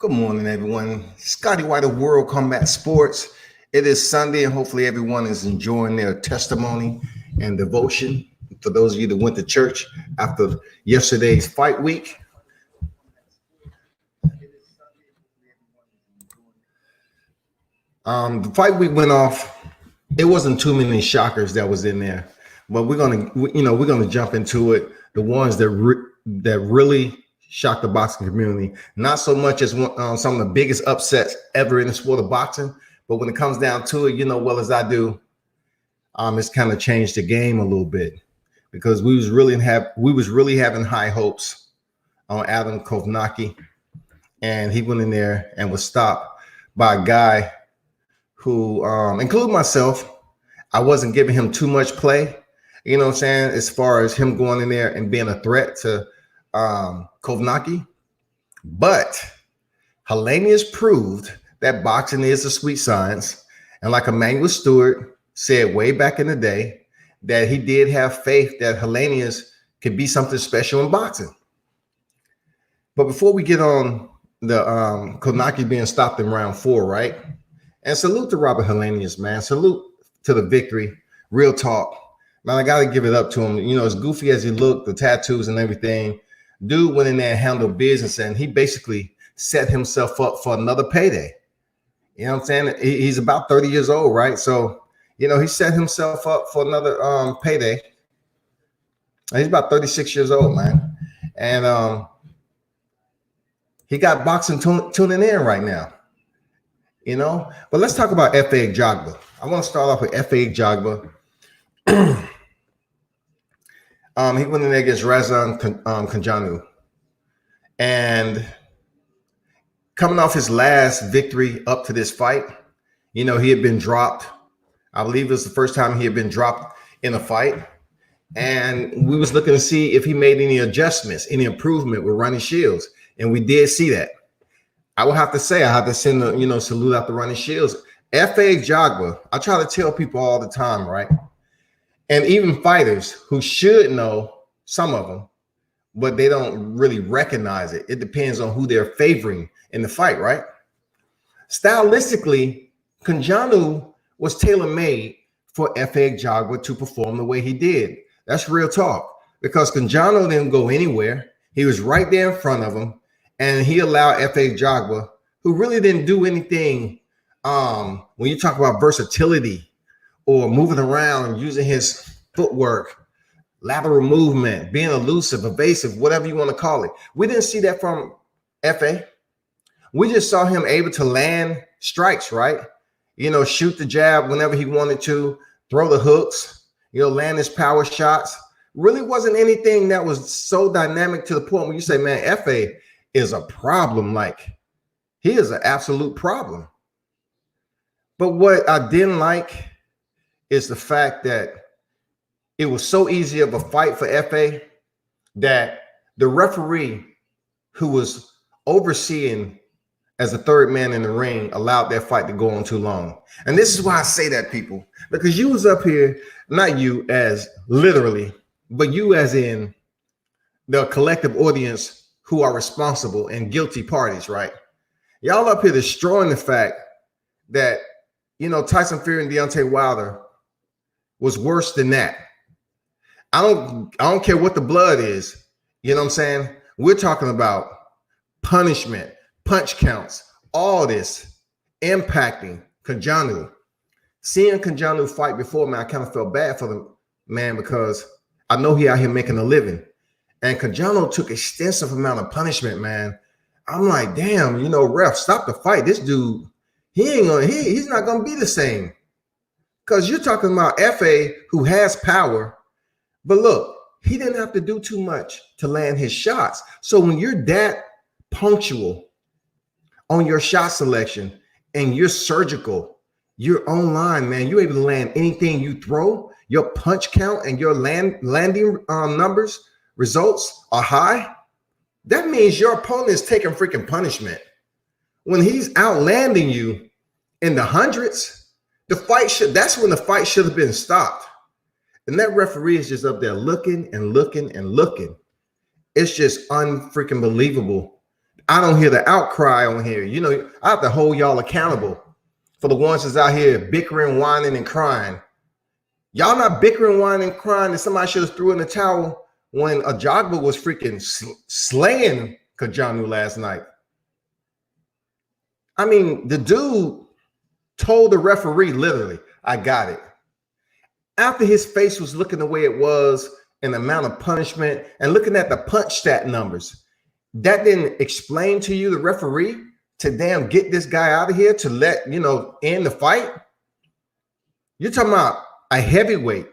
Good morning, everyone. Scotty White of World Combat Sports. It is Sunday, and hopefully everyone is enjoying their testimony and devotion. For those of you that went to church after yesterday's fight week, the fight week went off. It wasn't too many shockers that was in there, but we're gonna jump into it. The ones that really shocked the boxing community, not so much as some of the biggest upsets ever in the sport of boxing, but when it comes down to it, you know well as I do, it's kind of changed the game a little bit because we was really having high hopes on Adam Kownacki, and he went in there and was stopped by a guy who, including myself, I wasn't giving him too much play. You know what I'm saying? As far as him going in there and being a threat to Kownacki, but Hellenius proved that boxing is a sweet science, and like Emmanuel Stewart said way back in the day, that he did have faith that Hellenius could be something special in boxing. But before we get on the Kownacki being stopped in round 4, right? And salute to Robert Hellenius, man. Salute to the victory. Real talk, man. I gotta give it up to him. You know, as goofy as he looked, the tattoos and everything, dude went in there and handled business, and he basically set himself up for another payday. You know what I'm saying? He's about 30 years old, right? So, you know, he set himself up for another payday. He's about 36 years old, man. And he got boxing tuning in right now, you know? But let's talk about F.A. Jogba. I want to start off with F.A. Jogba. He went in there against Razan Kanjanu. And coming off his last victory up to this fight, you know, he had been dropped. I believe it was the first time he had been dropped in a fight. And we was looking to see if he made any adjustments, any improvement with Ronnie Shields. And we did see that. I will have to say, I have to send a, salute out to Ronnie Shields. F.A. Jogba, I try to tell people all the time, right? And even fighters who should know, some of them, but they don't really recognize it. It depends on who they're favoring in the fight, right? Stylistically, Kanjanu was tailor-made for F.A. Jogba to perform the way he did. That's real talk, because Kanjanu didn't go anywhere. He was right there in front of him, and he allowed F.A. Jogba, who really didn't do anything when you talk about versatility or moving around, using his footwork, lateral movement, being elusive, evasive, whatever you want to call it. We didn't see that from F.A. We just saw him able to land strikes, right? You know, shoot the jab whenever he wanted to, throw the hooks, land his power shots. Really wasn't anything that was so dynamic to the point where you say, man, F.A. is a problem. Like, he is an absolute problem. But what I didn't like is the fact that it was so easy of a fight for F.A. that the referee, who was overseeing as a third man in the ring, allowed that fight to go on too long. And this is why I say that, people, because you was up here, not you as literally, but you as in the collective audience who are responsible and guilty parties, right? Y'all up here destroying the fact that, Tyson Fury and Deontay Wilder was worse than that. I don't care what the blood is. You know what I'm saying? We're talking about punishment, punch counts, all this impacting Kanjanu. Seeing Kanjanu fight before, man, I kind of felt bad for the man because I know he out here making a living. And Kanjanu took extensive amount of punishment, man. I'm like, damn, ref, stop the fight. This dude, he's not gonna be the same. Because you're talking about F.A. who has power, but look, he didn't have to do too much to land his shots. So when you're that punctual on your shot selection and you're surgical, you're online, man, you're able to land anything you throw, your punch count and your landing numbers, results are high, that means your opponent is taking freaking punishment. When he's outlanding you in the hundreds, that's when the fight should have been stopped. And that referee is just up there looking and looking and looking. It's just unfreaking believable I don't hear the outcry on here. You know, I have to hold y'all accountable for the ones that's out here bickering, whining, and crying. Y'all not bickering, whining, and crying that somebody should have threw in the towel when Ajagba was freaking slaying Kajanu last night. I mean, the dude told the referee literally, I got it. After his face was looking the way it was, and the amount of punishment, and looking at the punch stat numbers, that didn't explain to you, the referee, to damn get this guy out of here, to let, you know, end the fight. You're talking about a heavyweight.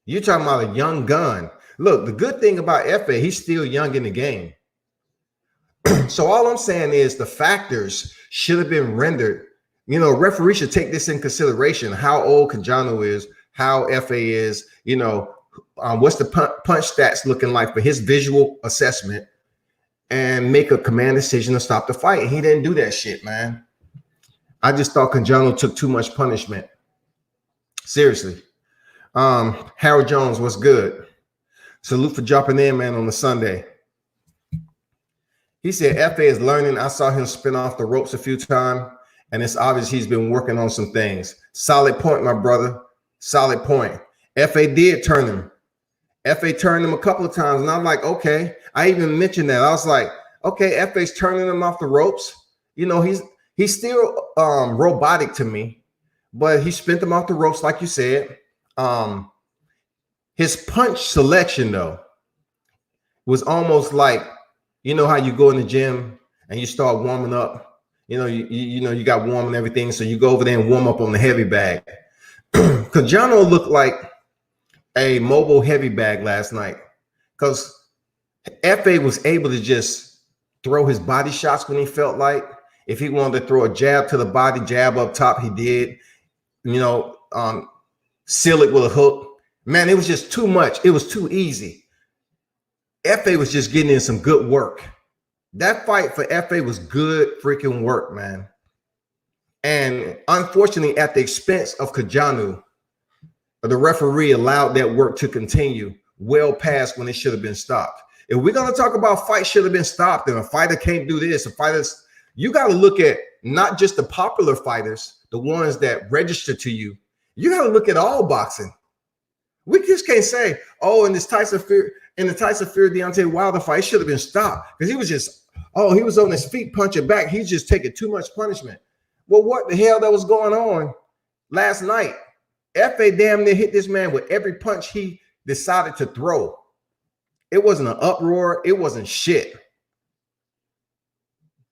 You're talking about a young gun. Look, the good thing about FA, he's still young in the game. So all I'm saying is the factors should have been rendered. You know, referee should take this in consideration, how old Kajanu is, how FA is, you know, what's the punch stats looking like for his visual assessment, and make a command decision to stop the fight. And he didn't do that shit, man. I just thought Kajanu took too much punishment. Seriously. Harold Jones, what's good? Salute for jumping in, man, on the Sunday. He said FA is learning. I saw him spin off the ropes a few times, and it's obvious he's been working on some things. Solid point, my brother. Solid point. FA did turn him. FA turned him a couple of times, and I'm like, okay. I even mentioned that. I was like, okay, FA's turning him off the ropes. You know, he's still robotic to me, but he spent him off the ropes, like you said. His punch selection, though, was almost like, you know how you go in the gym and you start warming up. You know, you know, you got warm and everything, so you go over there and warm up on the heavy bag. Kajano looked like a mobile heavy bag last night because FA was able to just throw his body shots when he felt like. If he wanted to throw a jab to the body, jab up top, he did. You know, seal it with a hook. Man, it was just too much. It was too easy. FA was just getting in some good work. That fight for FA was good freaking work, man. And unfortunately, at the expense of Kajanu, the referee allowed that work to continue well past when it should have been stopped. If we're going to talk about fights should have been stopped and a fighter can't do this, a fighter's, you got to look at not just the popular fighters, the ones that register to you. You got to look at all boxing. We just can't say, oh, in the Tyson Fury Deontay Wilder fight, it should have been stopped because he was just, oh, he was on his feet punching back. He's just taking too much punishment. Well, what the hell that was going on last night? FA damn near hit this man with every punch he decided to throw. It wasn't an uproar. It wasn't shit.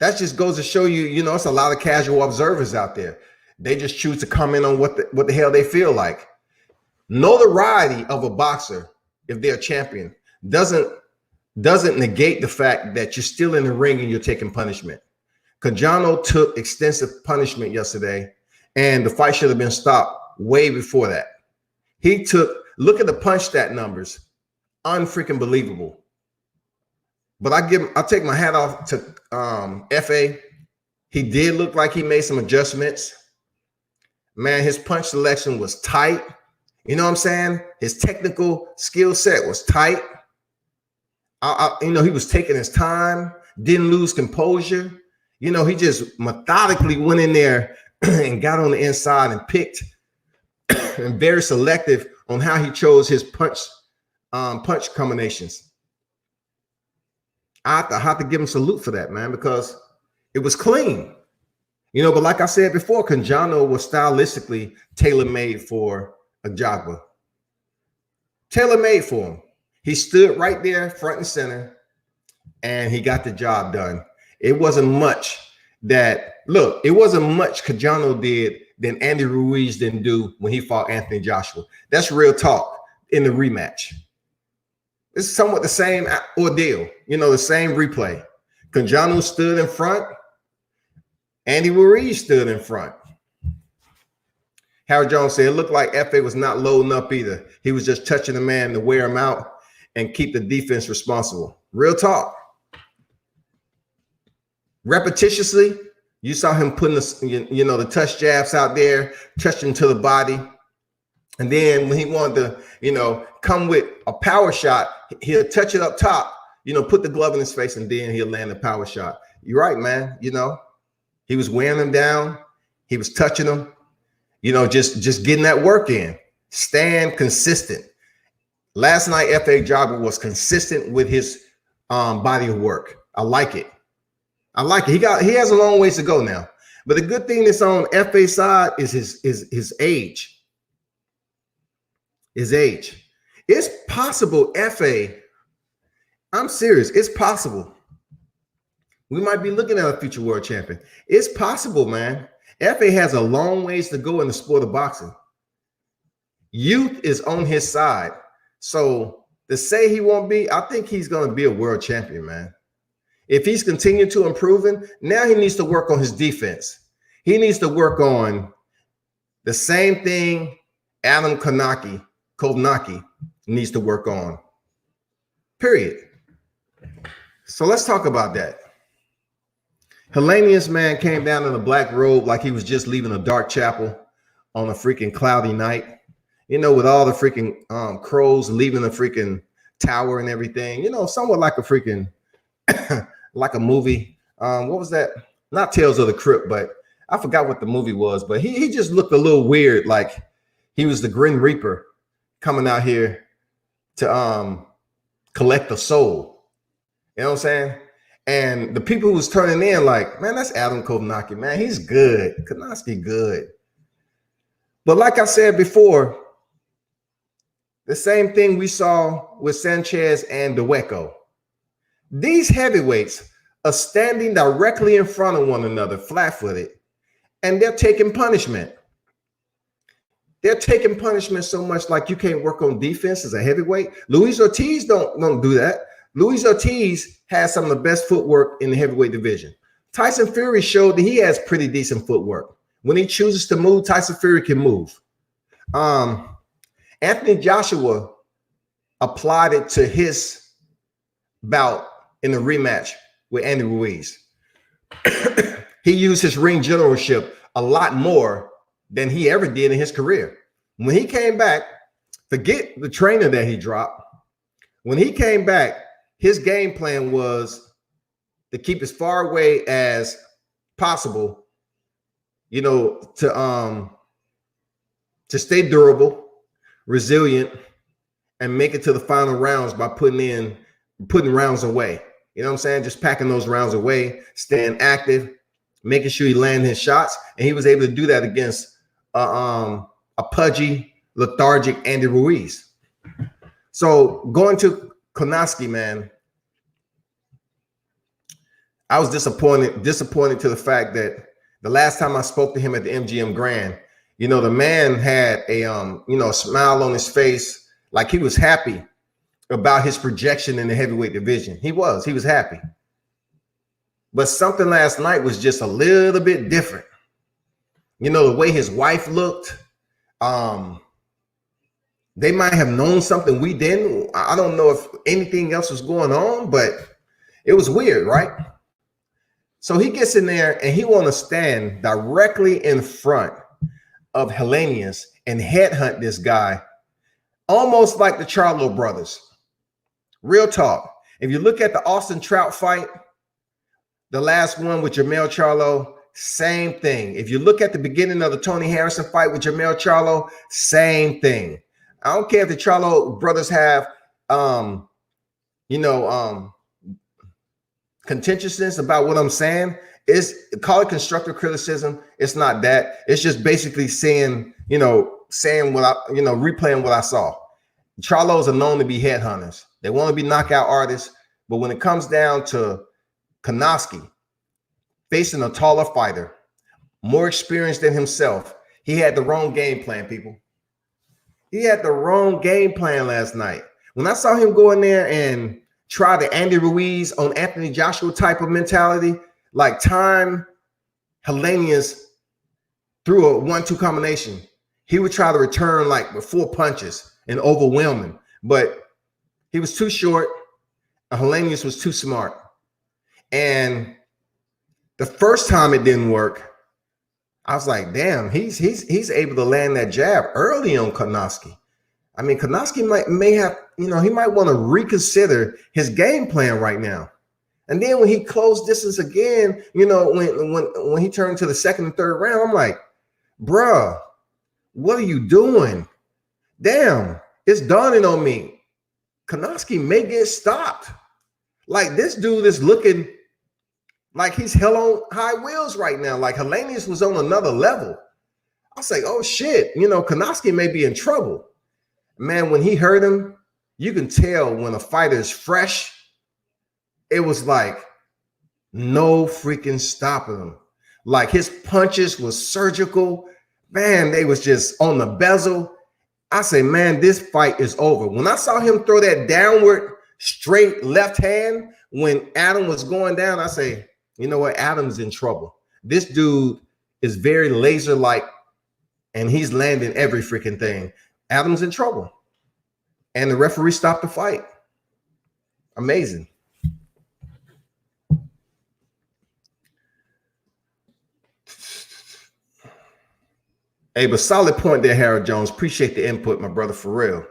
That just goes to show you, you know, it's a lot of casual observers out there. They just choose to comment on what the hell they feel like. Notoriety of a boxer, if they're a champion, doesn't negate the fact that you're still in the ring and you're taking punishment. Kajano took extensive punishment yesterday, and the fight should have been stopped way before that. He took, look at the punch stat numbers, unfreaking believable. But I take my hat off to FA. He did look like he made some adjustments. Man, his punch selection was tight. You know what I'm saying? His technical skill set was tight. You know, he was taking his time, didn't lose composure. You know, he just methodically went in there and got on the inside and picked, and very selective on how he chose his punch combinations. I have to give him salute for that, man, because it was clean. You know, but like I said before, Kajano was stylistically tailor-made for Ajagba. Tailor-made for him. He stood right there front and center, and he got the job done. It wasn't much it wasn't much Kajano did than Andy Ruiz didn't do when he fought Anthony Joshua. That's real talk in the rematch. It's somewhat the same ordeal, you know, the same replay. Kajano stood in front. Andy Ruiz stood in front. Harold Jones said it looked like FA was not loading up either. He was just touching the man to wear him out and keep the defense responsible. Real talk. Repetitiously, you saw him putting the touch jabs out there, touching to the body. And then when he wanted to, come with a power shot, he'll touch it up top, put the glove in his face, and then he'll land a power shot. You're right, man. You know, he was wearing them down. He was touching them. You know, just getting that work in. Staying consistent. Last night, F.A. Jogger was consistent with his body of work. I like it. I like it. He has a long ways to go now. But the good thing that's on F.A. side is his age. His age. It's possible, F.A. I'm serious. It's possible. We might be looking at a future world champion. It's possible, man. F.A. has a long ways to go in the sport of boxing. Youth is on his side. So to say he won't be, I think he's going to be a world champion, man. If he's continued to improving, now he needs to work on his defense. He needs to work on the same thing Adam Kownacki needs to work on. Period. So let's talk about that. Hellenius, man, came down in a black robe like he was just leaving a dark chapel on a freaking cloudy night. You know, with all the freaking crows leaving the freaking tower and everything. You know, somewhat like a freaking like a movie. What was that? Not Tales of the Crypt, but I forgot what the movie was. But he just looked a little weird, like he was the Grim Reaper coming out here to collect a soul. You know what I'm saying? And the people who was turning in, like, man, that's Adam Kownacki, man. He's good. Kownacki good. But like I said before, the same thing we saw with Sanchez and Dweco. These heavyweights are standing directly in front of one another, flat-footed, and they're taking punishment. They're taking punishment so much like you can't work on defense as a heavyweight. Luis Ortiz don't do that. Luis Ortiz has some of the best footwork in the heavyweight division. Tyson Fury showed that he has pretty decent footwork. When he chooses to move, Tyson Fury can move. Anthony Joshua applied it to his bout in the rematch with Andy Ruiz. He used his ring generalship a lot more than he ever did in his career. When he came back, forget the trainer that he dropped. When he came back, his game plan was to keep as far away as possible, you know, to stay durable, resilient, and make it to the final rounds by putting rounds away. You know what I'm saying? Just packing those rounds away, staying active, making sure he landed his shots. And he was able to do that against a pudgy, lethargic Andy Ruiz. So going to Kownacki, man, I was disappointed to the fact that the last time I spoke to him at the MGM Grand, you know, the man had a a smile on his face, like he was happy about his projection in the heavyweight division. He was happy. But something last night was just a little bit different. You know, the way his wife looked, they might have known something we didn't. I don't know if anything else was going on, but it was weird, right? So he gets in there and he want to stand directly in front of Hellenius and headhunt this guy, almost like the Charlo brothers. Real talk. If you look at the Austin Trout fight, the last one with Jermell Charlo, same thing. If you look at the beginning of the Tony Harrison fight with Jermell Charlo, same thing. I don't care if the Charlo brothers have, contentiousness about what I'm saying. Call it constructive criticism. It's not that. It's just basically saying what I, replaying what I saw. Charlos are known to be headhunters. They want to be knockout artists. But when it comes down to Kownacki facing a taller fighter, more experienced than himself, he had the wrong game plan, people. He had the wrong game plan last night. When I saw him go in there and try the Andy Ruiz on Anthony Joshua type of mentality, like time Hellenius through a 1-2 combination, he would try to return like with 4 punches and overwhelm him. But he was too short. Hellenius was too smart. And the first time it didn't work, I was like, damn, he's able to land that jab early on Kownacki. I mean, Kownacki may have, he might want to reconsider his game plan right now. And then when he closed distance again, you know, when he turned to the second and third round, I'm like, bruh, what are you doing? Damn, it's dawning on me. Kownacki may get stopped. Like, this dude is looking like he's hell on high wheels right now. Like, Helenius was on another level. I say, oh shit, you know, Kownacki may be in trouble. Man, when he hurt him, you can tell when a fighter is fresh. It was like no freaking stopping him. Like, his punches was surgical. Man, they was just on the bezel. I say, man, this fight is over. When I saw him throw that downward straight left hand when Adam was going down, I say, you know what? Adam's in trouble. This dude is very laser-like, and he's landing every freaking thing. Adam's in trouble. And the referee stopped the fight. Amazing. Hey, but solid point there, Harold Jones. Appreciate the input, my brother, for real.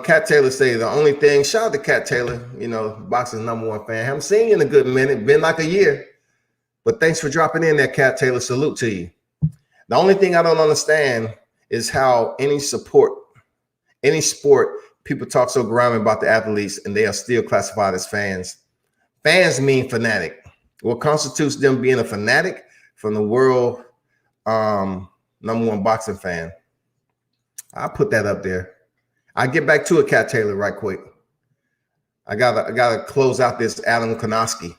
Cat Taylor say the only thing, shout out to Cat Taylor, you know, boxing's #1 fan. Haven't seen you in a good minute, been like a year. But thanks for dropping in there, Cat Taylor. Salute to you. The only thing I don't understand is how any sport, people talk so grimy about the athletes and they are still classified as fans. Fans mean fanatic. What constitutes them being a fanatic from the world #1 boxing fan? I'll put that up there. I'll get back to it, Cat Taylor, right quick. I gotta close out this Adam Kownacki.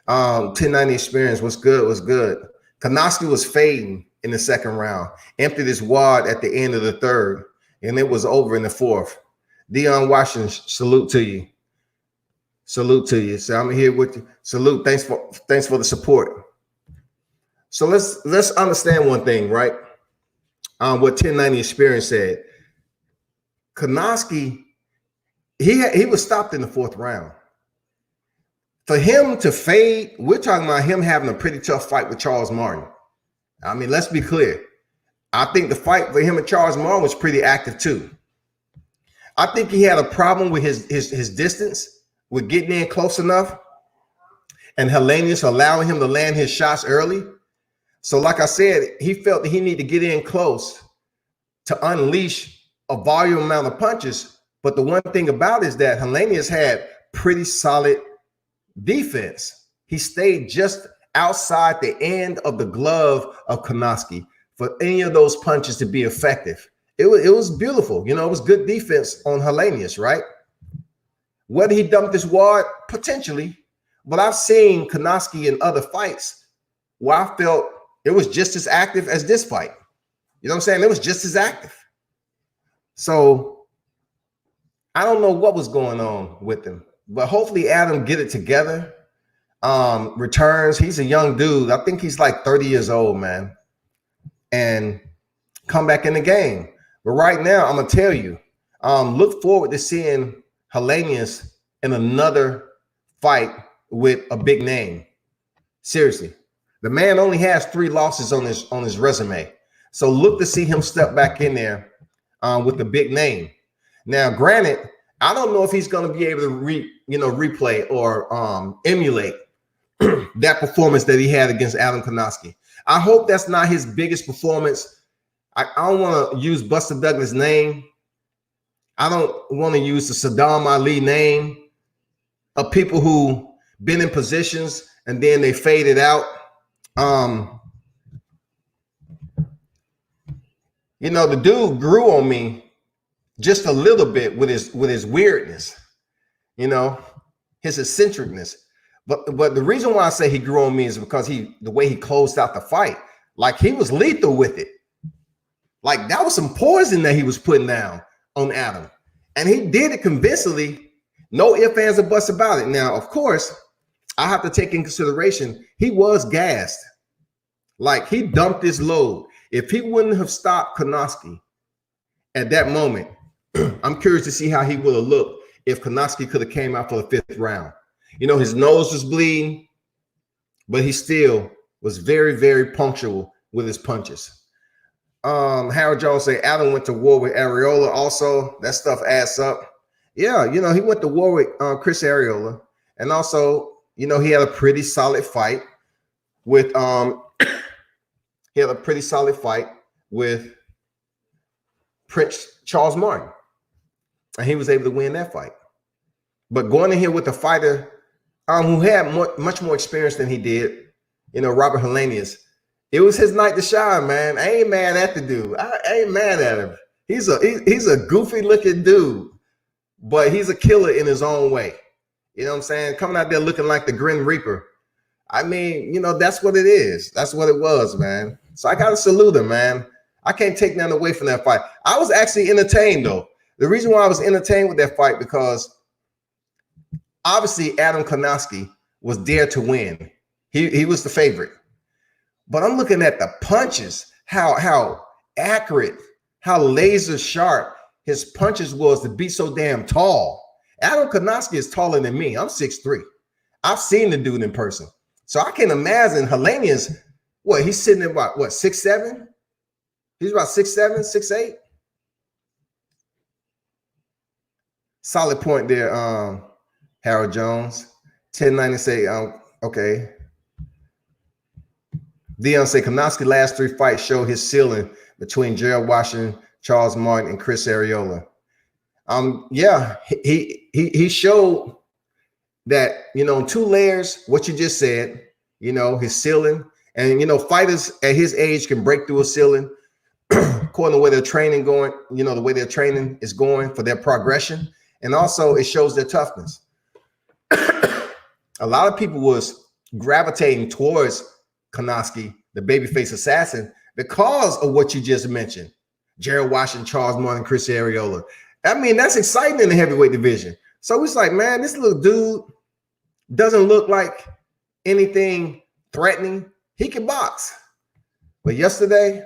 1090 experience. What's good? What's good? Kownacki was fading in the second round, emptied his wad at the end of the third, and it was over in the fourth. Dion Washington, salute to you. Salute to you. So I'm here with you. Salute. Thanks for the support. So let's understand one thing, right? What 1090 experience said. Kownacki, he was stopped in the fourth round. For him to fade, we're talking about him having a pretty tough fight with Charles Martin. I mean, let's be clear. I think the fight for him and Charles Martin was pretty active too. I think he had a problem with his distance, with getting in close enough, and Helenius allowing him to land his shots early. So like I said, he felt that he needed to get in close to unleash a volume amount of punches. But the one thing about it is that Helenius had pretty solid defense. He stayed just outside the end of the glove of Kownacki for any of those punches to be effective. It was beautiful. You know, it was good defense on Helenius, right? Whether he dumped his wad, potentially, but I've seen Kownacki in other fights where I felt it was just as active as this fight. You know what I'm saying? It was just as active. So I don't know what was going on with him, but hopefully Adam get it together. Returns. He's a young dude. I think he's like 30 years old, man, and come back in the game. But right now, I'm gonna tell you, look forward to seeing Helenius in another fight with a big name. Seriously, the man only has 3 losses on his resume, so look to see him step back in there with a big name. Now, granted, I don't know if he's going to be able to replay or emulate that performance that he had against Adam Kownacki. I hope that's not his biggest performance. I don't want to use Buster Douglas' name. I don't want to use the Saddam Ali name of people who been in positions and then they faded out. You know, the dude grew on me just a little bit with his weirdness, you know, his eccentricness. But the reason why I say he grew on me is because the way he closed out the fight, like he was lethal with it. Like that was some poison that he was putting down on Adam. And he did it convincingly. No ifs, ands, or buts about it. Now, of course, I have to take in consideration he was gassed. Like he dumped his load. If he wouldn't have stopped Kownacki at that moment, I'm curious to see how he would have looked if Kownacki could have came out for the 5th round. You know, his nose was bleeding, but he still was very, very punctual with his punches. Harold Jones say Adam went to war with Areola. Also, that stuff adds up. Yeah, you know, he went to war with Chris Areola, and also, you know, he had a pretty solid fight with Prince Charles Martin, and he was able to win that fight. But going in here with a fighter who had much more experience than he did, you know, Robert Helenius, it was his night to shine, man. I ain't mad at the dude. I ain't mad at him. He's a goofy looking dude, but he's a killer in his own way. You know what I'm saying? Coming out there looking like the Grim Reaper. I mean, you know, that's what it is. That's what it was, man. So I got to salute him, man. I can't take nothing away from that fight. I was actually entertained, though. The reason why I was entertained with that fight, because obviously Adam Kownacki was there to win. He was the favorite. But I'm looking at the punches, how accurate, how laser sharp his punches was to be so damn tall. Adam Kownacki is taller than me. I'm 6'3". I've seen the dude in person. So I can imagine Helenius, what, he's sitting at about, what, 6'7"? He's about 6'7", 6'8". Solid point there, Harold Jones. 1090 say, okay. Dion say Kownacki last 3 fights show his ceiling between Gerald Washington, Charles Martin, and Chris Areola. Yeah, he showed that, you know, in 2 layers, what you just said, you know, his ceiling. And, you know, fighters at his age can break through a ceiling according to where their training going, you know, the way their training is going for their progression. And also it shows their toughness. A lot of people was gravitating towards Kownacki, the babyface assassin, because of what you just mentioned. Gerald Washington, Charles Martin, Chris Areola. I mean, that's exciting in the heavyweight division. So it's like, man, this little dude doesn't look like anything threatening. He can box. But yesterday,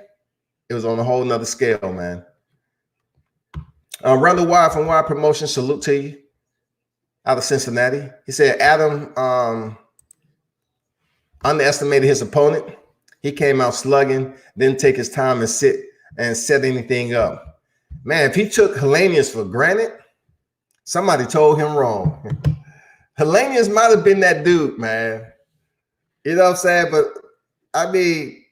it was on a whole nother scale, man. Randall Wyatt from Wyatt Promotions, salute to you, out of Cincinnati. He said Adam underestimated his opponent. He came out slugging, didn't take his time and sit and set anything up. Man, if he took Helenius for granted, somebody told him wrong. Helenius might have been that dude, man. You know what I'm saying? But I mean,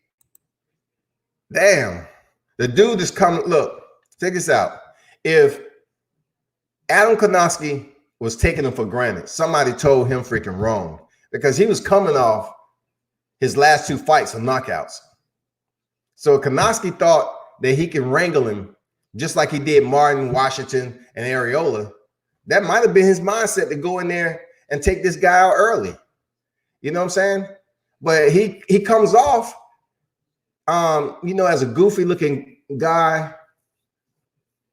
damn, the dude is coming. Look, check this out. If Adam Kownacki was taking him for granted, somebody told him freaking wrong, because he was coming off his last 2 fights of knockouts. So Kownacki thought that he could wrangle him just like he did Martin, Washington, and Areola. That might have been his mindset, to go in there and take this guy out early. You know what I'm saying? But he comes off, you know, as a goofy looking guy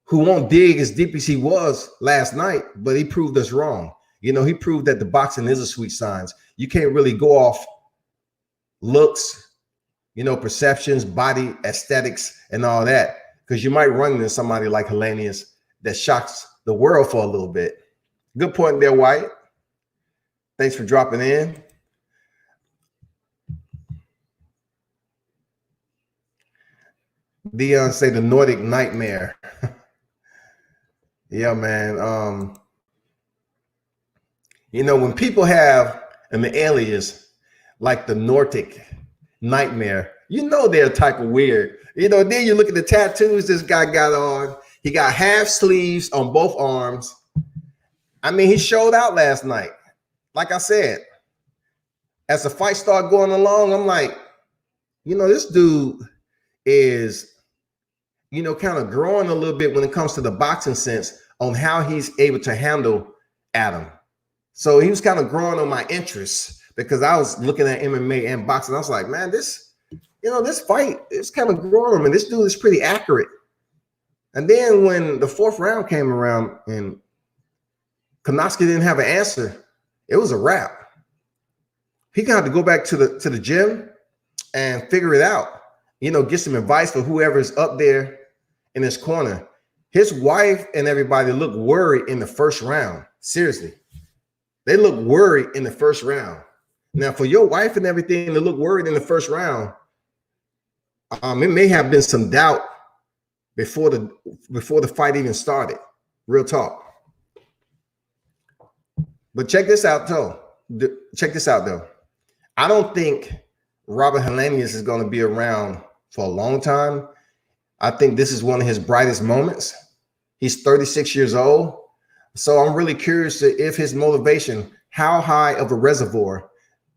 who won't dig as deep as he was last night, but he proved us wrong. You know, he proved that the boxing is a sweet science. You can't really go off looks, you know, perceptions, body aesthetics, and all that, because you might run into somebody like Helenius that shocks the world for a little bit. Good point there, Wyatt. Thanks for dropping in. Dion say the Nordic nightmare. Yeah, man. You know, when people have an alias like the Nordic nightmare, you know they're a type of weird. You know, then you look at the tattoos this guy got on. He got half sleeves on both arms. I mean, he showed out last night. Like I said, as the fight started going along, I'm like, you know, this dude is, you know, kind of growing a little bit when it comes to the boxing sense on how he's able to handle Adam. So he was kind of growing on my interests, because I was looking at MMA and boxing. I was like, man, this, you know, this fight is kind of growing on me. This dude is pretty accurate. And then when the 4th round came around and Kownacki didn't have an answer, it was a wrap. He got to go back to the gym and figure it out. You know, get some advice for whoever's up there in his corner. His wife and everybody looked worried in the 1st round. Seriously. They looked worried in the 1st round. Now, for your wife and everything to look worried in the 1st round, It may have been some doubt before the fight even started. Real talk. But check this out, though. I don't think Robert Helenius is going to be around for a long time. I think this is one of his brightest moments. He's 36 years old. So I'm really curious if his motivation, how high of a reservoir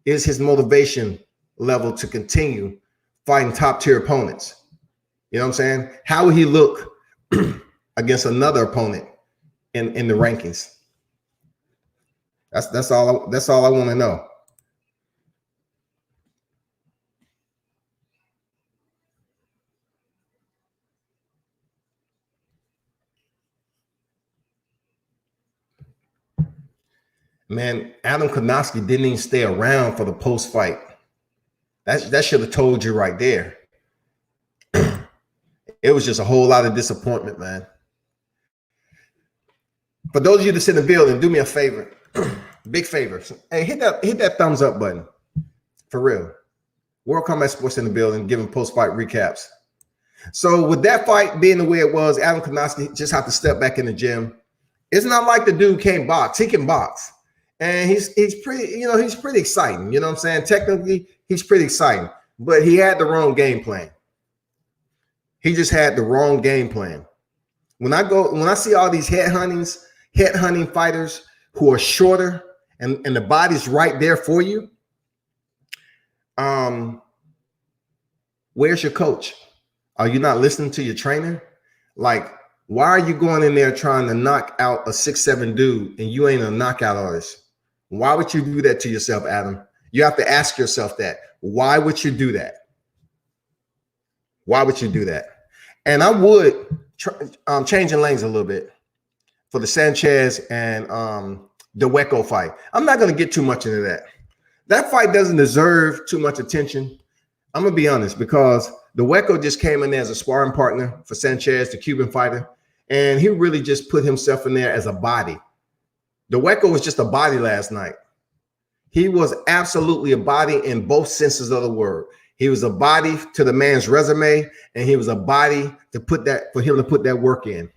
is his motivation level to continue fighting top tier opponents. You know what I'm saying? How will he look against another opponent in the rankings? That's all I want to know. Man, Adam Kownacki didn't even stay around for the post-fight. That should have told you right there. It was just a whole lot of disappointment, man. For those of you that's in the building, do me a favor. Big favor. Hey, hit that thumbs up button. For real. World Combat Sports in the building, giving post-fight recaps. So with that fight being the way it was, Adam Kownacki just had to step back in the gym. It's not like the dude can't box. He can box. And he's pretty, he's pretty exciting. You know what I'm saying? Technically, he's pretty exciting. But he had the wrong game plan. He just had the wrong game plan. When I see all these headhunting fighters who are shorter and the body's right there for you, where's your coach? Are you not listening to your trainer? Like, why are you going in there trying to knock out a 6'7" dude and you ain't a knockout artist? Why would you do that to yourself, Adam? You have to ask yourself that. Why would you do that? Why would you do that? And I would changing lanes a little bit for the Sanchez and Dweco fight. I'm not going to get too much into that. That fight doesn't deserve too much attention. I'm going to be honest, because Dweco just came in there as a sparring partner for Sanchez, the Cuban fighter, and he really just put himself in there as a body. Dweco was just a body last night. He was absolutely a body in both senses of the word. He was a body to the man's resume, and he was a body for him to put that work in.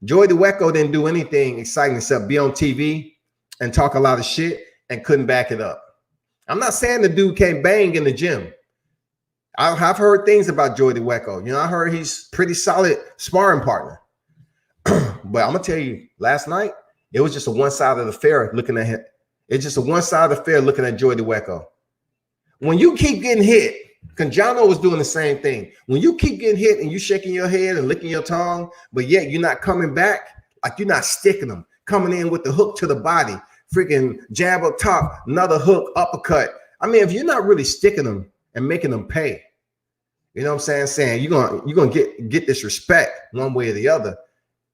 Joey Dweco didn't do anything exciting except be on TV and talk a lot of shit and couldn't back it up. I'm not saying the dude can't bang in the gym. I've heard things about Joey Dweco. I heard he's pretty solid sparring partner. But I'm gonna tell you, last night it was just a one-sided affair looking at him. It's just a one-sided affair looking at Joey Dweco. When you keep getting hit, Conjano was doing the same thing. When you keep getting hit and you shaking your head and licking your tongue, but yet you're not coming back, like you're not sticking them, coming in with the hook to the body, freaking jab up top, another hook, uppercut. I mean, if you're not really sticking them and making them pay, you know what I'm saying you're gonna get this respect one way or the other,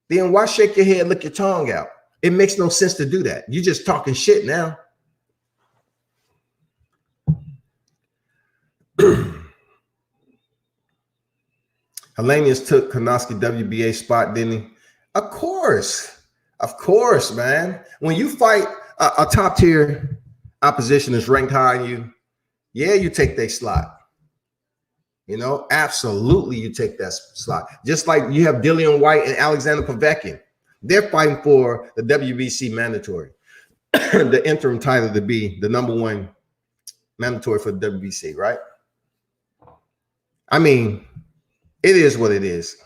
then why shake your head, lick your tongue out? It makes no sense to do that. You're just talking shit now. Helenius took Kownacki WBA spot, didn't he? Of course, man. When you fight a top tier opposition that's ranked higher than you, yeah, you take their slot. Absolutely, you take that slot. Just like you have Dillian White and Alexander Povetkin. They're fighting for the WBC mandatory, the interim title to be the -- 1 mandatory for the WBC, right? I mean, it is what it is.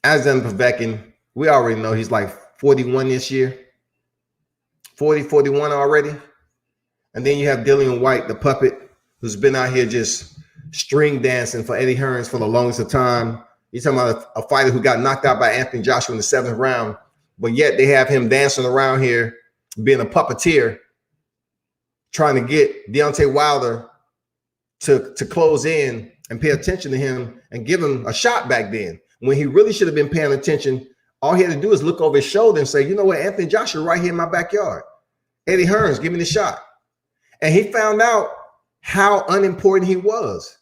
Alexander Povetkin, we already know he's like 41 this year, 40, 41 already. And then you have Dillian White, the puppet, who's been out here just string dancing for Eddie Hearns for the longest of time. You're talking about a fighter who got knocked out by Anthony Joshua in the 7th round, but yet they have him dancing around here being a puppeteer, trying to get Deontay Wilder to close in and pay attention to him and give him a shot back then. When he really should have been paying attention, all he had to do is look over his shoulder and say, you know what, Anthony Joshua right here in my backyard. Eddie Hearns, give me the shot. And he found out how unimportant he was,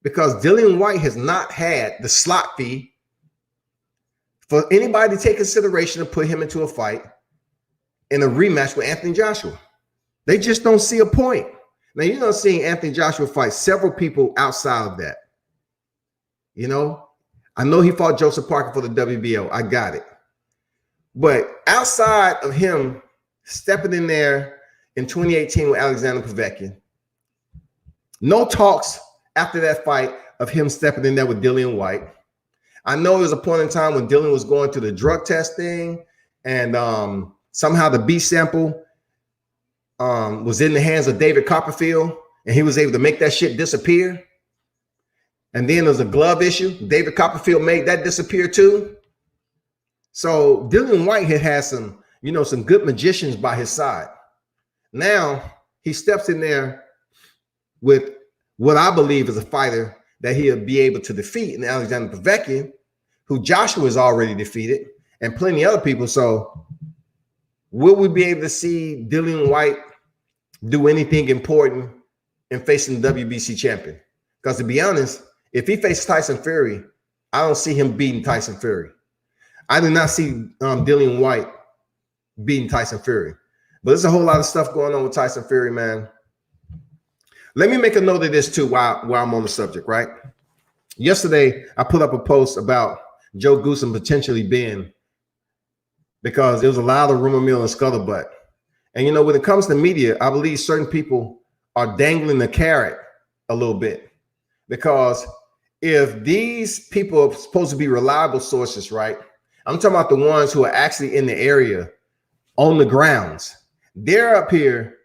because Dillian White has not had the slot fee for anybody to take consideration to put him into a fight in a rematch with Anthony Joshua. They just don't see a point. Now, you know, seeing Anthony Joshua fight several people outside of that. You know, I know he fought Joseph Parker for the WBO. I got it. But outside of him stepping in there in 2018 with Alexander Povetkin, no talks after that fight of him stepping in there with Dillian White. I know there was a point in time when Dillian was going through the drug test thing, and somehow the B sample was in the hands of David Copperfield, and he was able to make that shit disappear. And then there's a glove issue. David Copperfield made that disappear too. So Dillian White had some, you know, some good magicians by his side. Now he steps in there with what I believe is a fighter that he'll be able to defeat in Alexander Povetkin, who Joshua has already defeated, and plenty of other people. So will we be able to see Dillian White do anything important in facing the WBC champion? Because to be honest, if he faces Tyson Fury, I don't see him beating Tyson Fury. I do not see Dillian White beating Tyson Fury. But there's a whole lot of stuff going on with Tyson Fury, man. Let me make a note of this too while I'm on the subject, right? Yesterday, I put up a post about Joe Goossen potentially being, because there was a lot of rumor mill and scuttlebutt. And, you know, when it comes to media, I believe certain people are dangling the carrot a little bit. Because if these people are supposed to be reliable sources, right? I'm talking about the ones who are actually in the area, on the grounds. They're up here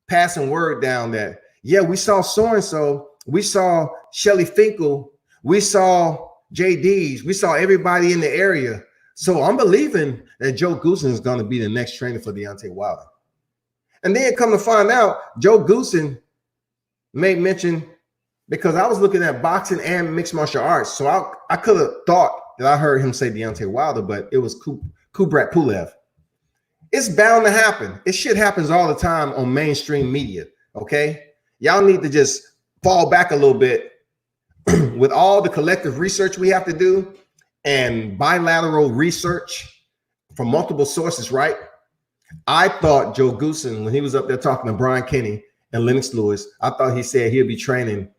passing word down that, yeah, we saw so-and-so, we saw Shelly Finkel, we saw JD's, we saw everybody in the area. So I'm believing that Joe Goossen is going to be the next trainer for Deontay Wilder. And then come to find out, Joe Goossen made mention, because I was looking at boxing and mixed martial arts. So I could have thought that I heard him say Deontay Wilder, but it was Kubrat Pulev. It's bound to happen. This shit happens all the time on mainstream media, okay? Y'all need to just fall back a little bit with all the collective research we have to do and bilateral research from multiple sources, right? I thought Joe Goossen, when he was up there talking to Brian Kenny and Lennox Lewis, I thought he said he'll be training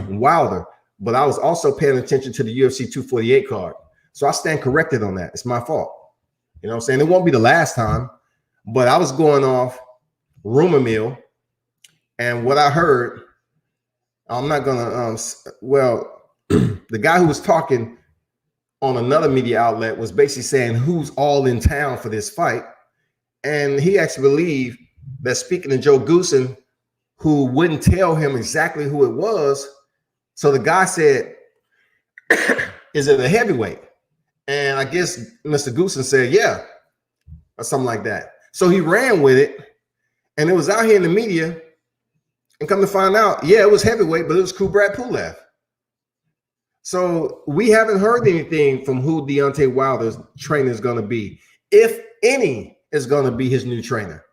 Wilder, but I was also paying attention to the UFC 248 card. So I stand corrected on that. It's my fault. You know what I'm saying? It won't be the last time, but I was going off rumor mill, and what I heard, I'm not gonna the guy who was talking on another media outlet was basically saying who's all in town for this fight. And he actually believed that, speaking to Joe Goossen, who wouldn't tell him exactly who it was. So the guy said, is it a heavyweight? And I guess Mr. Goossen said, yeah, or something like that. So he ran with it, and it was out here in the media, and come to find out, yeah, it was heavyweight, but it was Kubrat Pulev. So we haven't heard anything from who Deontay Wilder's trainer is going to be, if any is going to be his new trainer.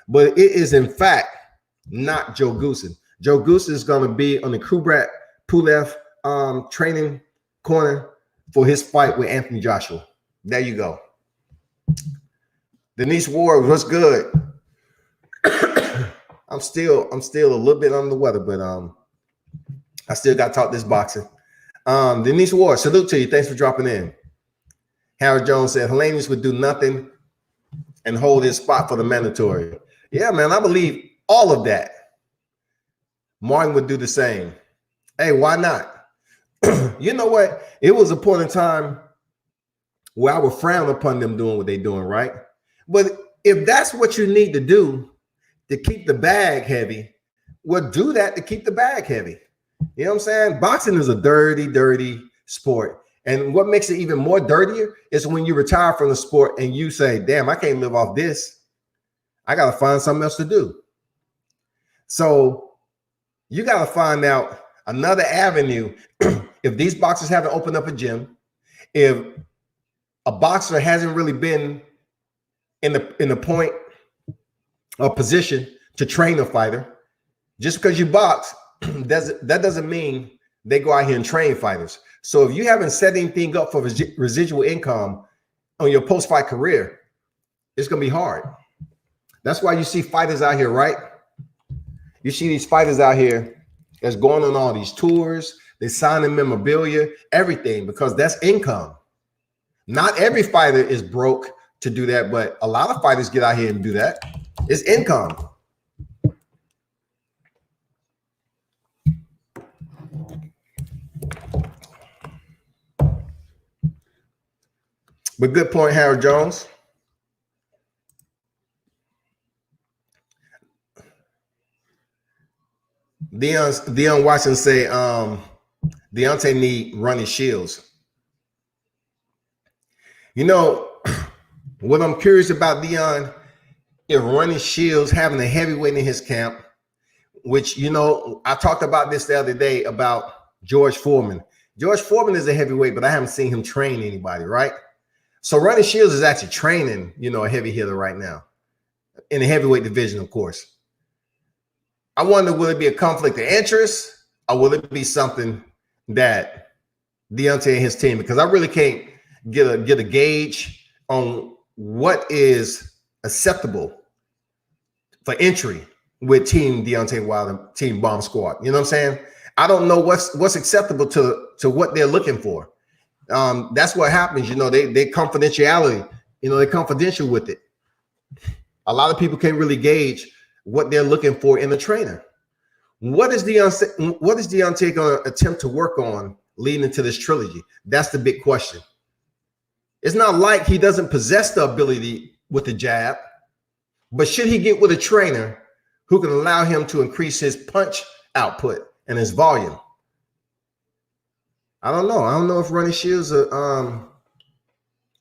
But it is, in fact, not Joe Goossen. Joe Goossen is going to be on the Kubrat Pulev training corner for his fight with Anthony Joshua. There you go. Denise Ward, what's good? I'm still a little bit under the weather, but I still got to talk this boxing. Denise Ward, salute to you. Thanks for dropping in. Howard Jones said Helenius would do nothing and hold his spot for the mandatory. Yeah, man, I believe all of that. Martin would do the same. Hey, why not? You know what? It was a point in time where I would frown upon them doing what they're doing, right? But if that's what you need to do to keep the bag heavy, well, do that to keep the bag heavy. You know what I'm saying? Boxing is a dirty, dirty sport. And what makes it even more dirtier is when you retire from the sport and you say, damn, I can't live off this. I got to find something else to do. So you got to find out another avenue. If these boxers haven't opened up a gym, if a boxer hasn't really been in the point or position to train a fighter, just because you box, that doesn't mean they go out here and train fighters. So if you haven't set anything up for residual income on your post-fight career, it's going to be hard. That's why you see fighters out here, right? You see these fighters out here that's going on all these tours. They signing memorabilia, everything, because that's income. Not every fighter is broke to do that, but a lot of fighters get out here and do that. It's income. But good point, Harold Jones. Dion Watson say Deontay need running shields. You know, what I'm curious about Dion, if running shields, having a heavyweight in his camp, which, you know, I talked about this the other day about George Foreman. George Foreman is a heavyweight, but I haven't seen him train anybody, right? So running shields is actually training, you know, a heavy hitter right now in the heavyweight division, of course. I wonder, will it be a conflict of interest, or will it be something that Deontay and his team, because I really can't get a gauge on what is acceptable for entry with Team Deontay Wilder, Team Bomb Squad. You know what I'm saying? I don't know what's acceptable to what they're looking for. That's what happens. You know, they confidentiality. You know, they're confidential with it. A lot of people can't really gauge what they're looking for in a trainer. What is Deontay going to attempt to work on leading into this trilogy? That's the big question. It's not like he doesn't possess the ability with the jab, but should he get with a trainer who can allow him to increase his punch output and his volume? I don't know. I don't know if running shields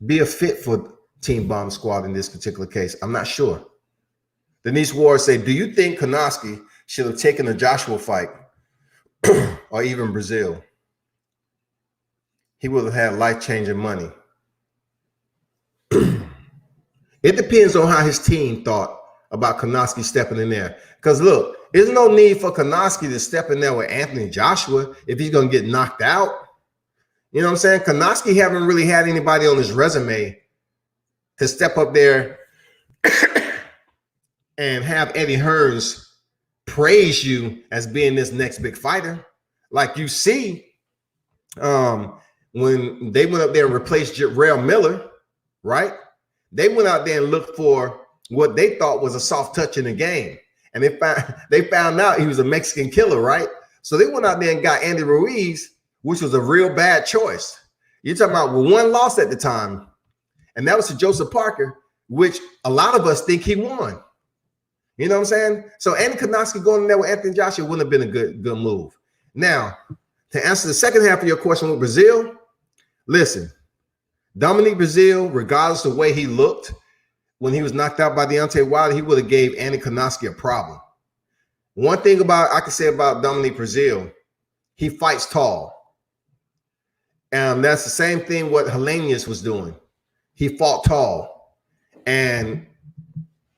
be a fit for Team Bomb Squad in this particular case. I'm not sure. Denise Ward say, do you think Kownacki should have taken the Joshua fight or even Brazil? He would have had life-changing money. It depends on how his team thought about Kownacki stepping in there. Because look, there's no need for Kownacki to step in there with Anthony Joshua if he's going to get knocked out. You know what I'm saying? Kownacki haven't really had anybody on his resume to step up there and have Eddie Hearns praise you as being this next big fighter. Like you see, when they went up there and replaced Jarrell Miller, right? They went out there and looked for what they thought was a soft touch in the game. And they found out he was a Mexican killer, right? So they went out there and got Andy Ruiz, which was a real bad choice. You're talking about one loss at the time, and that was to Joseph Parker, which a lot of us think he won. You know what I'm saying? So Andy Kownacki going in there with Anthony Joshua wouldn't have been a good move. Now, to answer the second half of your question with Brazil, listen, Dominique Brazil, regardless of the way he looked when he was knocked out by Deontay Wilder, he would have gave Andy Kownacki a problem. One thing I can say about Dominique Brazil, he fights tall. And that's the same thing what Helenius was doing. He fought tall. And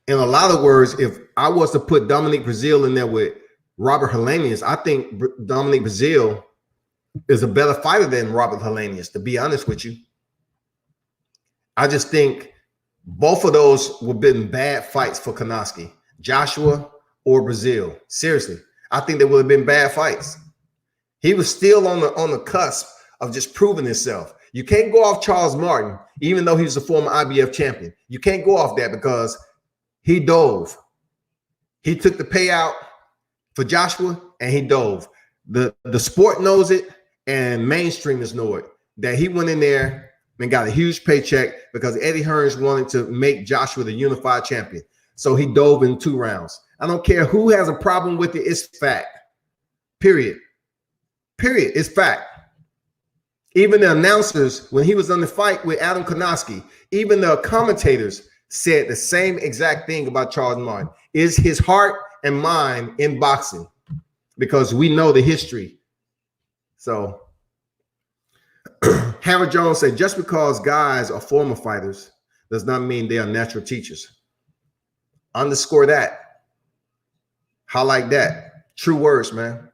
in a lot of words, if I was to put Dominique Brazil in there with Robert Helenius, I think Dominique Brazil is a better fighter than Robert Helenius, to be honest with you. I just think both of those would have been bad fights for Kownacki, Joshua or Brazil. Seriously, I think they would have been bad fights. He was still on the cusp of just proving himself. You can't go off Charles Martin, even though he's a former IBF champion. You can't go off that because he dove. He took the payout for Joshua and he dove. The sport knows it and mainstreamers know it, that he went in there and got a huge paycheck because Eddie Hearns wanted to make Joshua the unified champion. So he dove in 2 rounds. I don't care who has a problem with it. It's fact. Period. It's fact. Even the announcers, when he was on the fight with Adam Kownacki, even the commentators said the same exact thing about Charles Martin. Is his heart and mind in boxing? Because we know the history. So Harold Jones said, just because guys are former fighters does not mean they are natural teachers. Underscore that. Highlight that. True words, man.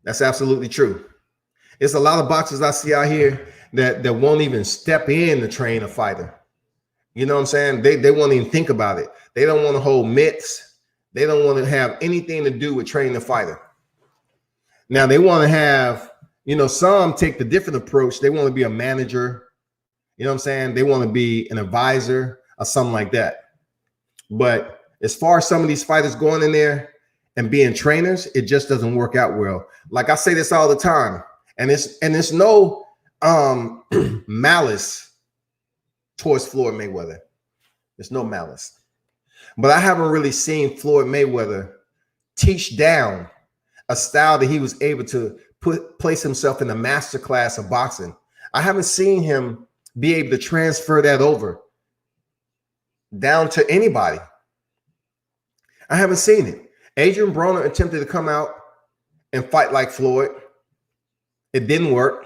That's absolutely true. It's a lot of boxers I see out here that won't even step in to train a fighter. You know what I'm saying? They won't even think about it. They don't want to hold mitts. They don't want to have anything to do with training the fighter. Now they want to have, some take the different approach. They want to be a manager. You know what I'm saying? They want to be an advisor or something like that. But as far as some of these fighters going in there and being trainers, it just doesn't work out well. Like I say this all the time, and it's no malice towards Floyd Mayweather. There's no malice. But I haven't really seen Floyd Mayweather teach down a style that he was able to place himself in the master class of boxing. I haven't seen him be able to transfer that over down to anybody. I haven't seen it. Adrian Broner attempted to come out and fight like Floyd. It didn't work.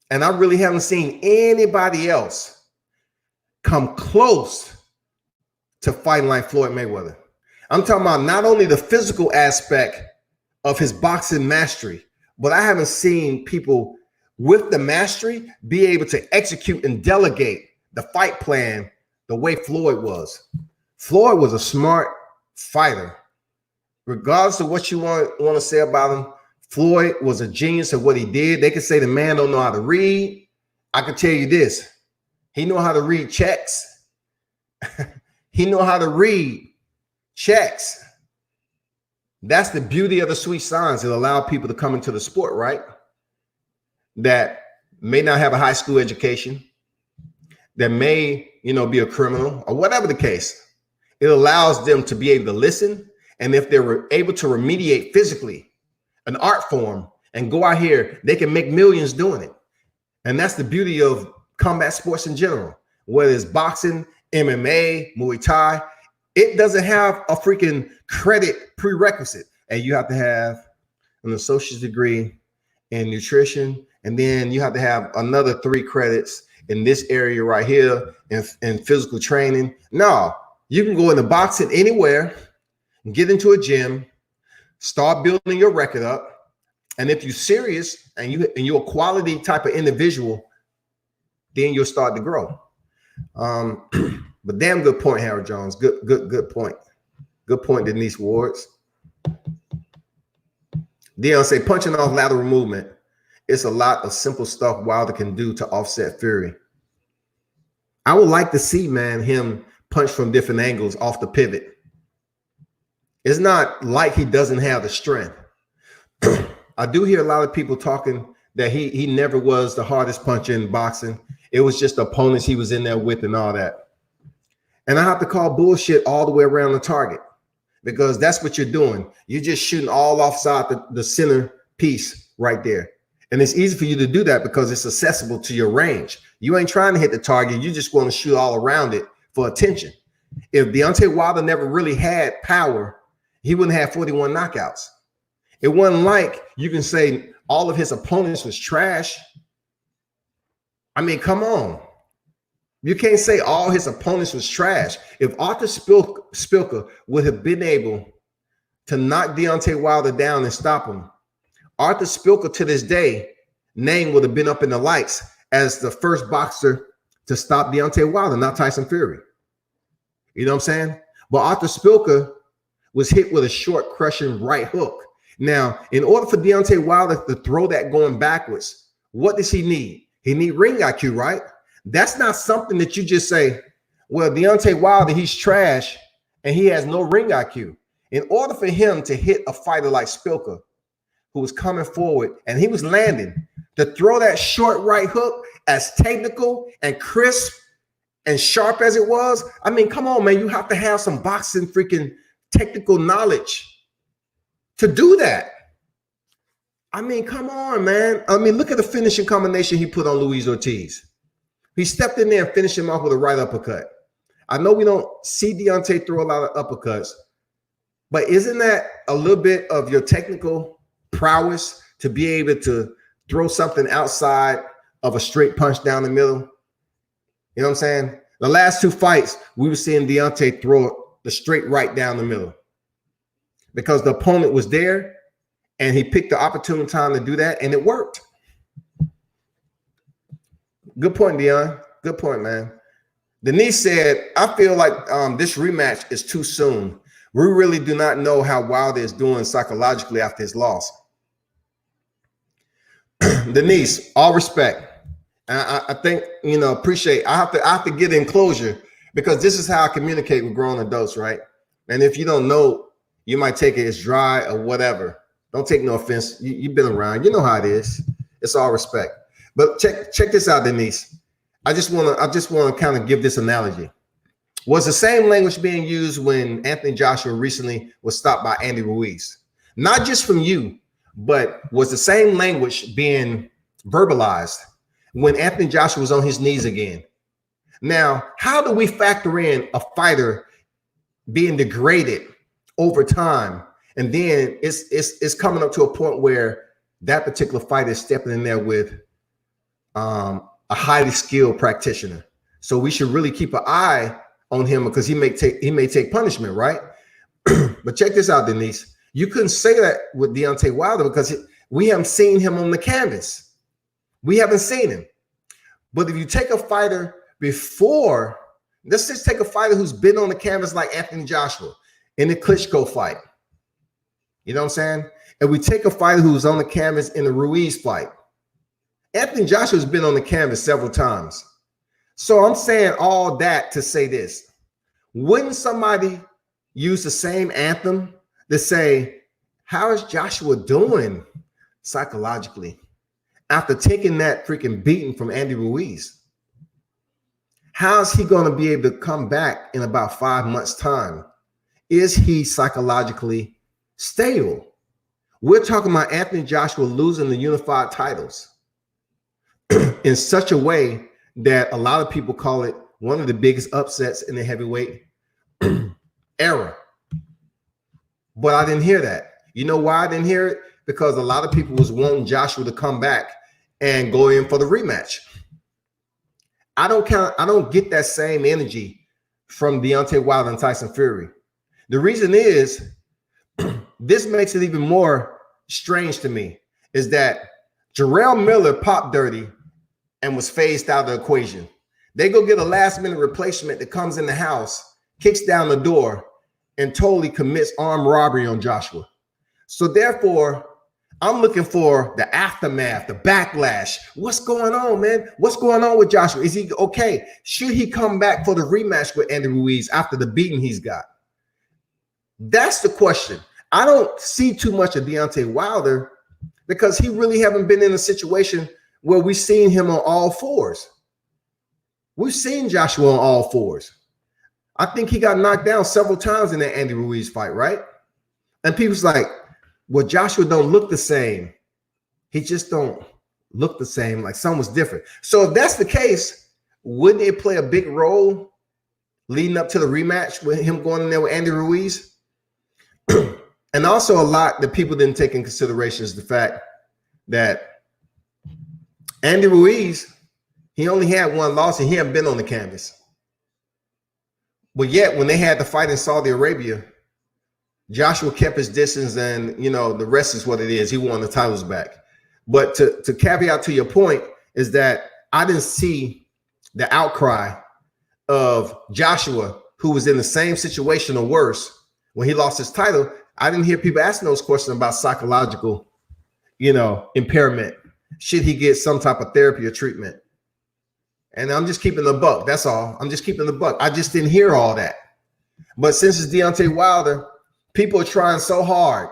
And I really haven't seen anybody else come close to fighting like Floyd Mayweather. I'm talking about not only the physical aspect of his boxing mastery, but I haven't seen people with the mastery be able to execute and delegate the fight plan the way Floyd was. Floyd was a smart fighter. Regardless of what you want to say about him, Floyd was a genius at what he did. They could say the man don't know how to read. I can tell you this. He know how to read checks. He know how to read checks. That's the beauty of the sweet science. It allows people to come into the sport, right? That may not have a high school education, that may, be a criminal or whatever the case. It allows them to be able to listen. And if they're able to remediate physically an art form and go out here, they can make millions doing it. And that's the beauty of combat sports in general, whether it's boxing, MMA, Muay Thai. It doesn't have a freaking credit prerequisite. And you have to have an associate's degree in nutrition. And then you have to have another 3 credits in this area right here in physical training. No, you can go into boxing anywhere, get into a gym, start building your record up. And if you're serious and you're a quality type of individual, then you'll start to grow. But damn good point, Harold Jones. Good point. Good point, Denise Wards. Dion say punching off lateral movement. It's a lot of simple stuff Wilder can do to offset Fury. I would like to see, man, him punch from different angles off the pivot. It's not like he doesn't have the strength. I do hear a lot of people talking that he never was the hardest puncher in boxing. It was just the opponents he was in there with and all that. And I have to call bullshit all the way around the target, because that's what you're doing. You're just shooting all offside the center piece right there. And it's easy for you to do that because it's accessible to your range. You ain't trying to hit the target. You just want to shoot all around it for attention. If Deontay Wilder never really had power, he wouldn't have 41 knockouts. It wasn't like you can say all of his opponents was trash. I mean, come on. You can't say all his opponents was trash. If Arthur Spilker would have been able to knock Deontay Wilder down and stop him, Arthur Spilker to this day, name would have been up in the lights as the first boxer to stop Deontay Wilder, not Tyson Fury. You know what I'm saying? But Arthur Spilker was hit with a short, crushing right hook. Now, in order for Deontay Wilder to throw that going backwards, what does he need? He need ring IQ, right? That's not something that you just say, well, Deontay Wilder, he's trash and he has no ring IQ. In order for him to hit a fighter like Spilker, who was coming forward and he was landing, to throw that short right hook as technical and crisp and sharp as it was, I mean, come on, man, you have to have some boxing freaking technical knowledge to do that. I mean, come on, man. I mean, look at the finishing combination he put on Luis Ortiz. He stepped in there and finished him off with a right uppercut. I know we don't see Deontay throw a lot of uppercuts, but isn't that a little bit of your technical prowess to be able to throw something outside of a straight punch down the middle? You know what I'm saying? The last 2 fights, we were seeing Deontay throw the straight right down the middle because the opponent was there and he picked the opportune time to do that, and it worked. Good point, Dion. Good point, man. Denise said, I feel like this rematch is too soon. We really do not know how Wilder is doing psychologically after his loss. Denise, all respect. I think, appreciate. I have to get in closure because this is how I communicate with grown adults, right? And if you don't know, you might take it as dry or whatever. Don't take no offense. You've been around. You know how it is. It's all respect. But check this out, Denise. I just want to kind of give this analogy. Was the same language being used when Anthony Joshua recently was stopped by Andy Ruiz? Not just from you, but was the same language being verbalized when Anthony Joshua was on his knees again? Now, how do we factor in a fighter being degraded over time, and then it's coming up to a point where that particular fighter is stepping in there with a highly skilled practitioner? So we should really keep an eye on him because he may take punishment, right? But check this out, Denise. You couldn't say that with Deontay Wilder because we haven't seen him on the canvas. We haven't seen him. But if you take a fighter before, let's just take a fighter who's been on the canvas like Anthony Joshua in the Klitschko fight. You know what I'm saying? And we take a fighter who's on the canvas in the Ruiz fight. Anthony Joshua has been on the canvas several times. So I'm saying all that to say this. Wouldn't somebody use the same anthem to say, how is Joshua doing psychologically after taking that freaking beating from Andy Ruiz? How is he going to be able to come back in about 5 months' time? Is he psychologically stable? We're talking about Anthony Joshua losing the unified titles in such a way that a lot of people call it one of the biggest upsets in the heavyweight era. But I didn't hear that. You know why I didn't hear it? Because a lot of people was wanting Joshua to come back and go in for the rematch. I don't get that same energy from Deontay Wilder and Tyson Fury. The reason is, this makes it even more strange to me, is that Jarrell Miller popped dirty and was phased out of the equation. They go get a last-minute replacement that comes in the house, kicks down the door, and totally commits armed robbery on Joshua. So therefore, I'm looking for the aftermath, the backlash. What's going on, man? What's going on with Joshua? Is he okay? Should he come back for the rematch with Andy Ruiz after the beating he's got? That's the question. I don't see too much of Deontay Wilder because he really haven't been in a situation where we've seen him on all fours. We've seen Joshua on all fours. I think he got knocked down several times in that Andy Ruiz fight, right? And people's like, well, Joshua don't look the same. He just don't look the same, like someone's different. So if that's the case, wouldn't it play a big role leading up to the rematch with him going in there with Andy Ruiz? And also a lot that people didn't take in consideration is the fact that Andy Ruiz, he only had one loss and he hadn't been on the canvas. But yet when they had the fight in Saudi Arabia, Joshua kept his distance and, the rest is what it is. He won the titles back. But to caveat to your point is that I didn't see the outcry of Joshua, who was in the same situation or worse when he lost his title. I didn't hear people asking those questions about psychological, impairment. Should he get some type of therapy or treatment? And I'm just keeping the buck. That's all. I'm just keeping the buck. I just didn't hear all that. But since it's Deontay Wilder, people are trying so hard.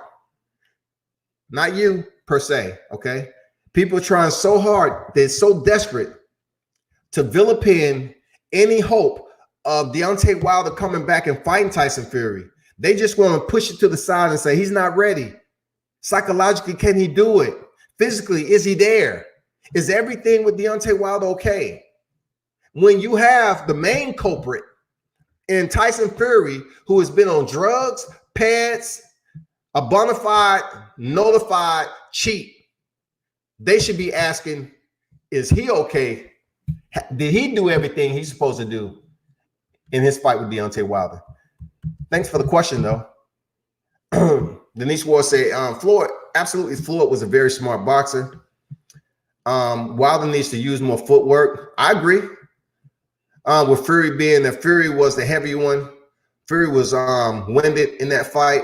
Not you per se, okay? People are trying so hard. They're so desperate to vilipend any hope of Deontay Wilder coming back and fighting Tyson Fury. They just want to push it to the side and say he's not ready. Psychologically, can he do it? Physically, is he there? Is everything with Deontay Wilder okay? When you have the main culprit in Tyson Fury, who has been on drugs, pads, a bona fide, notified cheat, they should be asking, is he okay? Did he do everything he's supposed to do in his fight with Deontay Wilder? Thanks for the question, though. Denise Ward said, Floyd was a very smart boxer. Wilder needs to use more footwork. I agree. With Fury being that Fury was the heavy one, Fury was winded in that fight.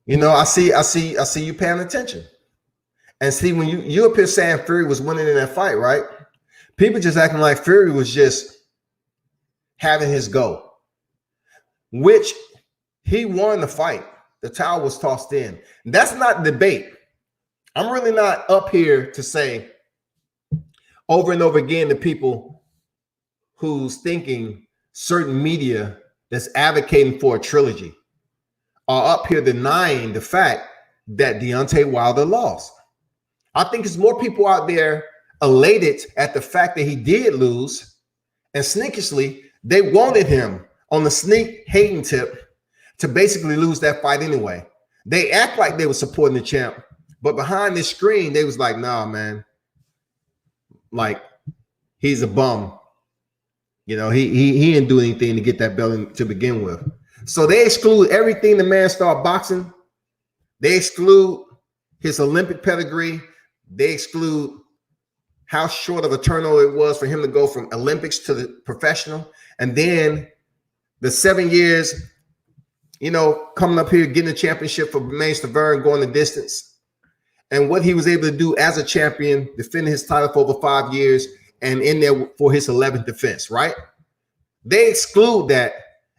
You know, I see you paying attention. And see, when you up here saying Fury was winning in that fight, right? People just acting like Fury was just having his go, which he won the fight. The towel was tossed in. That's not debate. I'm really not up here to say over and over again to people who's thinking certain media that's advocating for a trilogy are up here denying the fact that Deontay Wilder lost. I think there's more people out there elated at the fact that he did lose, and sneakishly, they wanted him on the sneak hating tip to basically lose that fight anyway. They act like they were supporting the champ, but behind this screen, they was like, nah, man, like he's a bum. You know, he didn't do anything to get that belt to begin with. So they exclude everything the man started boxing. They exclude his Olympic pedigree. They exclude how short of a turnover it was for him to go from Olympics to the professional. And then the 7 years, you know, coming up here, getting a championship for Maine Stavern, going the distance. And what he was able to do as a champion, defending his title for over 5 years and in there for his 11th defense, right? They exclude that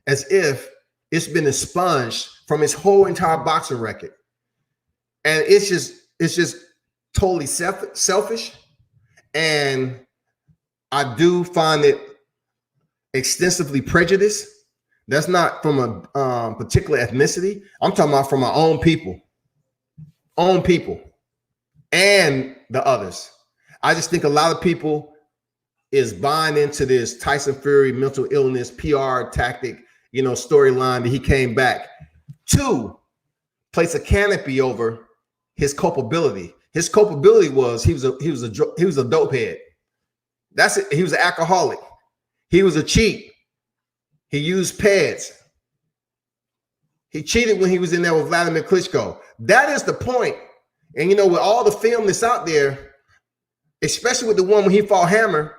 as if it's been expunged from his whole entire boxing record. And it's just totally selfish. And I do find it extensively prejudiced. That's not from a particular ethnicity. I'm talking about from our own people and the others. I just think a lot of people is buying into this Tyson Fury mental illness PR tactic, you know, storyline that he came back to place a canopy over his culpability. His culpability was he was a dope head. That's it. He was an alcoholic. He was a cheat. He used pads. He cheated when he was in there with Vladimir Klitschko. That is the point. And you know, with all the film that's out there, especially with the one when he fought Hammer,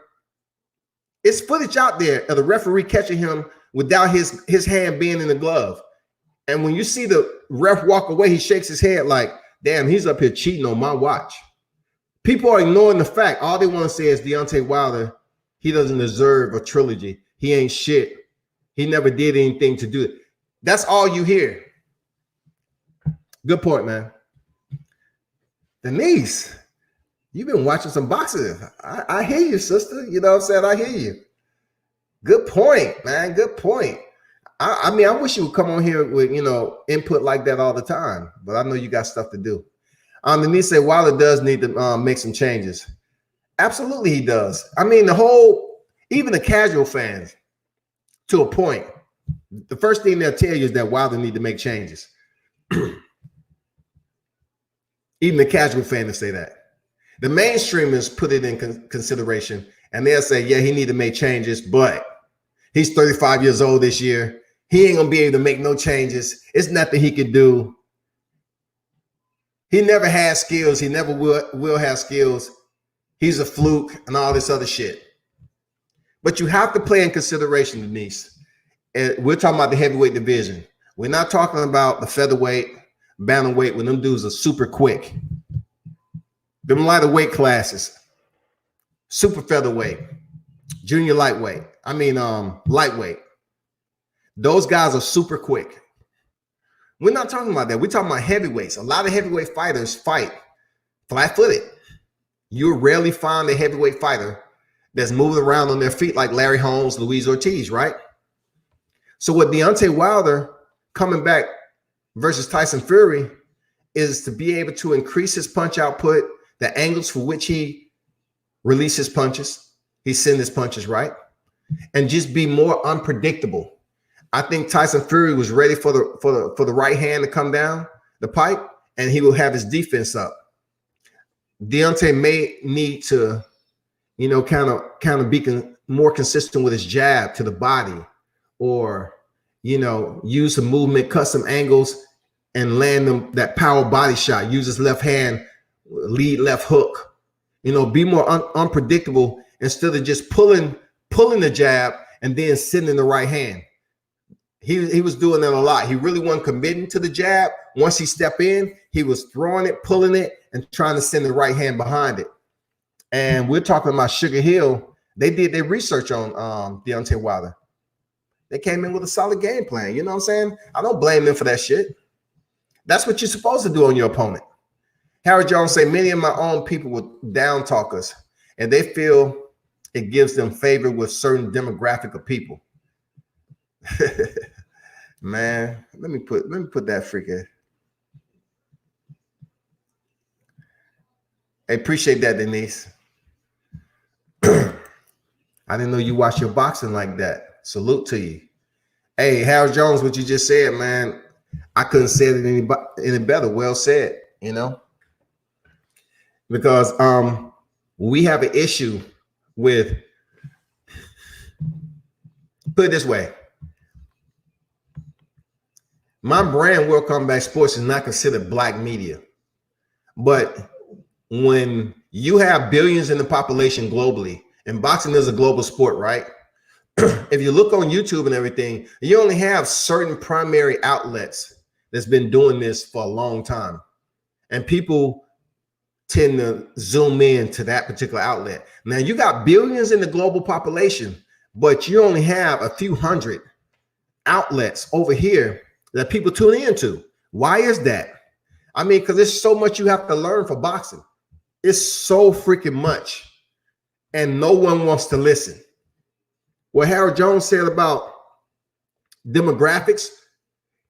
it's footage out there of the referee catching him without his hand being in the glove. And when you see the ref walk away, he shakes his head like, damn, he's up here cheating on my watch. People are ignoring the fact. All they want to say is Deontay Wilder, he doesn't deserve a trilogy. He ain't shit. He never did anything to do it. That's all you hear. Good point, man. Denise, you've been watching some boxing. I hear you, sister. You know what I'm saying? I hear you. Good point, man. Good point. I mean, I wish you would come on here with, you know, input like that all the time, but I know you got stuff to do. Denise said Wilder does need to make some changes. Absolutely, he does. I mean, even the casual fans, to a point, the first thing they'll tell you is that Wilder need to make changes. Even the casual fan will say that. The mainstreamers put it in consideration, and they'll say, yeah, he need to make changes, but he's 35 years old this year. He ain't gonna be able to make no changes. It's nothing he can do. He never had skills. He never will have skills. He's a fluke and all this other shit. But you have to play in consideration, Denise. And we're talking about the heavyweight division. We're not talking about the featherweight, bantamweight, when them dudes are super quick. Them lighter weight classes, super featherweight, junior lightweight. Lightweight. Those guys are super quick. We're not talking about that. We're talking about heavyweights. A lot of heavyweight fighters fight flat-footed. You rarely find a heavyweight fighter that's moving around on their feet like Larry Holmes, Luis Ortiz, right? So with Deontay Wilder coming back versus Tyson Fury is to be able to increase his punch output, the angles for which he releases punches, he sends his punches, right? And just be more unpredictable. I think Tyson Fury was ready for the right hand to come down the pipe, and he will have his defense up. Deontay may need to, you know, kind of be more consistent with his jab to the body, or, you know, use some movement, cut some angles, and land them that power body shot. Use his left hand, lead left hook. You know, be more unpredictable instead of just pulling the jab and then sending the right hand. He was doing that a lot. He really wasn't committing to the jab. Once he stepped in, he was throwing it, pulling it, and trying to send the right hand behind it. And we're talking about Sugar Hill. They did their research on Deontay Wilder. They came in with a solid game plan. You know what I'm saying? I don't blame them for that shit. That's what you're supposed to do on your opponent. Howard Jones say many of my own people would down talk us, and they feel it gives them favor with certain demographic of people. Man, let me put that freaking. I appreciate that, Denise. I didn't know you watch your boxing like that. Salute to you. Hey, Howard Jones, what you just said, man, I couldn't say it any better. Well said, you know, because we have an issue with, put it this way, my brand, World Combat Sports, is not considered black media. But when you have billions in the population globally, and boxing is a global sport, right? If you look on YouTube and everything, you only have certain primary outlets that's been doing this for a long time. And people tend to zoom in to that particular outlet. Now, you got billions in the global population, but you only have a few hundred outlets over here that people tune into. Why is that? I mean, because there's so much you have to learn for boxing. It's so freaking much. And no one wants to listen. What Howard Jones said about demographics,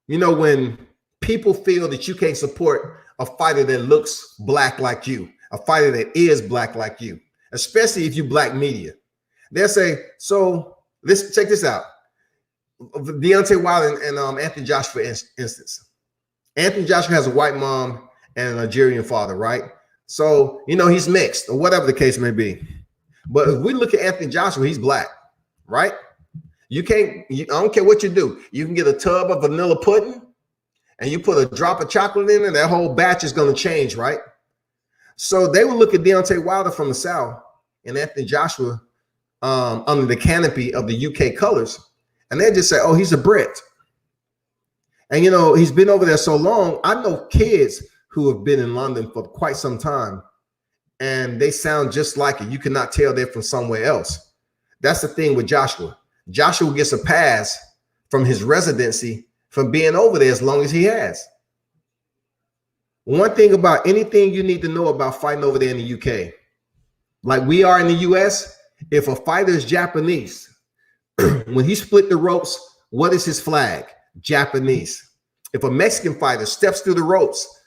you know, when people feel that you can't support a fighter that looks black like you, a fighter that is black like you, especially if you black media, they'll say, so let's check this out. Deontay Wilder and Anthony Joshua, for instance. Anthony Joshua has a white mom and a Nigerian father, right? So, you know, he's mixed or whatever the case may be. But if we look at Anthony Joshua, he's black, right? I don't care what you do. You can get a tub of vanilla pudding and you put a drop of chocolate in it, that whole batch is going to change, right? So they would look at Deontay Wilder from the South and Anthony Joshua under the canopy of the UK colors, and they just say, oh, he's a Brit. And, you know, he's been over there so long. I know kids who have been in London for quite some time, and they sound just like it. You cannot tell they're from somewhere else. That's the thing with Joshua. Joshua gets a pass from his residency from being over there as long as he has. One thing about anything you need to know about fighting over there in the UK, like we are in the US, if a fighter is Japanese, when he split the ropes, what is his flag? Japanese. If a Mexican fighter steps through the ropes,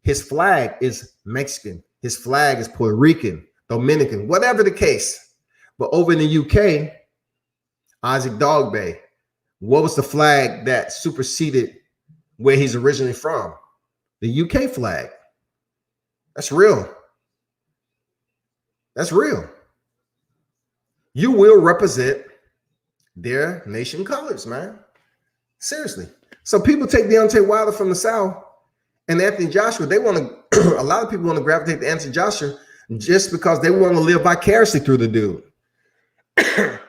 his flag is Mexican. His flag is Puerto Rican, Dominican, whatever the case. But over in the UK, Isaac Dogbe, what was the flag that superseded where he's originally from? The UK flag. That's real. That's real. You will represent their nation colors, man. Seriously. So people take Deontay Wilder from the South and Anthony Joshua. They want to, a lot of people want to gravitate to Anthony Joshua just because they want to live vicariously through the dude.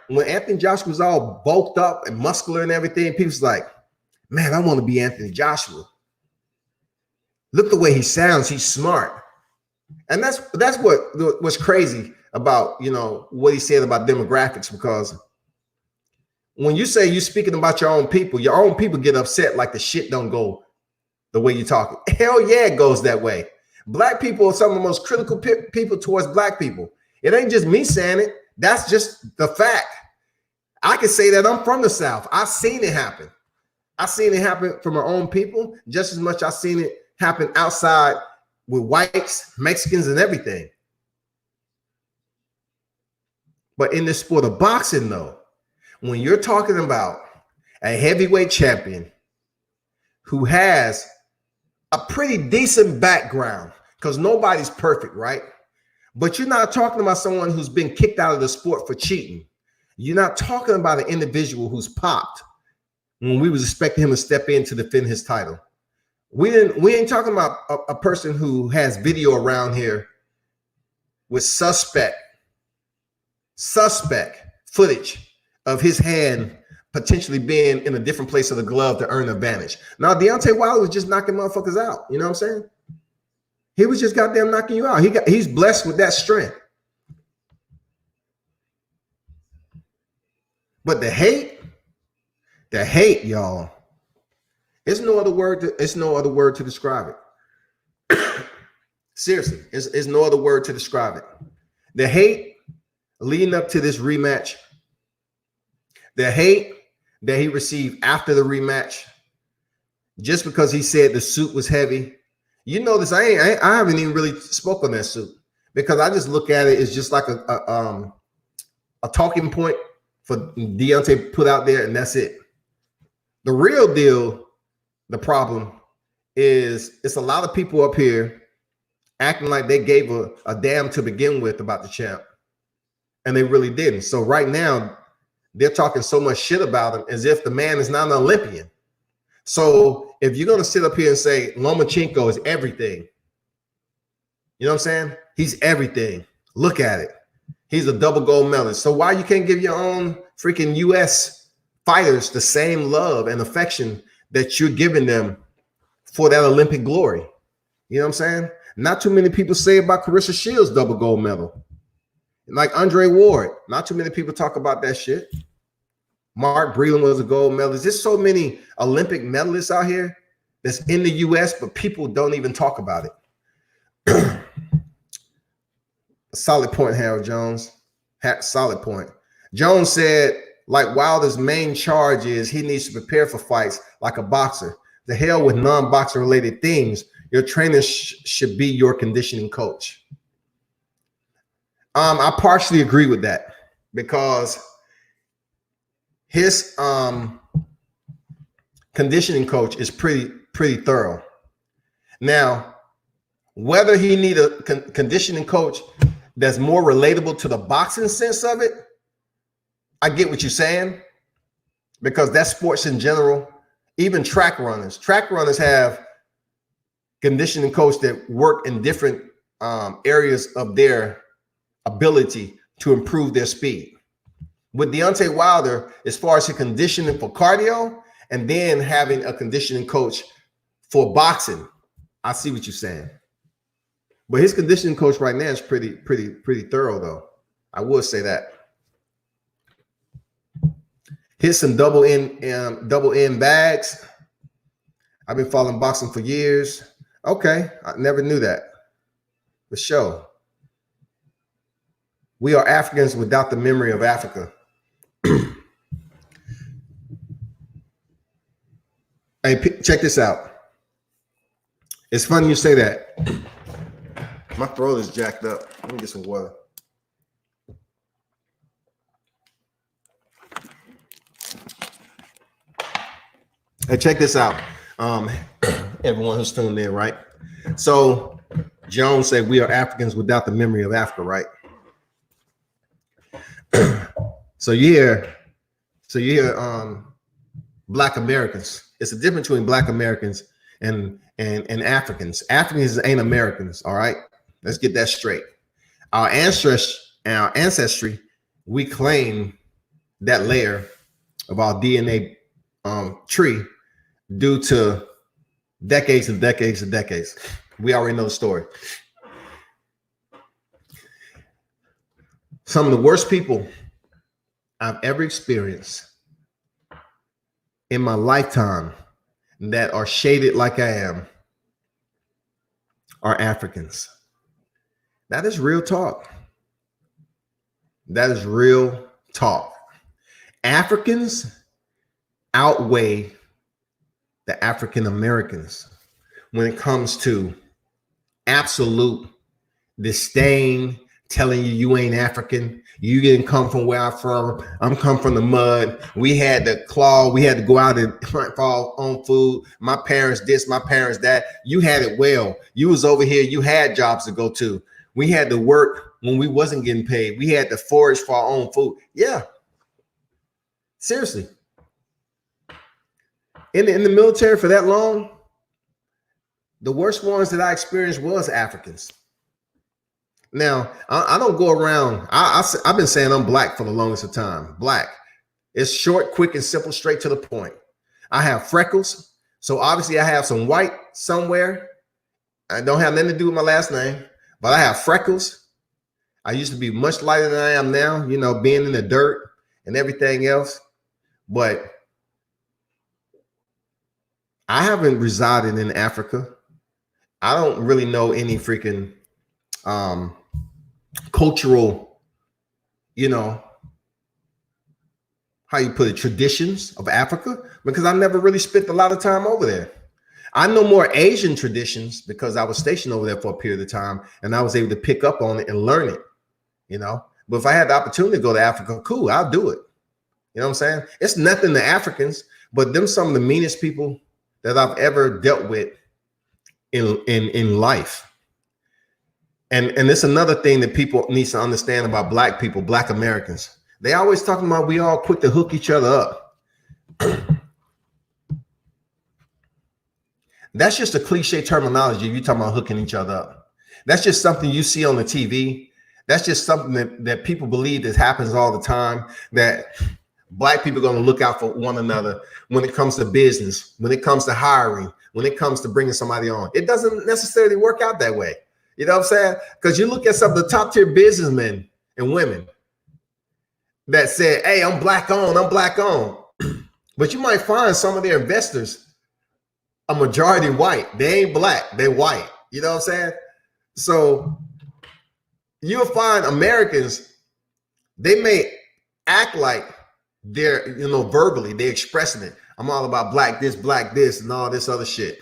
When Anthony Joshua was all bulked up and muscular and everything, people's like, man, I want to be Anthony Joshua. Look the way he sounds. He's smart. And that's what was crazy about, you know, what he said about demographics, because when you say you're speaking about your own people get upset like the shit don't go the way you're talking. Hell yeah, it goes that way. Black people are some of the most critical people towards black people. It ain't just me saying it. That's just the fact. I can say that I'm from the South. I've seen it happen. I've seen it happen from our own people just as much I've seen it happen outside with whites, Mexicans, and everything. But in the sport of boxing, though, when you're talking about a heavyweight champion who has a pretty decent background, because nobody's perfect, right? But you're not talking about someone who's been kicked out of the sport for cheating. You're not talking about an individual who's popped when we was expecting him to step in to defend his title. We ain't talking about a person who has video around here with suspect footage of his hand potentially being in a different place of the glove to earn advantage. Now, Deontay Wilder was just knocking motherfuckers out. You know what I'm saying? He was just goddamn knocking you out. He's blessed with that strength. But the hate, y'all, it's no other word to describe it. Seriously, it's no other word to describe it. The hate leading up to this rematch, the hate that he received after the rematch, just because he said the suit was heavy. You notice I haven't even really spoke on that suit, because I just look at it as just like a talking point for Deontay put out there, and that's it. The real deal, the problem is it's a lot of people up here acting like they gave a damn to begin with about the champ, and they really didn't. So right now, they're talking so much shit about him as if the man is not an Olympian. So if you're going to sit up here and say Lomachenko is everything, you know what I'm saying? He's everything. Look at it. He's a double gold medalist. So why you can't give your own freaking U.S. fighters the same love and affection that you're giving them for that Olympic glory? You know what I'm saying? Not too many people say about Carissa Shields' double gold medal. Like Andre Ward, not too many people talk about that shit. Mark Breland was a gold medalist. There's so many Olympic medalists out here that's in the U.S., but people don't even talk about it. Solid point, Harold Jones. Solid point. Jones said, like Wilder's main charge is he needs to prepare for fights like a boxer. The hell with non-boxing related things. Your trainer should be your conditioning coach. I partially agree with that, because his conditioning coach is pretty thorough. Now, whether he need a conditioning coach that's more relatable to the boxing sense of it, I get what you're saying, because that's sports in general. Even track runners have conditioning coach that work in different areas of their ability to improve their speed. With Deontay Wilder, as far as his conditioning for cardio and then having a conditioning coach for boxing, I see what you're saying. But his conditioning coach right now is pretty thorough, though. I will say that. Hit some double end bags. I've been following boxing for years. Okay, I never knew that. For sure. We are Africans without the memory of Africa. Hey, check this out. It's funny you say that. My throat is jacked up. Let me get some water. Hey, check this out. Everyone who's tuned in, right? So Jones said we are Africans without the memory of Africa, right? So you hear Black Americans. It's a difference between Black Americans and Africans. Africans ain't Americans, all right? Let's get that straight. Our ancestry, we claim that layer of our DNA tree due to decades and decades and decades. We already know the story. Some of the worst people I've ever experienced in my lifetime that are shaded like I am are Africans. That is real talk. That is real talk. Africans outweigh the African Americans when it comes to absolute disdain, telling you ain't African, you didn't come from where I'm from, I'm come from the mud, we had to claw, we had to go out and hunt for our own food, my parents this, my parents that, you had it well, you was over here, you had jobs to go to, we had to work when we wasn't getting paid, we had to forage for our own food. Yeah, seriously. In the military for that long, the worst ones that I experienced was Africans. Now, I don't go around. I've been saying I'm black for the longest of time. Black. It's short, quick, and simple, straight to the point. I have freckles. So obviously I have some white somewhere. I don't have nothing to do with my last name, but I have freckles. I used to be much lighter than I am now, you know, being in the dirt and everything else. But I haven't resided in Africa. I don't really know any freaking cultural, you know, how you put it, traditions of Africa, because I never really spent a lot of time over there. I know more Asian traditions because I was stationed over there for a period of time and I was able to pick up on it and learn it, you know. But if I had the opportunity to go to Africa, cool, I'll do it. You know what I'm saying? It's nothing to Africans, but them some of the meanest people that I've ever dealt with in life. And it's another thing that people need to understand about Black people, Black Americans. They always talking about we all quick to hook each other up. That's just a cliche terminology. You're talking about hooking each other up. That's just something you see on the TV. That's just something that people believe that happens all the time, that Black people are going to look out for one another when it comes to business, when it comes to hiring, when it comes to bringing somebody on. It doesn't necessarily work out that way. You know what I'm saying? Because you look at some of the top tier businessmen and women that said, hey, I'm Black owned, I'm Black owned. But you might find some of their investors a majority white. They ain't Black, they're white. You know what I'm saying? So you'll find Americans, they may act like they're, you know, verbally, they're expressing it. I'm all about Black this, and all this other shit.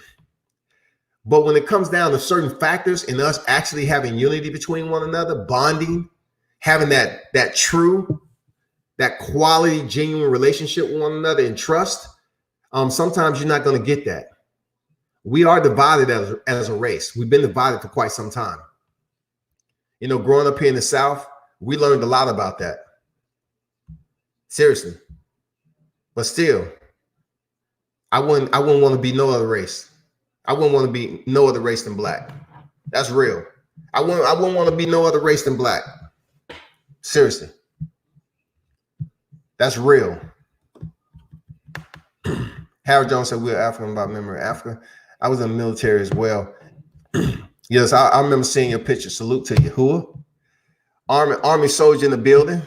But when it comes down to certain factors in us actually having unity between one another, bonding, having that true, that quality, genuine relationship with one another and trust, sometimes you're not going to get that. We are divided as a race. We've been divided for quite some time. You know, growing up here in the South, we learned a lot about that. Seriously. But still, I wouldn't want to be no other race. I wouldn't want to be no other race than Black. That's real. I wouldn't want to be no other race than Black. Seriously. That's real. Harold Jones said, we're African about memory of Africa. I was in the military as well. Yes, I remember seeing your picture. Salute to you. Who? Army soldier in the building.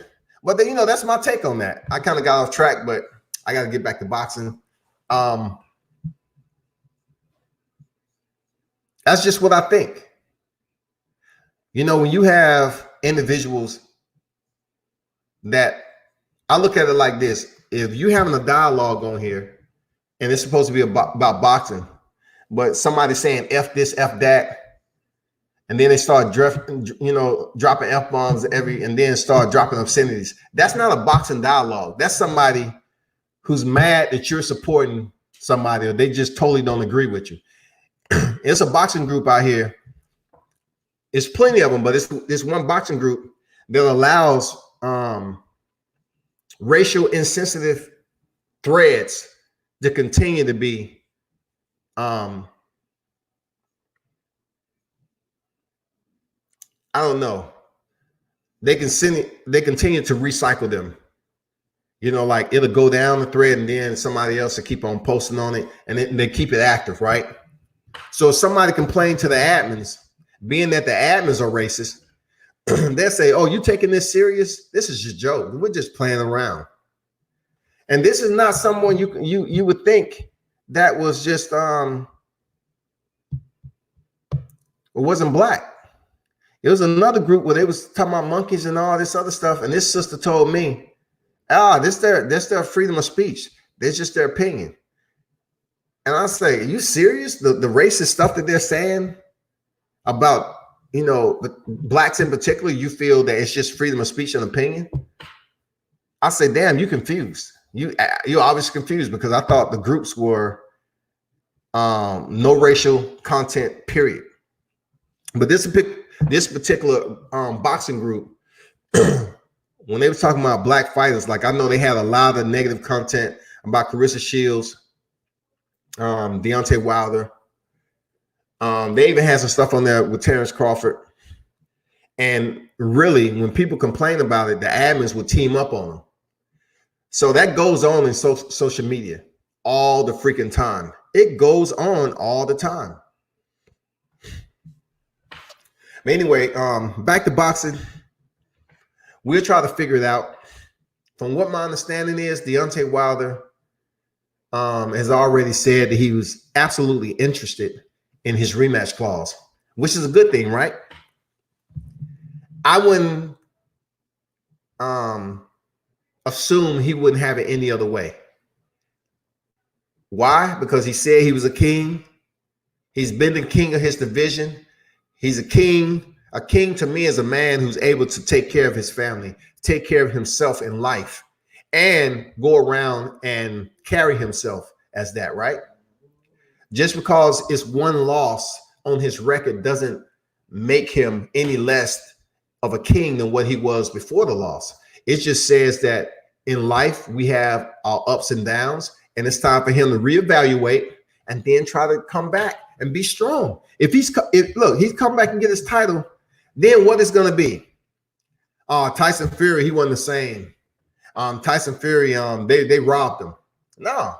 But then, you know, that's my take on that. I kind of got off track, but I got to get back to boxing. That's just what I think. You know, when you have individuals that, I look at it like this. If you're having a dialogue on here and it's supposed to be about boxing, but somebody's saying F this, F that, and then they start dropping F-bombs and then start dropping obscenities. That's not a boxing dialogue. That's somebody who's mad that you're supporting somebody, or they just totally don't agree with you. It's a boxing group out here. It's plenty of them, but it's one boxing group that allows racial insensitive threads to continue to be I don't know. They continue to recycle them. You know, like it'll go down the thread and then somebody else will keep on posting on it, and they keep it active, right? So if somebody complained to the admins, being that the admins are racist, they'll say, oh, you taking this serious? This is just a joke. We're just playing around. And this is not someone you would think that was just it wasn't Black. It was another group where they was talking about monkeys and all this other stuff. And this sister told me, this their freedom of speech. That's just their opinion. And I say, are you serious? The racist stuff that they're saying about, you know, the Blacks in particular, you feel that it's just freedom of speech and opinion? I say, damn, you confused. You're obviously confused, because I thought the groups were no racial content, period. But this particular boxing group, when they were talking about Black fighters, like I know they had a lot of negative content about Carissa Shields, Deontay Wilder. They even had some stuff on there with Terrence Crawford. And really, when people complain about it, the admins would team up on them. So that goes on in social media all the freaking time. It goes on all the time. But anyway, back to boxing. We'll try to figure it out. From what my understanding is, Deontay Wilder has already said that he was absolutely interested in his rematch clause, which is a good thing, right? I wouldn't assume he wouldn't have it any other way. Why? Because he said he was a king. He's been the king of his division. He's a king. A king to me is a man who's able to take care of his family, take care of himself in life, and go around and carry himself as that, right? Just because it's one loss on his record doesn't make him any less of a king than what he was before the loss. It just says that in life, we have our ups and downs, and it's time for him to reevaluate and then try to come back and be strong. If he's come back and get his title, then what is going to be? Tyson Fury, he wasn't the same. Tyson Fury, they robbed him. No.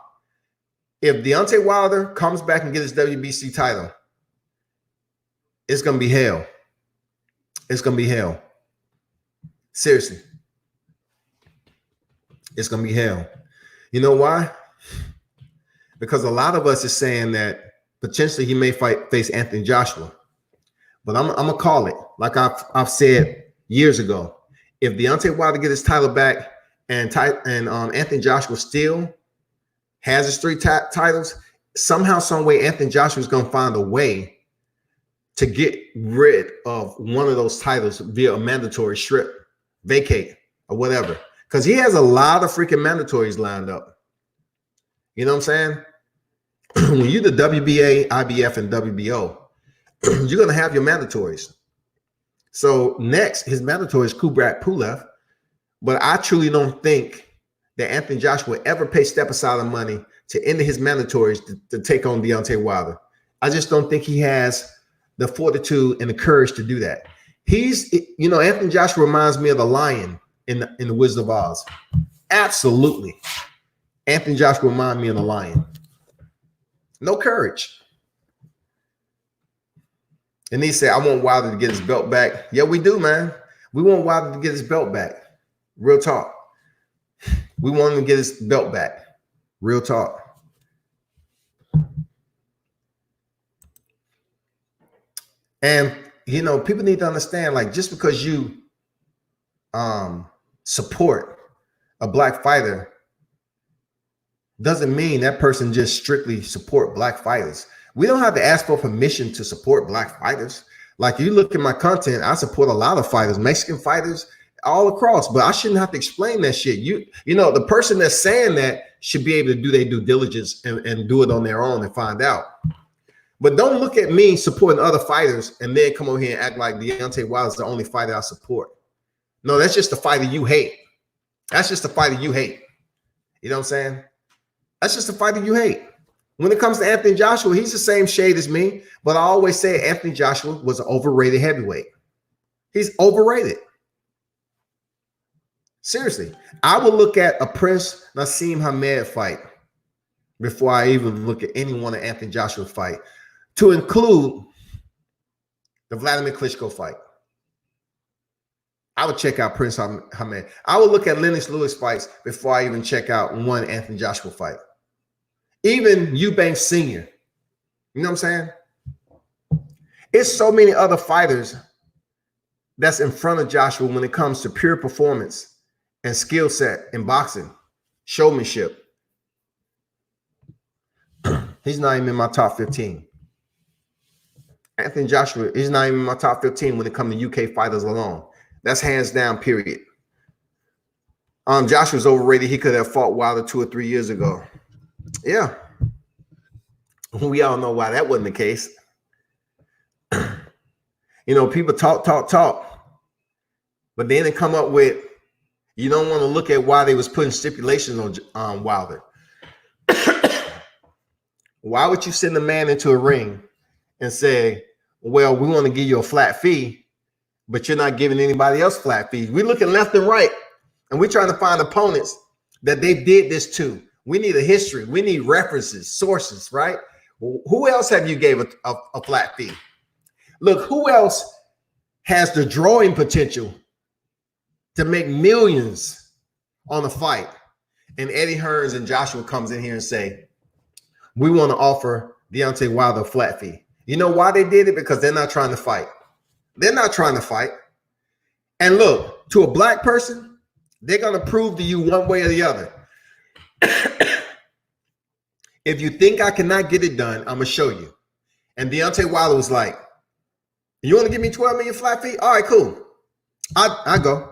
If Deontay Wilder comes back and gets his WBC title, it's going to be hell. It's going to be hell. Seriously. It's going to be hell. You know why? Because a lot of us is saying that potentially he may face Anthony Joshua. But I'm going to call it, like I've said years ago. If Deontay Wilder gets his title back and Anthony Joshua still has his 3 titles, somehow, some way, Anthony Joshua is going to find a way to get rid of one of those titles via a mandatory strip, vacate, or whatever. Because he has a lot of freaking mandatories lined up. You know what I'm saying? When you're the WBA, IBF, and WBO, you're going to have your mandatories. So next, his mandatory is Kubrat Pulev. But I truly don't think that Anthony Joshua would ever pay step aside of money to end his mandatories to take on Deontay Wilder. I just don't think he has the fortitude and the courage to do that. Anthony Joshua reminds me of the lion in the Wizard of Oz. Absolutely. Anthony Joshua reminds me of the lion. No courage. And he said, I want Wilder to get his belt back. Yeah, we do, man. We want Wilder to get his belt back. Real talk. We want him to get his belt back. Real talk. And, people need to understand, like, just because you support a black fighter doesn't mean that person just strictly support black fighters. We don't have to ask for permission to support black fighters. Like, you look at my content, I support a lot of fighters, Mexican fighters, all across, but I shouldn't have to explain that shit. The person that's saying that should be able to do their due diligence and do it on their own and find out. But don't look at me supporting other fighters and then come over here and act like Deontay Wilder is the only fighter I support. No, that's just the fighter you hate. That's just the fighter you hate. You know what I'm saying? That's just the fighter you hate. When it comes to Anthony Joshua, he's the same shade as me, but I always say Anthony Joshua was an overrated heavyweight. He's overrated. Seriously, I would look at a Prince Nassim Hamed fight before I even look at any one of Anthony Joshua's fight, to include the Vladimir Klitschko fight. I would check out Prince Hamed. I would look at Lennox Lewis fights before I even check out one Anthony Joshua fight. Even Eubanks Sr. You know what I'm saying? It's so many other fighters that's in front of Joshua when it comes to pure performance and skill set in boxing, showmanship. He's not even in my top 15. Anthony Joshua is not even in my top 15 when it comes to UK fighters alone. That's hands down, period. Joshua's overrated. He could have fought Wilder 2 or 3 years ago. Yeah. We all know why that wasn't the case. People talk, but then they come up with, you don't want to look at why they was putting stipulations on Wilder. Why would you send a man into a ring and say, well, we want to give you a flat fee, but you're not giving anybody else flat fees? We're looking left and right, and we're trying to find opponents that they did this to. We need a history. We need references, sources, right? Who else have you gave a flat fee? Look, who else has the drawing potential to make millions on a fight? And Eddie Hearns and Joshua comes in here and say, we want to offer Deontay Wilder a flat fee. You know why they did it? Because they're not trying to fight. They're not trying to fight. And look, to a black person, they're going to prove to you one way or the other. If you think I cannot get it done, I'm going to show you. And Deontay Wilder was like, you want to give me 12 million flat fee? All right, cool. I go. You know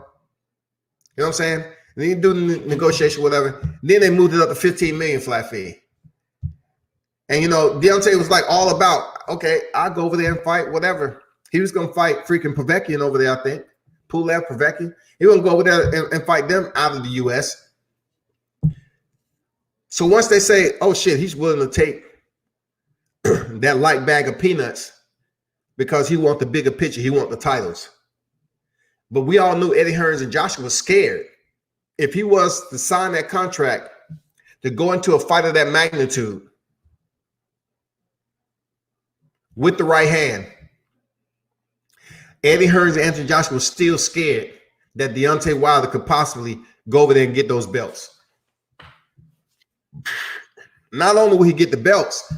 what I'm saying? And then you do the negotiation, whatever. Then they moved it up to 15 million flat fee. And, you know, Deontay was like all about, okay, I'll go over there and fight, whatever. He was going to fight freaking Povetkin over there, I think. Pulev, Povetkin. He was going to go over there and fight them out of the U.S. So once they say, oh, shit, he's willing to take that light bag of peanuts because he wants the bigger picture. He wants the titles. But we all knew Eddie Hearns and Joshua was scared. If he was to sign that contract to go into a fight of that magnitude with the right hand, Eddie Hearns and Anthony Joshua was still scared that Deontay Wilder could possibly go over there and get those belts. Not only will he get the belts,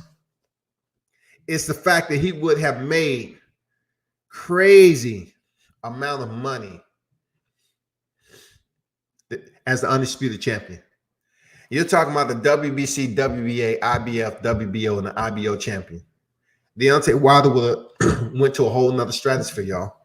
it's the fact that he would have made crazy amount of money as the undisputed champion. You're talking about the WBC, WBA, IBF, WBO, and the IBO champion. Deontay Wilder would have went to a whole nother stratosphere, y'all.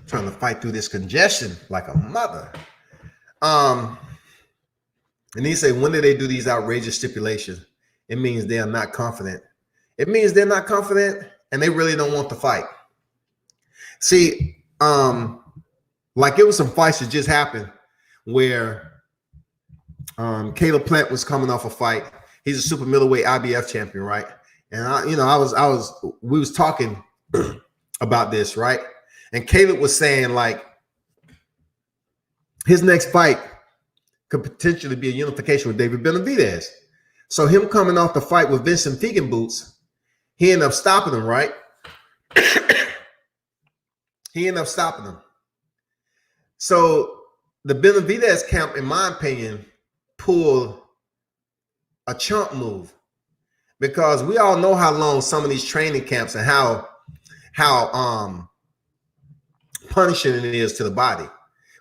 Trying to fight through this congestion like a mother. And he say, when do they do these outrageous stipulations? It means they are not confident. It means they're not confident and they really don't want to fight. See, like it was some fights that just happened where Caleb Plant was coming off a fight. He's a super middleweight IBF champion, right? And we was talking about this, right? And Caleb was saying like his next fight could potentially be a unification with David Benavidez. So him coming off the fight with Vincent Feigenboots, he ended up stopping him, right? He ended up stopping him. So the Benavidez camp, in my opinion, pulled a chump move because we all know how long some of these training camps and how punishing it is to the body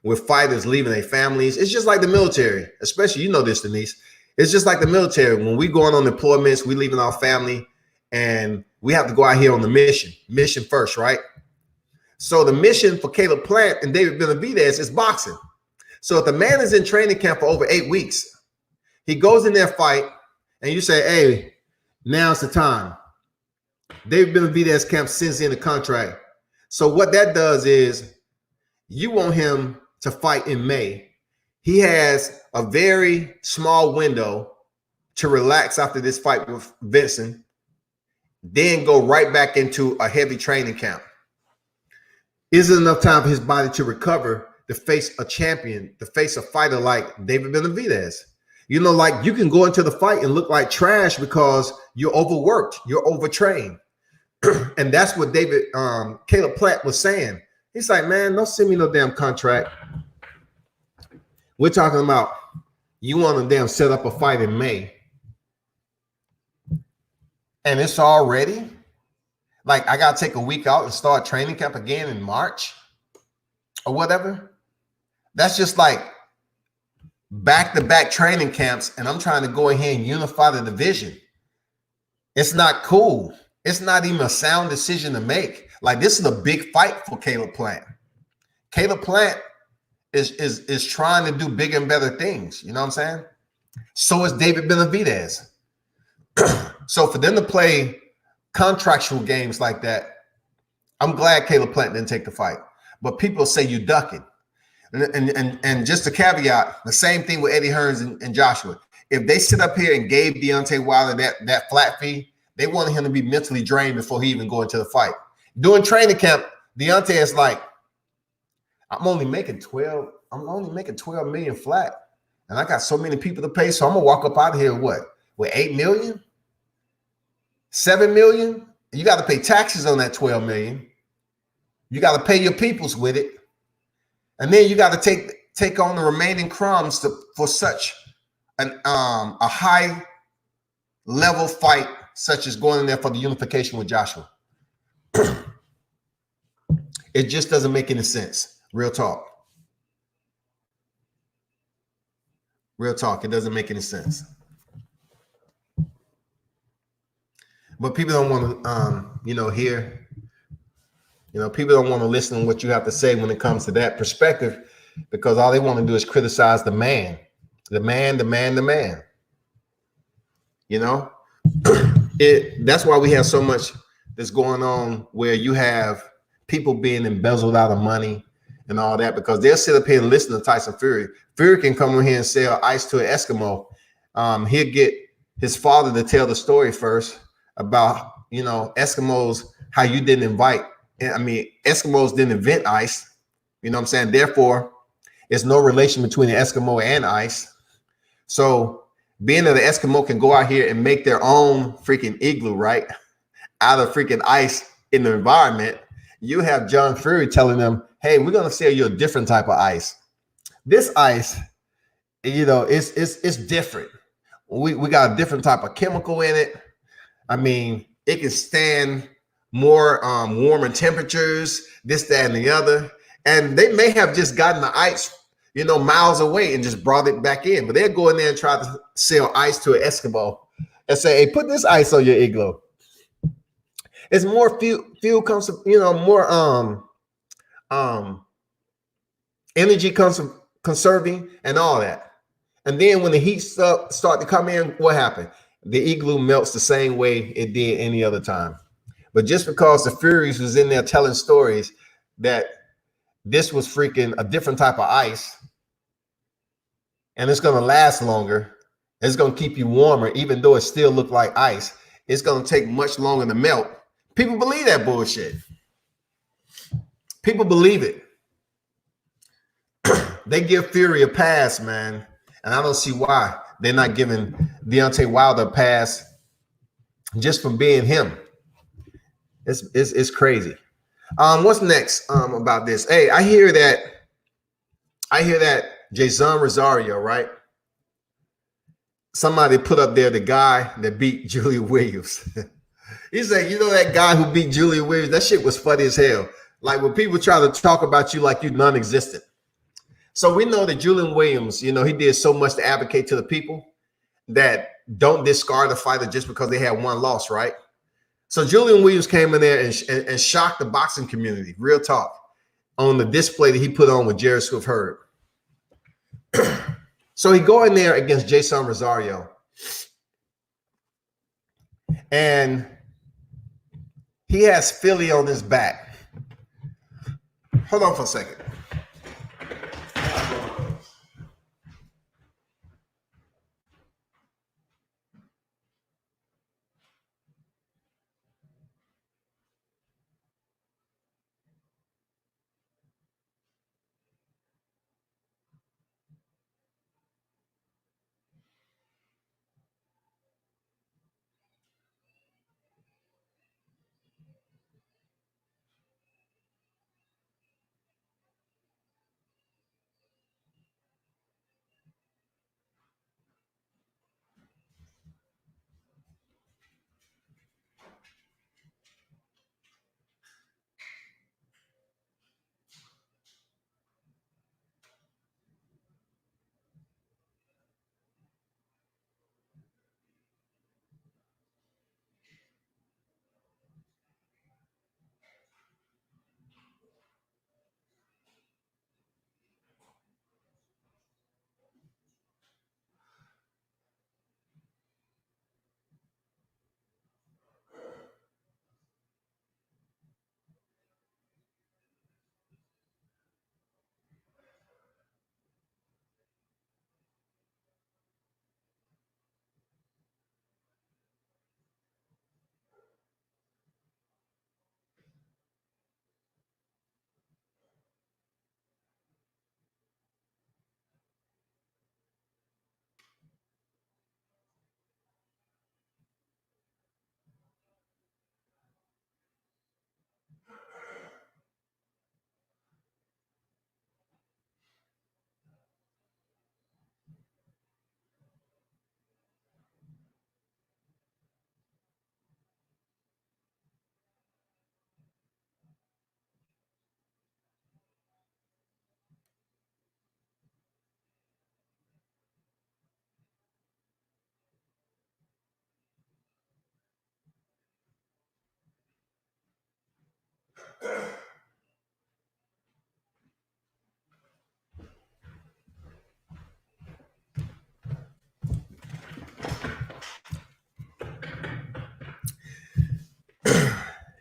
with fighters leaving their families. It's just like the military, especially, you know this, Denise. It's just like the military. When we going on deployments, we leaving our family and we have to go out here on the mission first, right? So the mission for Caleb Plant and David Benavidez is boxing. So if the man is in training camp for over 8 weeks, he goes in there fight and you say, hey, now's the time. David Benavidez camp sends in the contract. So what that does is you want him to fight in May. He has a very small window to relax after this fight with Vincent, then go right back into a heavy training camp. Isn't enough time for his body to recover to face a champion, to face a fighter like David Benavidez. You know, like you can go into the fight and look like trash because you're overworked, you're overtrained. And that's what Caleb Plant was saying. He's like, man, don't send me no damn contract. We're talking about you want to damn set up a fight in May. And it's already like I got to take a week out and start training camp again in March or whatever. That's just like back-to-back training camps. And I'm trying to go ahead and unify the division. It's not cool. It's not even a sound decision to make. Like this is a big fight for Caleb Plant. Caleb Plant is trying to do bigger and better things. You know what I'm saying? So is David Benavidez. So for them to play contractual games like that, I'm glad Caleb Plant didn't take the fight. But people say you ducking. And just a caveat, the same thing with Eddie Hearns and Joshua. If they sit up here and gave Deontay Wilder that flat fee, they wanted him to be mentally drained before he even go into the fight. During training camp, Deontay is like, I'm only making 12 million flat. And I got so many people to pay. So I'm gonna walk up out of here with 8 million, 7 million. You got to pay taxes on that 12 million. You got to pay your peoples with it. And then you got to take on the remaining crumbs for such a high level fight, such as going in there for the unification with Joshua. It just doesn't make any sense. Real talk. Real talk. It doesn't make any sense. But people don't want to, hear. People don't want to listen to what you have to say when it comes to that perspective, because all they want to do is criticize the man. The man. That's why we have so much that's going on, where you have people being embezzled out of money and all that, because they'll sit up here and listen to Tyson Fury. Fury can come in here and sell ice to an Eskimo. He'll get his father to tell the story first about, Eskimos, how you didn't invite. I mean, Eskimos didn't invent ice. You know what I'm saying? Therefore, there's no relation between the Eskimo and ice. So being that the Eskimo can go out here and make their own freaking igloo, right, out of freaking ice in the environment, you have John Fury telling them, hey, we're going to sell you a different type of ice. This ice, it's different. We got a different type of chemical in it. I mean, it can stand more warmer temperatures, this, that, and the other. And they may have just gotten the ice, miles away and just brought it back in. But they'll go in there and try to sell ice to an Eskimo and say, hey, put this ice on your igloo. It's more fuel more energy conserving and all that. And then when the heat start to come in, what happened? The igloo melts the same way it did any other time. But just because the Furies was in there telling stories that this was freaking a different type of ice, and it's going to last longer, it's going to keep you warmer, even though it still looked like ice, it's going to take much longer to melt. People believe that bullshit. People believe it. They give Fury a pass, man. And I don't see why they're not giving Deontay Wilder a pass just from being him. It's crazy. What's next about this? Hey, I hear that Jason Rosario, right? Somebody put up there the guy that beat Julian Williams. He said, that guy who beat Julian Williams, that shit was funny as hell. Like when people try to talk about you like you non-existent. So we know that Julian Williams, he did so much to advocate to the people that don't discard a fighter just because they had one loss, right? So Julian Williams came in there and shocked the boxing community, real talk, on the display that he put on with Jared Swift Hurd. So he go in there against Jason Rosario, and he has Philly on his back. Hold on for a second.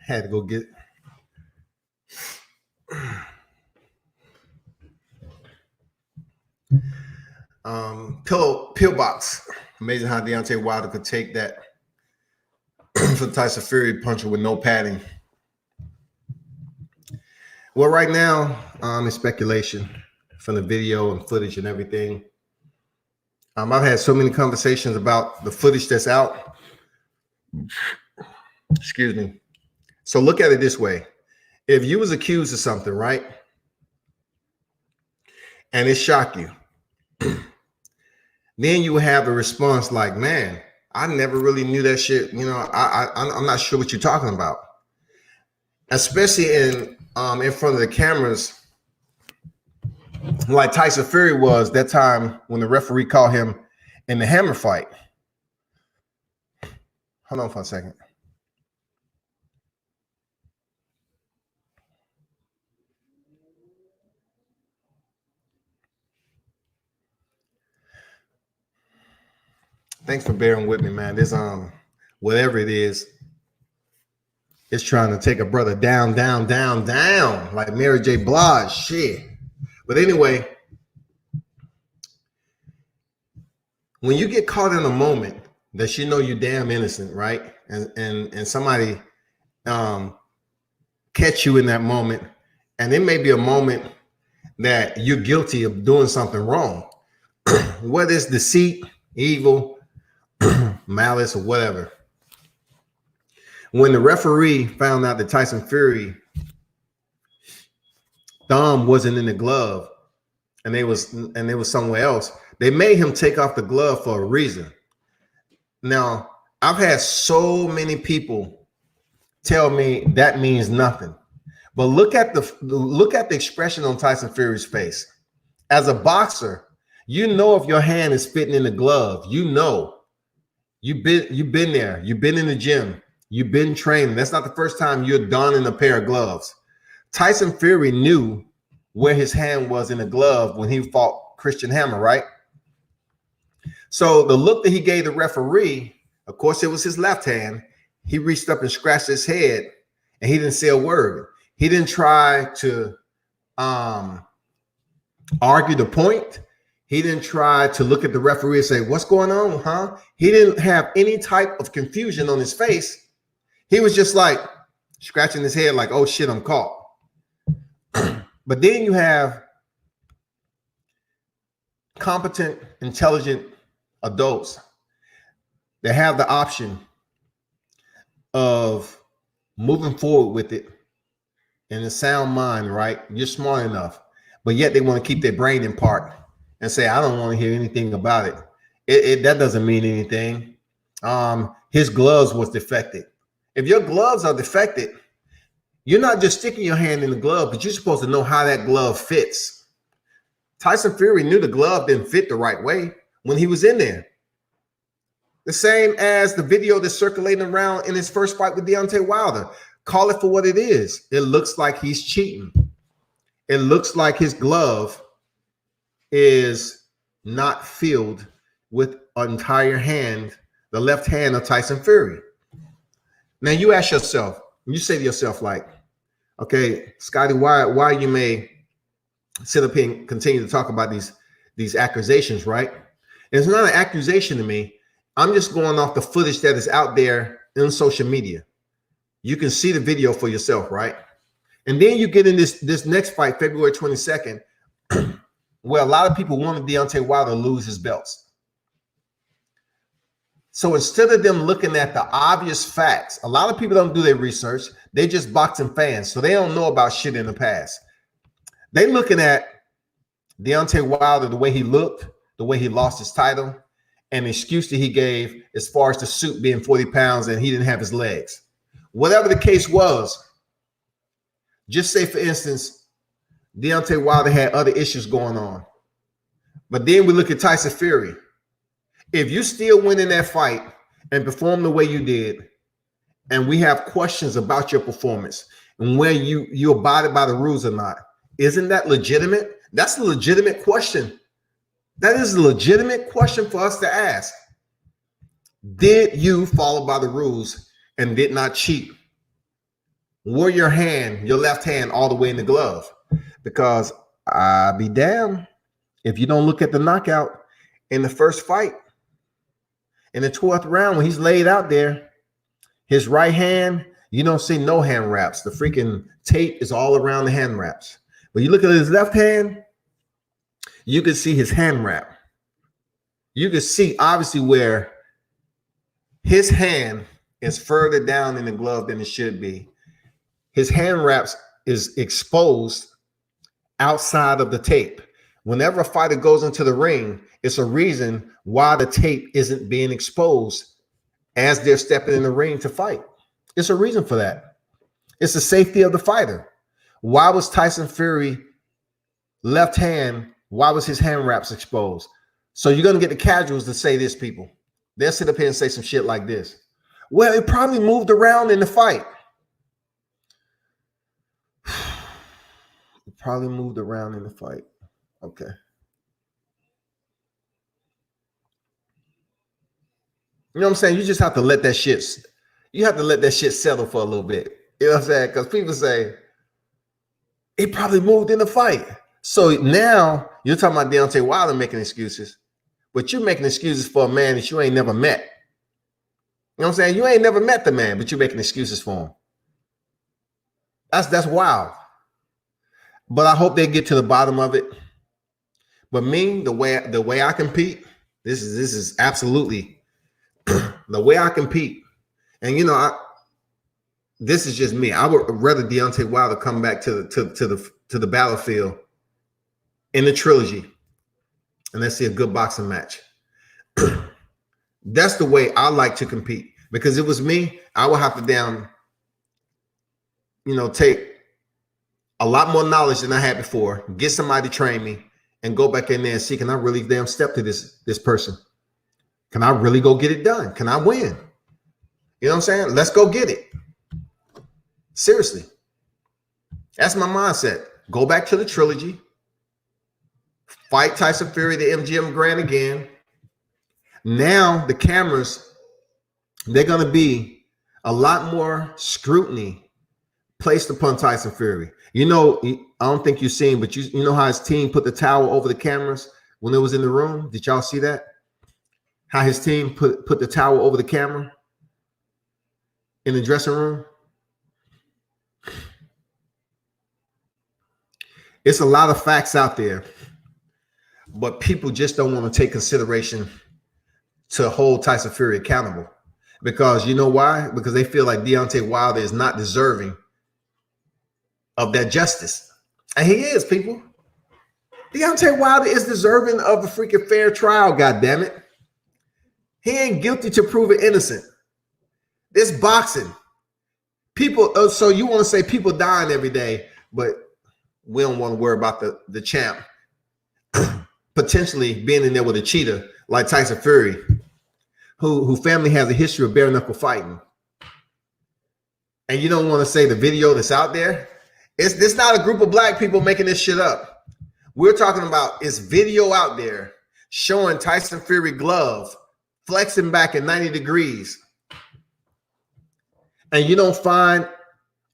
Had to go get pill box. Amazing how Deontay Wilder could take that for Tyson Fury puncher with no padding. Well, right now, it's speculation from the video and footage and everything. I've had so many conversations about the footage that's out. Excuse me. So look at it this way. If you was accused of something, right? And it shocked you. Then you have a response like, man, I never really knew that shit. You know, I'm not sure what you're talking about. Especially in front of the cameras, like Tyson Fury was that time when the referee called him in the hammer fight. Hold on for a second. Thanks for bearing with me, man. This whatever it is, it's trying to take a brother down, like Mary J. Blige. Shit. But anyway, when you get caught in a moment that you know you're damn innocent, right? And somebody catch you in that moment, and it may be a moment that you're guilty of doing something wrong, whether it's deceit, evil, malice, or whatever. When the referee found out that Tyson Fury thumb wasn't in the glove and they was somewhere else, they made him take off the glove for a reason. Now, I've had so many people tell me that means nothing. But look at the expression on Tyson Fury's face. As a boxer, you know if your hand is fitting in the glove. You know. You've been there. You've been in the gym. You've been training. That's not the first time you're donning a pair of gloves. Tyson Fury knew where his hand was in the glove when he fought Christian Hammer, right? So the look that he gave the referee, of course, it was his left hand. He reached up and scratched his head, and he didn't say a word. He didn't try to argue the point. He didn't try to look at the referee and say, what's going on, huh? He didn't have any type of confusion on his face. He was just like scratching his head like, oh, shit, I'm caught. But then you have competent, intelligent adults that have the option of moving forward with it in a sound mind, right? You're smart enough, but yet they want to keep their brain in park and say, I don't want to hear anything about it. That doesn't mean anything. His gloves was defective. If your gloves are defective, you're not just sticking your hand in the glove, but you're supposed to know how that glove fits. Tyson Fury knew the glove didn't fit the right way when he was in there. The same as the video that's circulating around in his first fight with Deontay Wilder. Call it for what it is. It looks like he's cheating. It looks like his glove is not filled with an entire hand, the left hand of Tyson Fury. Now you ask yourself, you say to yourself like, okay, Scotty, why you may sit up here and continue to talk about these accusations, right? It's not an accusation to me. I'm just going off the footage that is out there in social media. You can see the video for yourself, right? And then you get in this next fight, February 22nd, where a lot of people wanted Deontay Wilder to lose his belts. So instead of them looking at the obvious facts, a lot of people don't do their research. They just boxing fans, so they don't know about shit in the past. They looking at Deontay Wilder, the way he looked, the way he lost his title, and the excuse that he gave as far as the suit being 40 pounds and he didn't have his legs. Whatever the case was, just say, for instance, Deontay Wilder had other issues going on. But then we look at Tyson Fury. If you still win in that fight and perform the way you did, and we have questions about your performance, and where you abided by the rules or not. Isn't that legitimate? That's a legitimate question. That is a legitimate question for us to ask. Did you follow by the rules and did not cheat? Wore your left hand all the way in the glove? Because I'll be damned if you don't look at the knockout in the first fight. In the 12th round, when he's laid out there, his right hand, you don't see no hand wraps. The freaking tape is all around the hand wraps. But you look at his left hand, you can see his hand wrap. You can see obviously where his hand is further down in the glove than it should be. His hand wraps is exposed outside of the tape. Whenever a fighter goes into the ring, it's a reason why the tape isn't being exposed as they're stepping in the ring to fight. It's a reason for that. It's the safety of the fighter. Why was Tyson Fury left hand? Why was his hand wraps exposed? So you're going to get the casuals to say this, people. They'll sit up here and say some shit like this. Well, it probably moved around in the fight. It probably moved around in the fight. Okay. You know what I'm saying? You just have to let that shit, settle for a little bit. You know what I'm saying? Because people say, it probably moved in the fight. So now you're talking about Deontay Wilder making excuses, but you're making excuses for a man that you ain't never met. You know what I'm saying? You ain't never met the man, but you're making excuses for him. That's wild. But I hope they get to the bottom of it. But me, the way I compete, this is absolutely the way I compete. And this is just me. I would rather Deontay Wilder come back to the battlefield in the trilogy, and let's see a good boxing match. That's the way I like to compete. Because if it was me, I would have to take a lot more knowledge than I had before, get somebody to train me, and go back in there and see, can I really damn step to this person? Can I really go get it done? Can I win? You know what I'm saying? Let's go get it. Seriously. That's my mindset. Go back to the trilogy. Fight Tyson Fury, the MGM Grand again. Now the cameras, they're going to be a lot more scrutiny placed upon Tyson Fury. I don't think you've seen, but you know how his team put the towel over the cameras when it was in the room? Did y'all see that? How his team put the towel over the camera in the dressing room? It's a lot of facts out there, but people just don't want to take consideration to hold Tyson Fury accountable. Because you know why? Because they feel like Deontay Wilder is not deserving of that justice. And he is, people. Deontay Wilder is deserving of a freaking fair trial, goddammit. He ain't guilty to prove it innocent. This boxing. People, so you want to say people dying every day, but we don't want to worry about the champ potentially being in there with a cheater like Tyson Fury, who family has a history of bare knuckle fighting. And you don't want to say the video that's out there. It's not a group of black people making this shit up. We're talking about it's video out there showing Tyson Fury glove flexing back at 90 degrees. And you don't find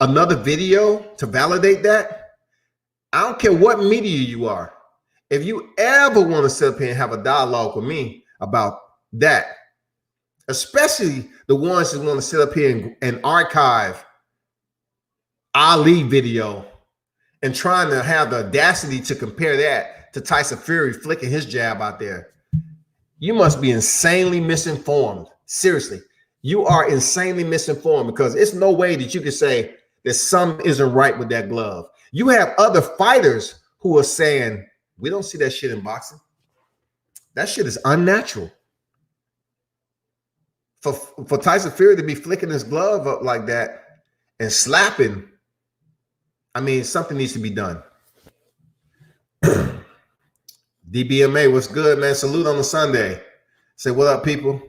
another video to validate that? I don't care what media you are. If you ever want to sit up here and have a dialogue with me about that, especially the ones that want to sit up here and archive Ali video and trying to have the audacity to compare that to Tyson Fury flicking his jab out there, you must be insanely misinformed. Seriously, you are insanely misinformed, because it's no way that you can say that something isn't right with that glove. You have other fighters who are saying, we don't see that shit in boxing. That shit is unnatural. For Tyson Fury to be flicking his glove up like that and slapping, I mean, something needs to be done. DBMA, what's good, man? Salute on the Sunday. Say, what up, people?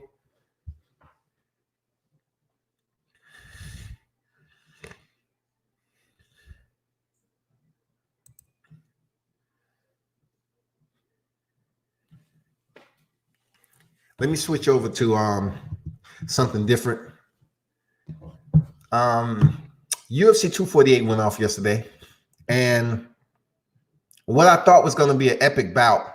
Let me switch over to something different. UFC 248 went off yesterday, and what I thought was going to be an epic bout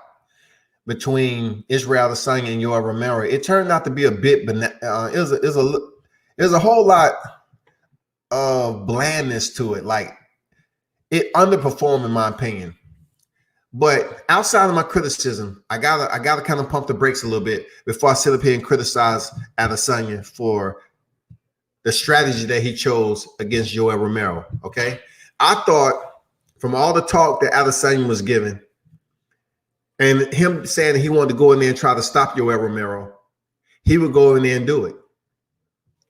between Israel Adesanya and Yoel Romero, it turned out to be a bit, but there's a whole lot of blandness to it. Like, it underperformed in my opinion. But outside of my criticism, I gotta kind of pump the brakes a little bit before I sit up here and criticize Adesanya for the strategy that he chose against Yoel Romero. Okay, I thought from all the talk that Adesanya was giving, and him saying that he wanted to go in there and try to stop Yoel Romero, he would go in there and do it.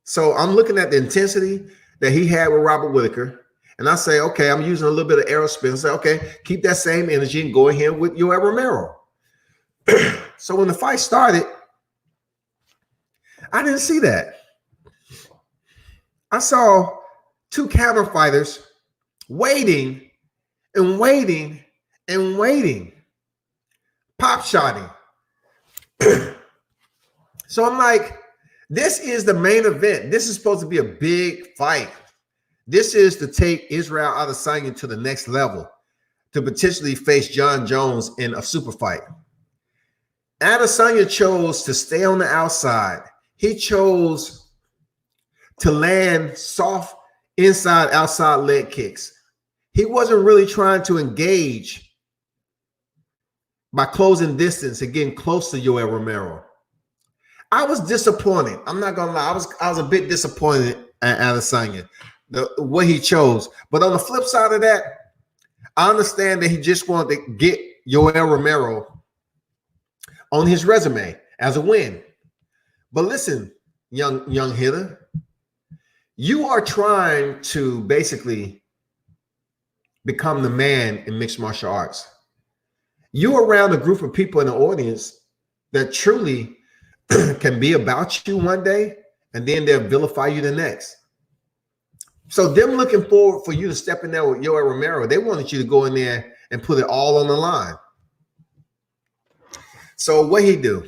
So I'm looking at the intensity that he had with Robert Whittaker. And I say, okay, I'm using a little bit of arrow spin. Say, okay, keep that same energy and go ahead with Yoel Romero. So when the fight started, I didn't see that. I saw two counter fighters waiting and waiting and waiting, pop shotting. So I'm like, this is the main event. This is supposed to be a big fight. This is to take Israel Adesanya to the next level, to potentially face John Jones in a super fight. Adesanya chose to stay on the outside. He chose to land soft inside, outside leg kicks. He wasn't really trying to engage by closing distance and getting close to Yoel Romero. I was disappointed. I'm not gonna lie. I was a bit disappointed at Adesanya, what he chose. But on the flip side of that, I understand that he just wanted to get Yoel Romero on his resume as a win. But listen, young hitter, you are trying to basically become the man in mixed martial arts. You're around a group of people in the audience that truly can be about you one day, and then they'll vilify you the next. So them looking forward for you to step in there with Yoel Romero, they wanted you to go in there and put it all on the line. So what he do?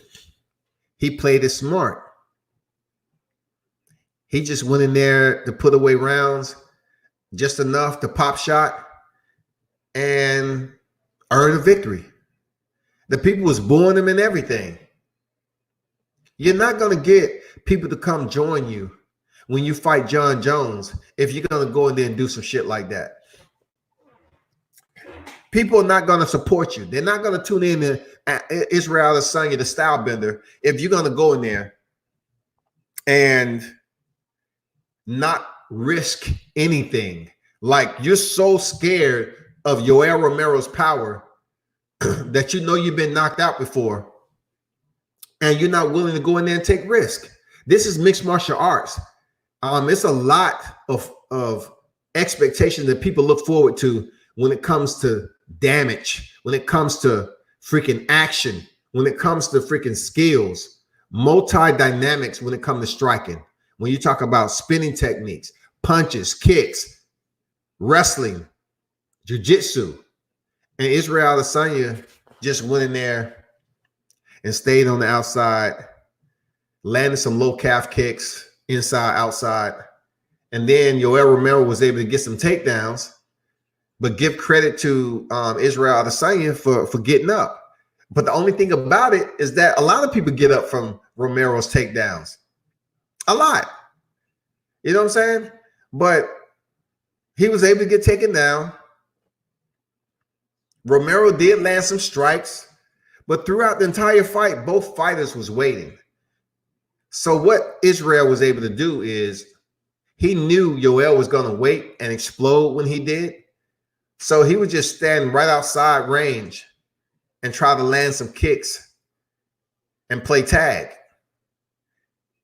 He played it smart. He just went in there to put away rounds, just enough to pop shot and earn a victory. The people was booing him and everything. You're not going to get people to come join you when you fight John Jones if you're going to go in there and do some shit like that. People are not going to support you. They're not going to tune in to Israel Adesanya, the style bender, if you're going to go in there and not risk anything. Like, you're so scared of Yoel Romero's power that you know you've been knocked out before, and you're not willing to go in there and take risk. This is mixed martial arts. It's a lot of expectation that people look forward to when it comes to damage, when it comes to freaking action, when it comes to freaking skills, multi-dynamics when it comes to striking. When you talk about spinning techniques, punches, kicks, wrestling, jiu-jitsu. And Israel Adesanya just went in there and stayed on the outside, landed some low calf kicks, inside, outside. And then Yoel Romero was able to get some takedowns, but give credit to Israel Adesanya for getting up. But the only thing about it is that a lot of people get up from Romero's takedowns. A lot. You know what I'm saying? But he was able to get taken down. Romero did land some strikes, but throughout the entire fight, both fighters was waiting. So what Israel was able to do is he knew Yoel was going to wait and explode when he did. So he would just stand right outside range and try to land some kicks and play tag.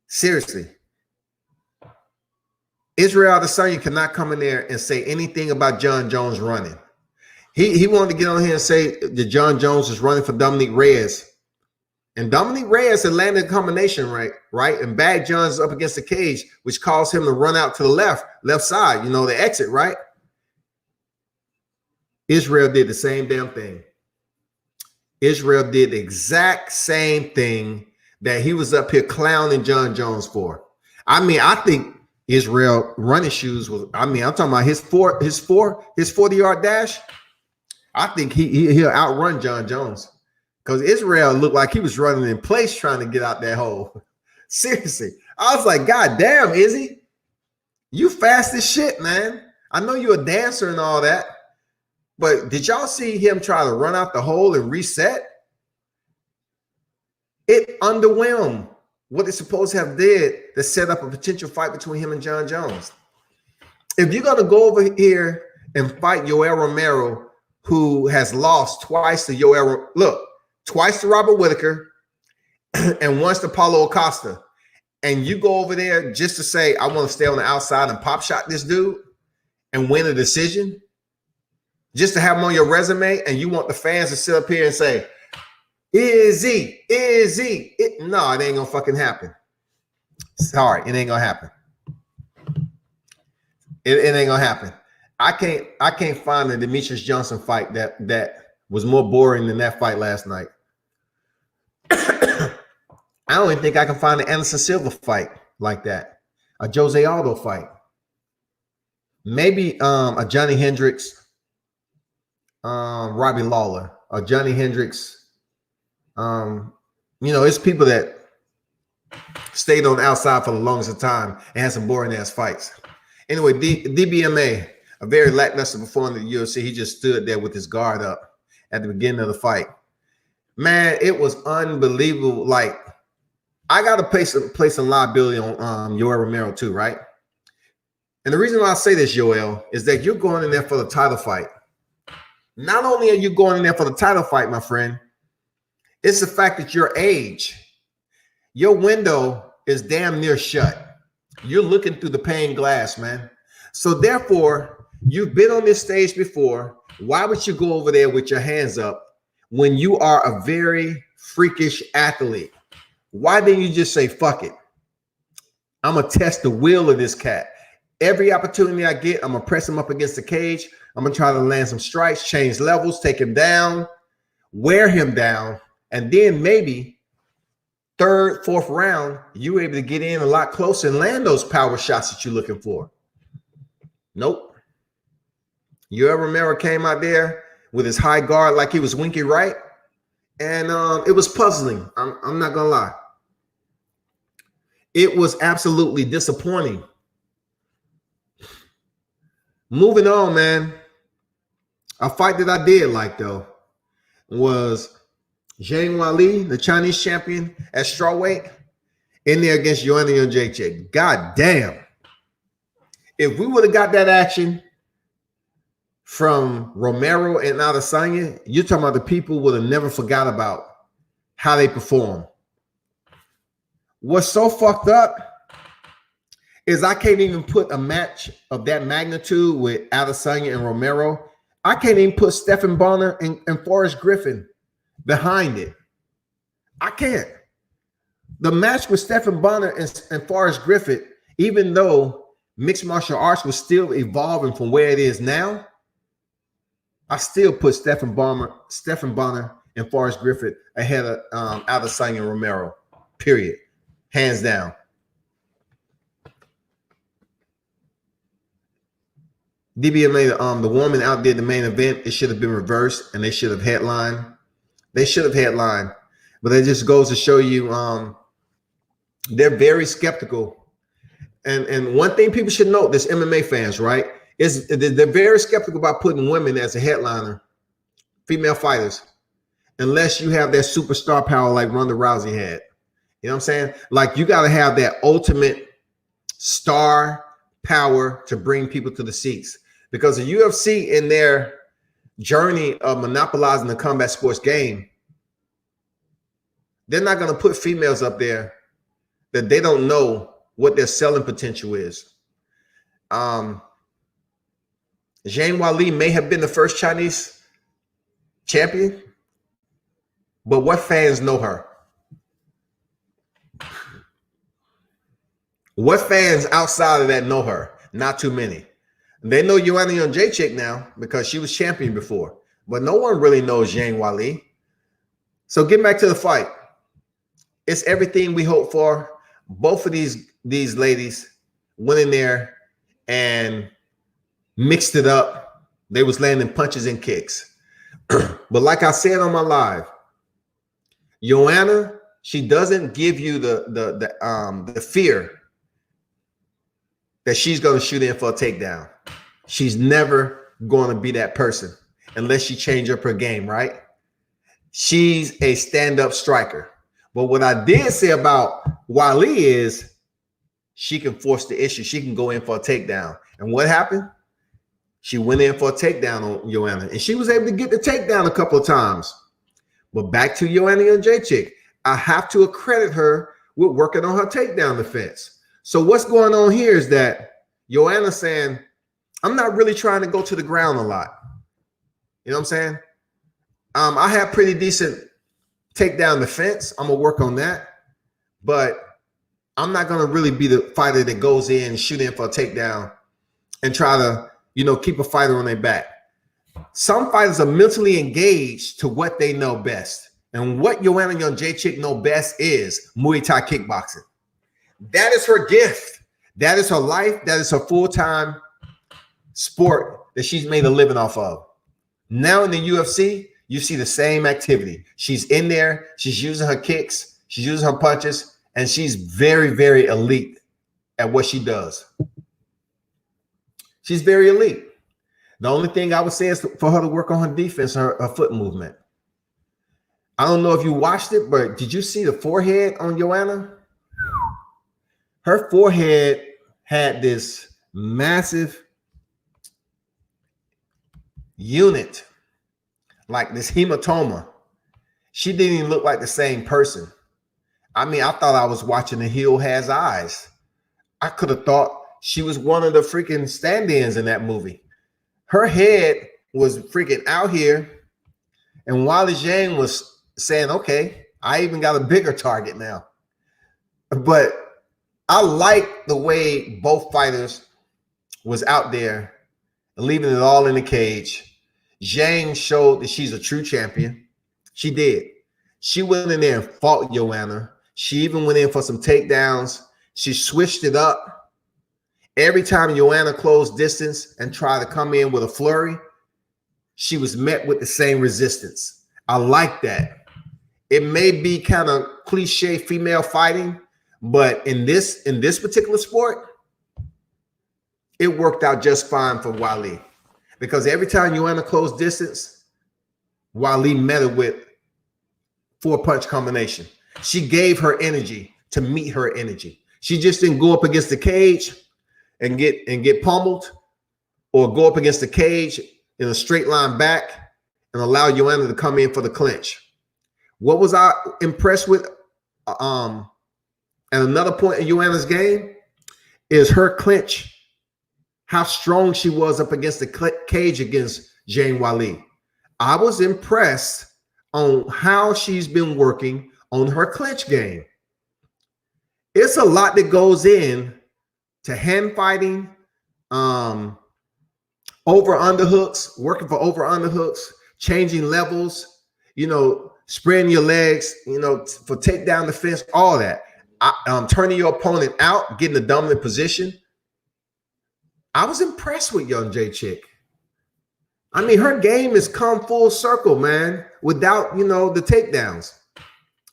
Seriously. Israel Adesanya cannot come in there and say anything about John Jones running. He wanted to get on here and say that John Jones is running for Dominic Reyes. And Dominic Reyes had landed a combination, right? And bagged Jones up against the cage, which caused him to run out to the left side, the exit, right? Israel did the same damn thing. Israel did the exact same thing that he was up here clowning John Jones for. I mean, I think Israel running shoes was. I mean, I'm talking about his 40-yard dash. I think he'll outrun John Jones because Israel looked like he was running in place trying to get out that hole. Seriously, I was like, God damn, Izzy, you fast as shit, man. I know you're a dancer and all that, but did y'all see him try to run out the hole and reset? It underwhelmed what it's supposed to have did to set up a potential fight between him and John Jones. If you're gonna go over here and fight Yoel Romero, who has lost twice to twice to Robert Whittaker and once to Paulo Acosta, and you go over there just to say, I want to stay on the outside and pop shot this dude and win a decision, just to have him on your resume, and you want the fans to sit up here and say, is he? No, it ain't gonna fucking happen. Sorry, it ain't gonna happen. It ain't gonna happen. I can't find a Demetrius Johnson fight that was more boring than that fight last night. I don't even think I can find an Anderson Silva fight like that. A Jose Aldo fight. Maybe a Johnny Hendricks, Robbie Lawler, or Johnny Hendricks. It's people that stayed on the outside for the longest time and had some boring ass fights. Anyway, DBMA, a very lackluster performance in the UFC. He just stood there with his guard up at the beginning of the fight. Man, it was unbelievable. Like, I got to place some liability on Yoel Romero too, right? And the reason why I say this, Yoel, is that you're going in there for the title fight. Not only are you going in there for the title fight, my friend, it's the fact that your age, your window is damn near shut. You're looking through the pane glass, man. So therefore, you've been on this stage before. Why would you go over there with your hands up when you are a very freakish athlete? Why didn't you just say, fuck it? I'm going to test the will of this cat. Every opportunity I get, I'm going to press him up against the cage. I'm going to try to land some strikes, change levels, take him down, wear him down. And then maybe third, fourth round, you were able to get in a lot closer and land those power shots that you're looking for. Nope. Yoel Romero came out there with his high guard like he was Winky Wright. And it was puzzling. I'm not going to lie. It was absolutely disappointing. Moving on, man. A fight that I did like, though, was Zhang Weili, the Chinese champion at strawweight, in there against Joanna Jacek. God damn. If we would have got that action from Romero and Adesanya, you're talking about the people would have never forgot about how they perform. What's so fucked up is I can't even put a match of that magnitude with Adesanya and Romero. I can't even put Stephen Bonner and Forrest Griffin behind it. I can't. The match with Stephen Bonner and Forrest Griffin, even though mixed martial arts was still evolving from where it is now, I still put Stephen Bonner and Forrest Griffin ahead of Adesanya and Romero, period. Hands down. DBMA, the woman outdid the main event. It should have been reversed, and they should have headlined. They should have headlined, but it just goes to show you they're very skeptical. And one thing people should note, this MMA fans, right, is they're very skeptical about putting women as a headliner, female fighters, unless you have that superstar power like Ronda Rousey had. You know what I'm saying? Like, you got to have that ultimate star power to bring people to the seats, because the UFC in their journey of monopolizing the combat sports game, they're not going to put females up there that they don't know what their selling potential is. Zhang Weili may have been the first Chinese champion, but what fans know her? What fans outside of that know her? Not too many. They know Joanna Jacek now because she was champion before, but no one really knows Zhang Weili. So getting back to the fight, It's everything we hope for. Both of these ladies went in there and mixed it up. They was landing punches and kicks. But like I said on my live, Joanna, she doesn't give you the fear that she's going to shoot in for a takedown. She's never going to be that person unless she change up her game, right? She's a stand-up striker. But what I did say about Wally is she can force the issue. She can go in for a takedown. And what happened? She went in for a takedown on Joanna, and she was able to get the takedown a couple of times. But back to Joanna Jędrzejczyk, I have to accredit her with working on her takedown defense. So what's going on here is that Joanna's saying, I'm not really trying to go to the ground a lot. You know what I'm saying? I have pretty decent takedown defense. I'm going to work on that. But I'm not going to really be the fighter that goes in, shoot in for a takedown, and try to, keep a fighter on their back. Some fighters are mentally engaged to what they know best. And what Joanna Jędrzejczyk know best is Muay Thai kickboxing. That is her gift. That is her life. That is her full-time sport that she's made a living off of. Now in the UFC, you see the same activity. She's in there. She's using her kicks. She's using her punches. And she's very, very elite at what she does. She's very elite. The only thing I would say is for her to work on her defense, her foot movement. I don't know if you watched it, but did you see the forehead on Joanna? Her forehead had this massive unit, like this hematoma. She didn't even look like the same person. I mean, I thought I was watching A Heel Has Eyes. I could have thought she was one of the freaking stand-ins in that movie. Her head was freaking out here, and Wally Zhang was saying, okay, I even got a bigger target now. But I like the way both fighters was out there, leaving it all in the cage. Zhang showed that she's a true champion. She did. She went in there and fought Joanna. She even went in for some takedowns. She switched it up. Every time Joanna closed distance and tried to come in with a flurry, she was met with the same resistance. I like that. It may be kind of cliche female fighting, but in this particular sport, it worked out just fine for Wally. Because every time Joanna closed distance, Wally met her with 4-punch combination. She gave her energy to meet her energy. She just didn't go up against the cage and get pummeled, or go up against the cage in a straight line back and allow Joanna to come in for the clinch. What was I impressed with? And another point in Joanna's game is her clinch, how strong she was up against the cage against Zhang Wali. I was impressed on how she's been working on her clinch game. It's a lot that goes in to hand fighting, over underhooks, working for over underhooks, changing levels, spreading your legs, for takedown defense, all that. Turning your opponent out, getting the dominant position. I was impressed with young Jędrzejczyk. I mean, her game has come full circle, man, without, the takedowns.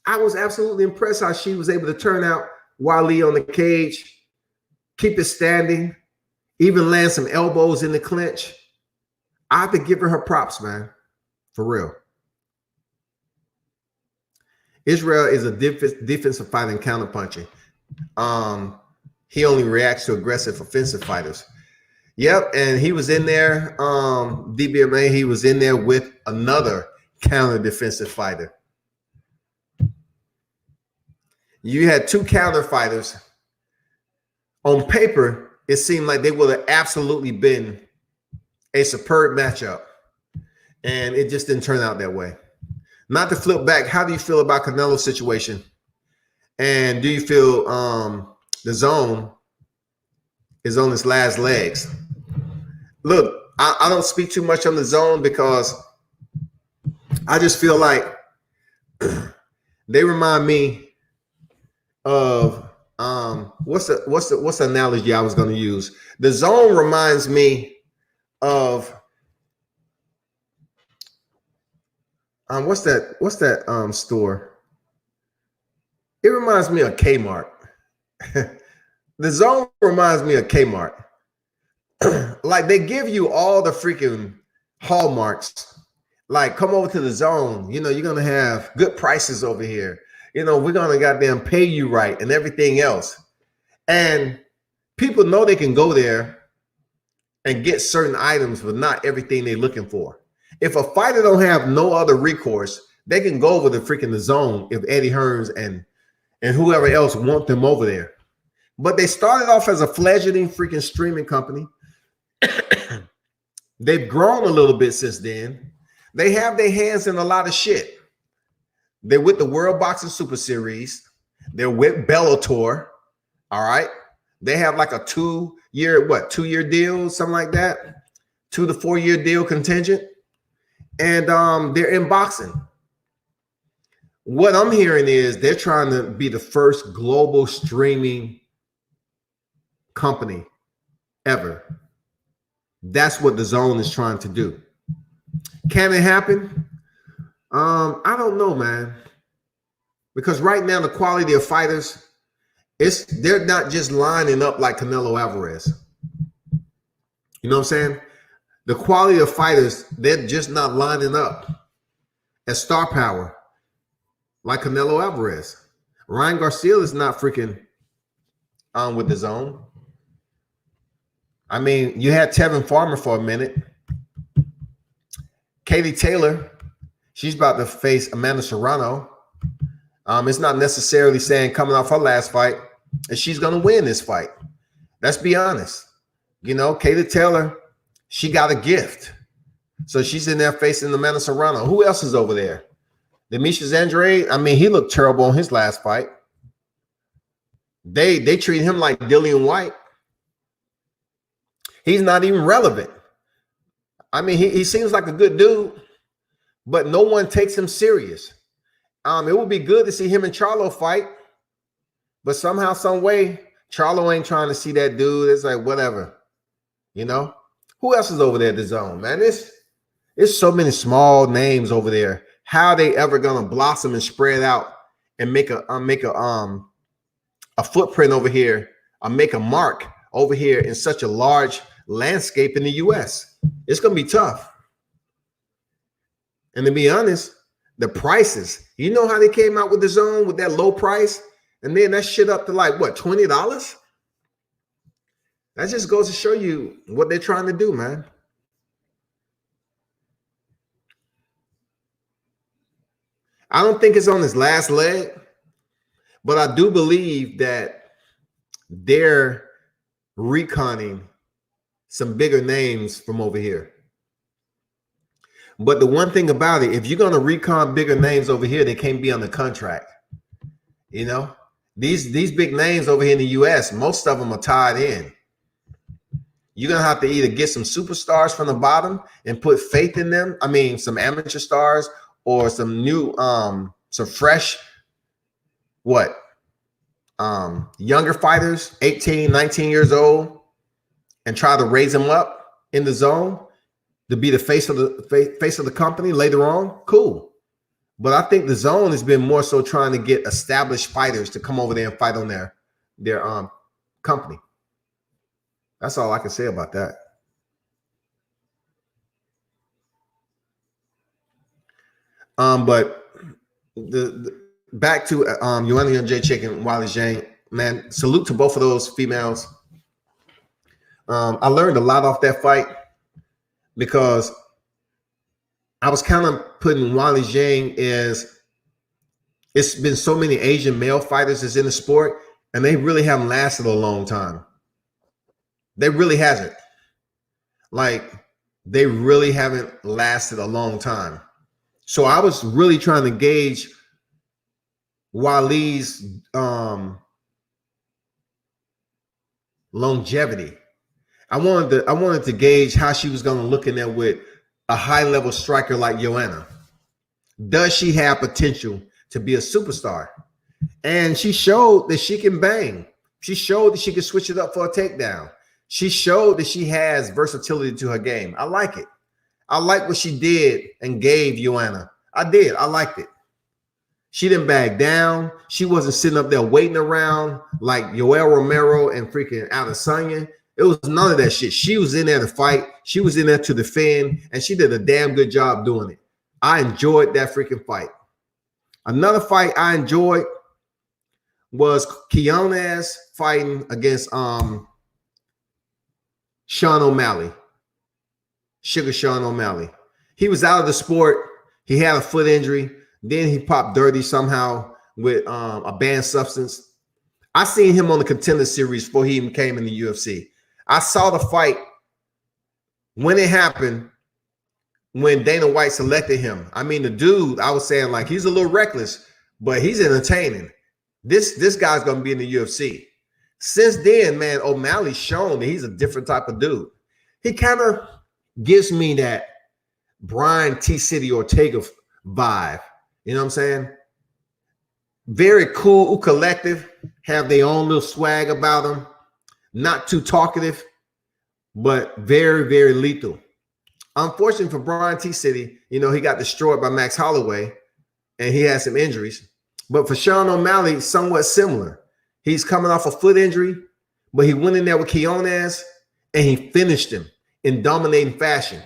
I was absolutely impressed how she was able to turn out Wally on the cage, keep it standing, even land some elbows in the clinch. I have to give her props, man, for real. Israel is a defensive fighter and counterpunching. He only reacts to aggressive offensive fighters. Yep, and he was in there, DBMA, he was in there with another counter defensive fighter. You had two counter fighters. On paper, it seemed like they would have absolutely been a superb matchup. And it just didn't turn out that way. Not to flip back, how do you feel about Canelo's situation? And do you feel the zone is on its last legs? Look, I don't speak too much on the zone because I just feel like they remind me of what's the analogy I was going to use? The zone reminds me of what's that store? It reminds me of Kmart. The zone reminds me of Kmart. Like they give you all the freaking hallmarks. Like, come over to the zone. You know, you're gonna have good prices over here. You know, we're gonna goddamn pay you right and everything else. And people know they can go there and get certain items, but not everything they're looking for. If a fighter don't have no other recourse, they can go over to freaking the zone if Eddie Hearns and whoever else want them over there. But they started off as a fledgling freaking streaming company. They've grown a little bit since then. They have their hands in a lot of shit. They're with the World Boxing Super Series. They're with Bellator. All right. They have like a 2-year deal, something like that. 2 to 4 year deal contingent. And they're in boxing. What I'm hearing is they're trying to be the first global streaming company ever. That's what the zone is trying to do. Can it happen? I don't know, man. Because right now the quality of fighters, they're not just lining up like Canelo Alvarez. You know what I'm saying? The quality of fighters, they're just not lining up as star power like Canelo Alvarez. Ryan Garcia is not freaking on with the zone. I mean, you had Tevin Farmer for a minute. Katie Taylor, she's about to face Amanda Serrano. It's not necessarily saying coming off her last fight that she's going to win this fight. Let's be honest. You know, Katie Taylor, she got a gift. So she's in there facing Amanda Serrano. Who else is over there? Demetrius Andrade, I mean, he looked terrible in his last fight. They treat him like Dillian White. He's not even relevant. I mean, he seems like a good dude, but no one takes him serious. It would be good to see him and Charlo fight, but somehow, some way, Charlo ain't trying to see that dude. It's like, whatever, you know? Who else is over there at the zone, man? It's so many small names over there. How are they ever gonna blossom and spread out and make a footprint over here, or make a mark over here in such a large landscape in the US? It's gonna be tough. And to be honest, the prices, you know how they came out with the zone with that low price, and then that shit up to like what, $20? That just goes to show you what they're trying to do, man. I don't think it's on his last leg, but I do believe that they're reconning some bigger names from over here. But the one thing about it, if you're going to recon bigger names over here, they can't be on the contract. You know, these big names over here in the US, most of them are tied in. You're going to have to either get some superstars from the bottom and put faith in them. I mean, some amateur stars or some new, some fresh, younger fighters, 18, 19 years old, and try to raise them up in the zone to be the face of the company later on. Cool. But I think the zone has been more so trying to get established fighters to come over there and fight on their company. That's all I can say about that. But back to Joanna J. Chick and Wiley Zhang, man, salute to both of those females. I learned a lot off that fight because I was kind of putting Wiley Zhang as, it's been so many Asian male fighters that's in the sport, and they really haven't lasted a long time. They really hasn't. Like, they really haven't lasted a long time. So I was really trying to gauge Wali's longevity. I wanted to gauge how she was going to look in there with a high-level striker like Joanna. Does she have potential to be a superstar? And she showed that she can bang. She showed that she can switch it up for a takedown. She showed that she has versatility to her game. I like it. I like what she did and gave Joanna. I did. I liked it. She didn't back down. She wasn't sitting up there waiting around like Yoel Romero and freaking Adesanya. It was none of that shit. She was in there to fight. She was in there to defend, and she did a damn good job doing it. I enjoyed that freaking fight. Another fight I enjoyed was Kownacki fighting against Sean O'Malley. Sugar Sean O'Malley. He was out of the sport. He had a foot injury. Then he popped dirty somehow with a banned substance. I seen him on the Contender Series before he even came in the UFC. I saw the fight when it happened, when Dana White selected him. I mean, the dude, I was saying, like, he's a little reckless, but he's entertaining. This guy's going to be in the UFC. Since then, man, O'Malley's shown that he's a different type of dude. He kind of gives me that Brian T. City Ortega vibe. You know what I'm saying? Very cool, collective, have their own little swag about them. Not too talkative, but very, very lethal. Unfortunately for Brian T. City, you know, he got destroyed by Max Holloway and he had some injuries. But for Sean O'Malley, somewhat similar. He's coming off a foot injury, but he went in there with Kownacki and he finished him in dominating fashion.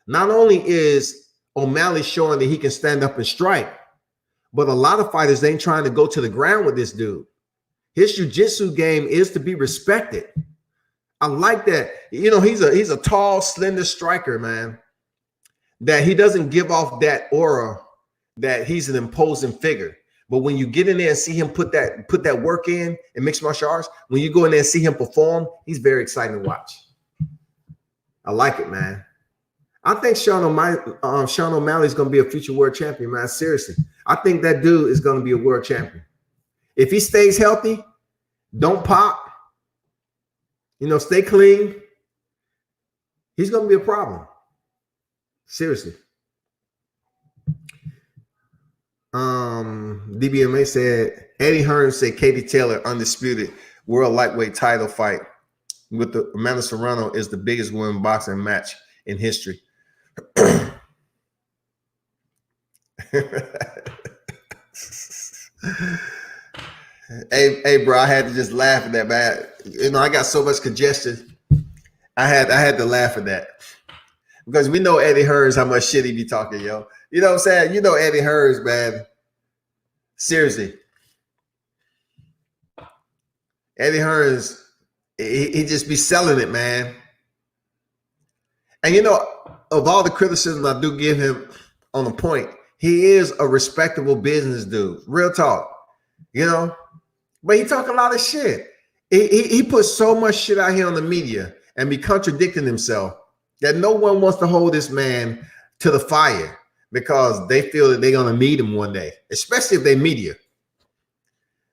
Not only is O'Malley showing that he can stand up and strike, but a lot of fighters ain't trying to go to the ground with this dude. His jiu-jitsu game is to be respected. I like that. You know, he's a tall, slender striker, man, that he doesn't give off that aura that he's an imposing figure. But when you get in there and see him put that work in mixed martial arts, when you go in there and see him perform, he's very exciting to watch. I like it, man. I think Sean O'Malley is going to be a future world champion, man. Seriously. I think that dude is going to be a world champion. If he stays healthy, don't pop, you know, stay clean, he's going to be a problem. Seriously. DBMA said, Eddie Hearn said Katie Taylor undisputed world lightweight title fight with the Amanda Serrano is the biggest women's boxing match in history. Hey, bro, I had to just laugh at that, man. You know, I got so much congestion. I had to laugh at that because we know Eddie Hearns how much shit he be talking, yo. You know what I'm saying? You know Eddie Hearns, man. Seriously, Eddie Hearns, he just be selling it, man. And you know, of all the criticism I do give him on the point, he is a respectable business dude. Real talk, you know. But he talk a lot of shit. He puts so much shit out here on the media and be contradicting himself that no one wants to hold this man to the fire because they feel that they're going to meet him one day, especially if they media.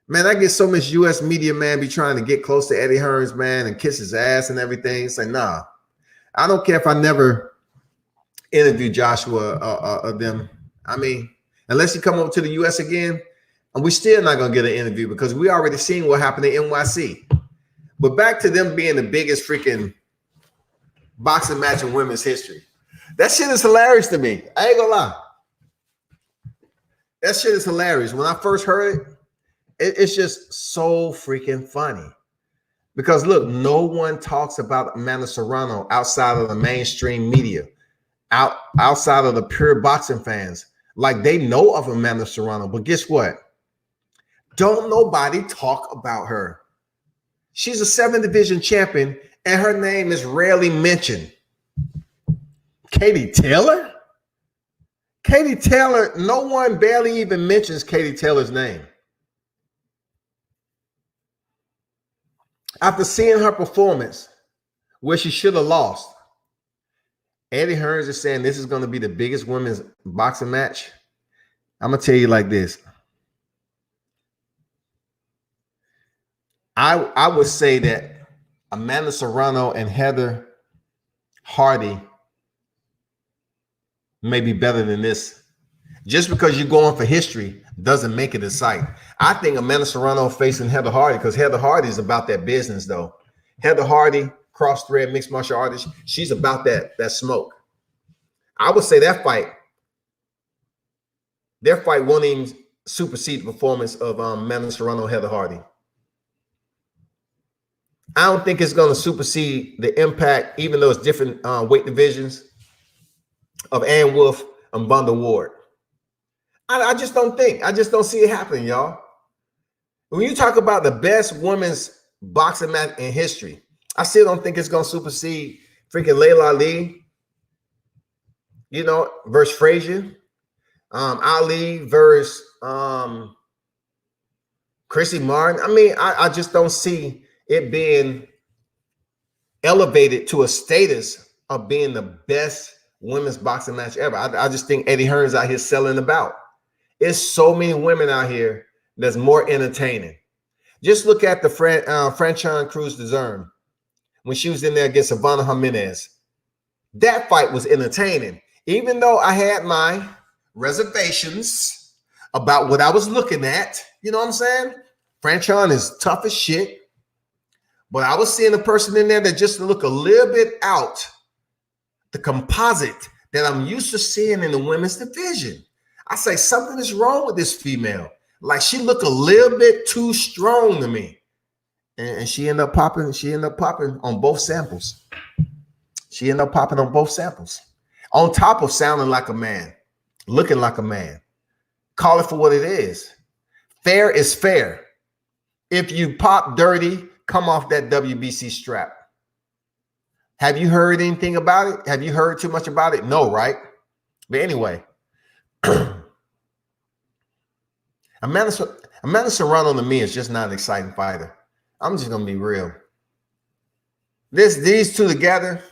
Man, I get so much U.S. media, man, be trying to get close to Eddie Hearns, man, and kiss his ass and everything. Say, nah, I don't care if I never interview Joshua or them. I mean, unless you come over to the U.S. again, and we're still not going to get an interview because we already seen what happened in NYC. But back to them being the biggest freaking boxing match in women's history. That shit is hilarious to me. I ain't gonna lie. That shit is hilarious. When I first heard it, it's just so freaking funny. Because look, no one talks about Amanda Serrano outside of the mainstream media, outside of the pure boxing fans. Like they know of Amanda Serrano, but guess what? Don't nobody talk about her. She's a 7th division champion, and her name is rarely mentioned. Katie Taylor? Katie Taylor, no one barely even mentions Katie Taylor's name. After seeing her performance, where she should have lost, Eddie Hearns is saying this is going to be the biggest women's boxing match. I'm going to tell you like this. I would say that Amanda Serrano and Heather Hardy may be better than this. Just because you're going for history doesn't make it a sight. I think Amanda Serrano facing Heather Hardy, because Heather Hardy is about that business, though. Heather Hardy, cross-thread mixed martial artist, she's about that smoke. I would say their fight won't even supersede the performance of Amanda Serrano, Heather Hardy. I don't think it's going to supersede the impact, even though it's different weight divisions, of Ann Wolfe and Bunda Ward. I just don't see it happening, y'all. When you talk about the best women's boxing match in history, I still don't think it's going to supersede freaking Layla Ali, versus Frazier. Ali versus Chrissy Martin. I mean, I just don't see it being elevated to a status of being the best women's boxing match ever. I just think Eddie Hearn's out here selling about. There's so many women out here that's more entertaining. Just look at the Franchon Cruz DeZern when she was in there against Ivana Jimenez. That fight was entertaining. Even though I had my reservations about what I was looking at, you know what I'm saying? Franchon is tough as shit. But I was seeing a person in there that just looked a little bit out the composite that I'm used to seeing in the women's division. I say something is wrong with this female. Like, she looked a little bit too strong to me. And she ended up popping. She ended up popping on both samples. On top of sounding like a man, looking like a man. Call it for what it is. Fair is fair. If you pop dirty, come off that WBC strap. Have you heard anything about it? Have you heard too much about it? No, right? But anyway, Amanda Serrano to me is just not an exciting fighter. I'm just gonna be real. These two together,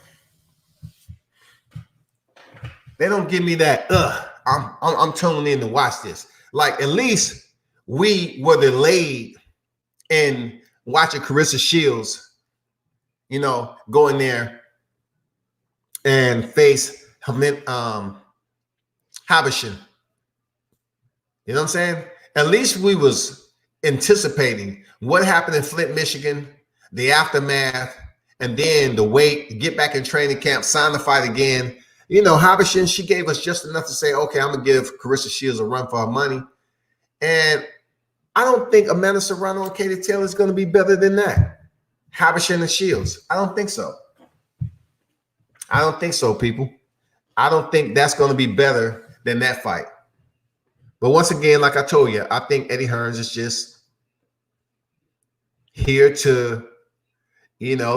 they don't give me that. I'm tuning in to watch this. Like, at least we were delayed in watching Carissa Shields, go in there and face Habashin. You know what I'm saying? At least we was anticipating what happened in Flint, Michigan, the aftermath, and then the wait, get back in training camp, sign the fight again. Habashin, she gave us just enough to say, okay, I'm going to give Carissa Shields a run for her money. And I don't think Amanda Serrano and Katie Taylor is going to be better than that. Habashin and Shields. I don't think so. People. I don't think that's going to be better than that fight. But once again, like I told you, I think Eddie Hearns is just here to,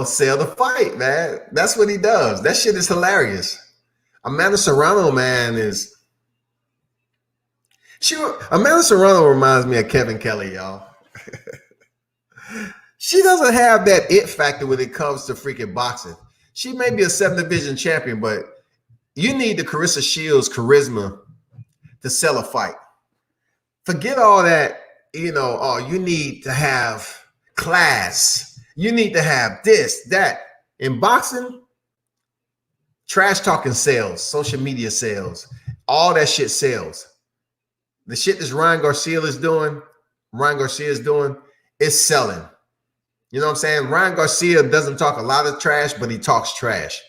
sell the fight, man. That's what he does. That shit is hilarious. Amanda Serrano, man, Amanda Serrano reminds me of Kevin Kelly, y'all. She doesn't have that it factor when it comes to freaking boxing. She may be a 7th division champion, but you need the Carissa Shields charisma to sell a fight. Forget all that, you need to have class. You need to have this, that. In boxing, trash talking sales, social media sales, all that shit sells. The shit that Ryan Garcia is doing, is selling. You know what I'm saying? Ryan Garcia doesn't talk a lot of trash, but he talks trash.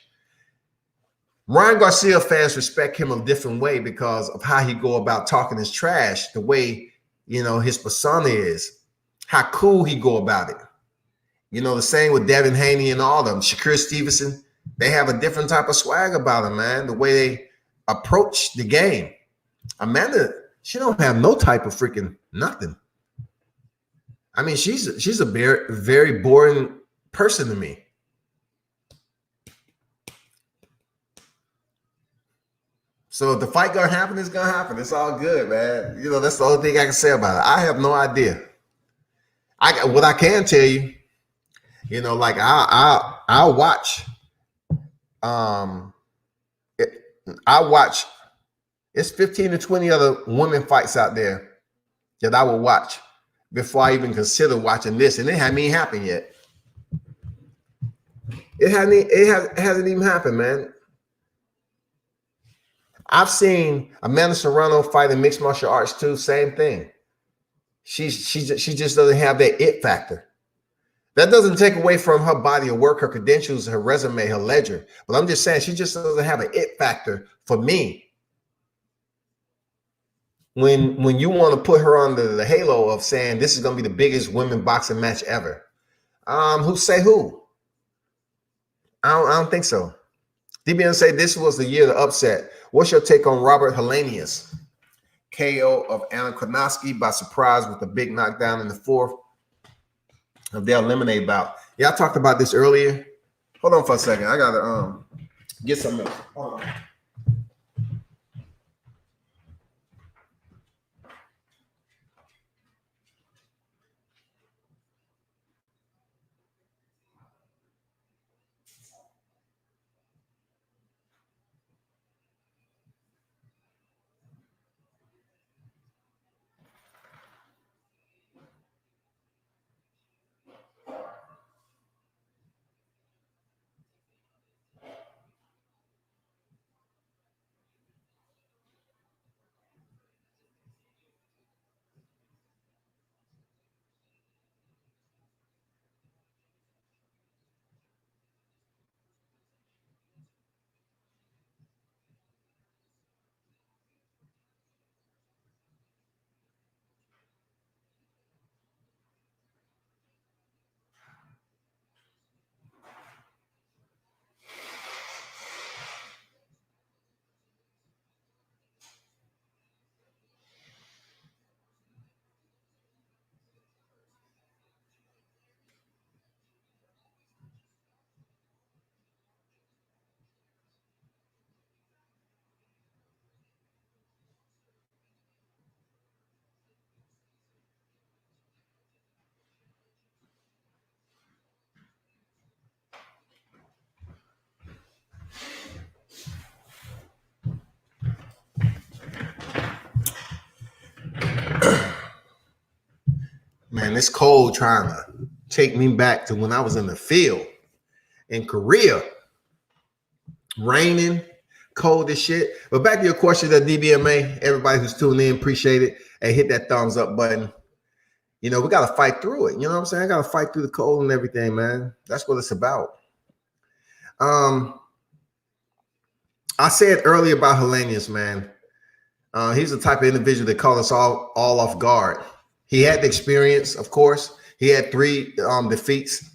Ryan Garcia fans respect him a different way because of how he go about talking his trash, the way, his persona is, how cool he go about it. The same with Devin Haney and all of them. Shakur Stevenson, they have a different type of swag about them, man, the way they approach the game. Amanda, she don't have no type of freaking nothing. I mean, she's a very, very boring person to me. So if the fight gonna happen, it's gonna happen. It's all good, man. That's the only thing I can say about it. I have no idea. What I can tell you, like I'll watch. I watch. It's 15 to 20 other women fights out there that I will watch before I even consider watching this, and it hasn't even happened yet. It hasn't even happened, man. I've seen Amanda Serrano fight in mixed martial arts too. Same thing. She just doesn't have that it factor. That doesn't take away from her body of work, her credentials, her resume, her ledger. But I'm just saying she just doesn't have an it factor for me. When you want to put her under the halo of saying this is going to be the biggest women boxing match ever. Who say who? I don't think so. DBN say this was the year of the upset. What's your take on Robert Helenius? KO of Alan Kownacki by surprise with a big knockdown in the fourth of their eliminate bout. Yeah, I talked about this earlier. Hold on for a second. I gotta get some milk. Hold on. Man, it's cold trying to take me back to when I was in the field in Korea. Raining, cold as shit. But back to your question, that DBMA, everybody who's tuning in, appreciate it. Hey, hit that thumbs up button. You know, we got to fight through it. You know what I'm saying? I got to fight through the cold and everything, man. That's what it's about. I said earlier about Helenius, man. He's the type of individual that caught us all off guard. He had the experience, of course. He had 3 defeats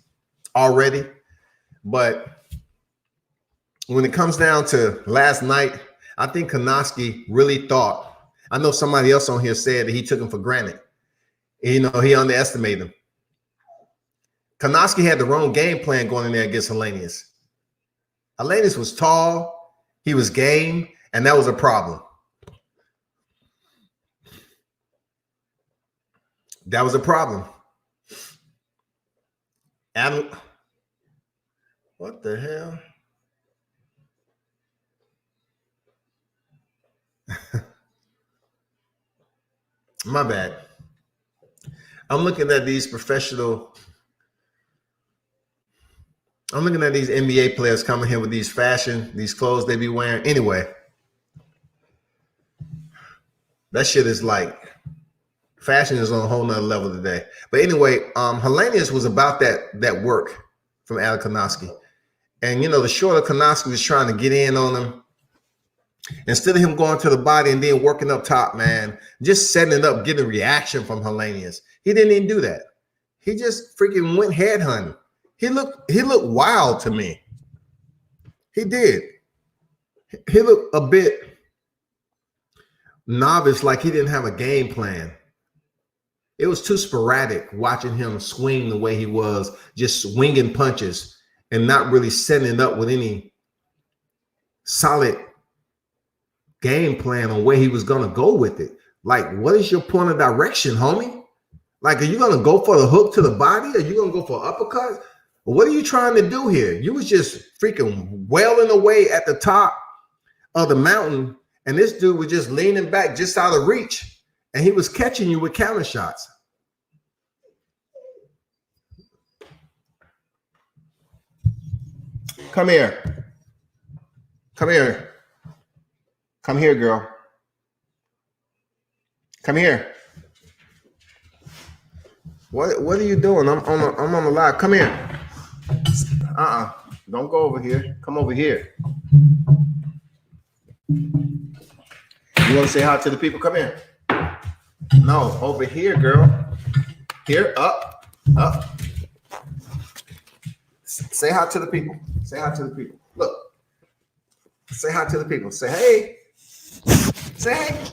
already. But when it comes down to last night, I think Kownacki really thought, I know somebody else on here said that he took him for granted. You know, he underestimated him. Kownacki had the wrong game plan going in there against Helenius. Helenius was tall, he was game, and that was a problem. That was a problem. Adam, what the hell? My bad. I'm looking at these I'm looking at these NBA players coming here with these clothes they be wearing. Anyway, that shit is like, fashion is on a whole nother level today. But anyway, Helenius was about that work from Alan Kownacki. And, you know, the shorter Kownacki was trying to get in on him. Instead of him going to the body and then working up top, man, just setting it up, getting a reaction from Helenius. He didn't even do that. He just freaking went head hunting. He looked wild to me. He did. He looked a bit novice, like he didn't have a game plan. It was too sporadic watching him swing the way he was, just swinging punches and not really setting it up with any solid game plan on where he was going to go with it. Like, what is your point of direction, homie? Like, are you going to go for the hook to the body? Are you going to go for uppercuts? What are you trying to do here? You was just freaking wailing away at the top of the mountain, and this dude was just leaning back just out of reach, and he was catching you with counter shots. Come here. Come here. Come here, girl. Come here. What are you doing? I'm on the live. Come here. Don't go over here. Come over here. You want to say hi to the people? Come here. No, over here, girl. Here, up. Say hi to the people. Say hi to the people. Look. Say hi to the people. Say hey. Say hey.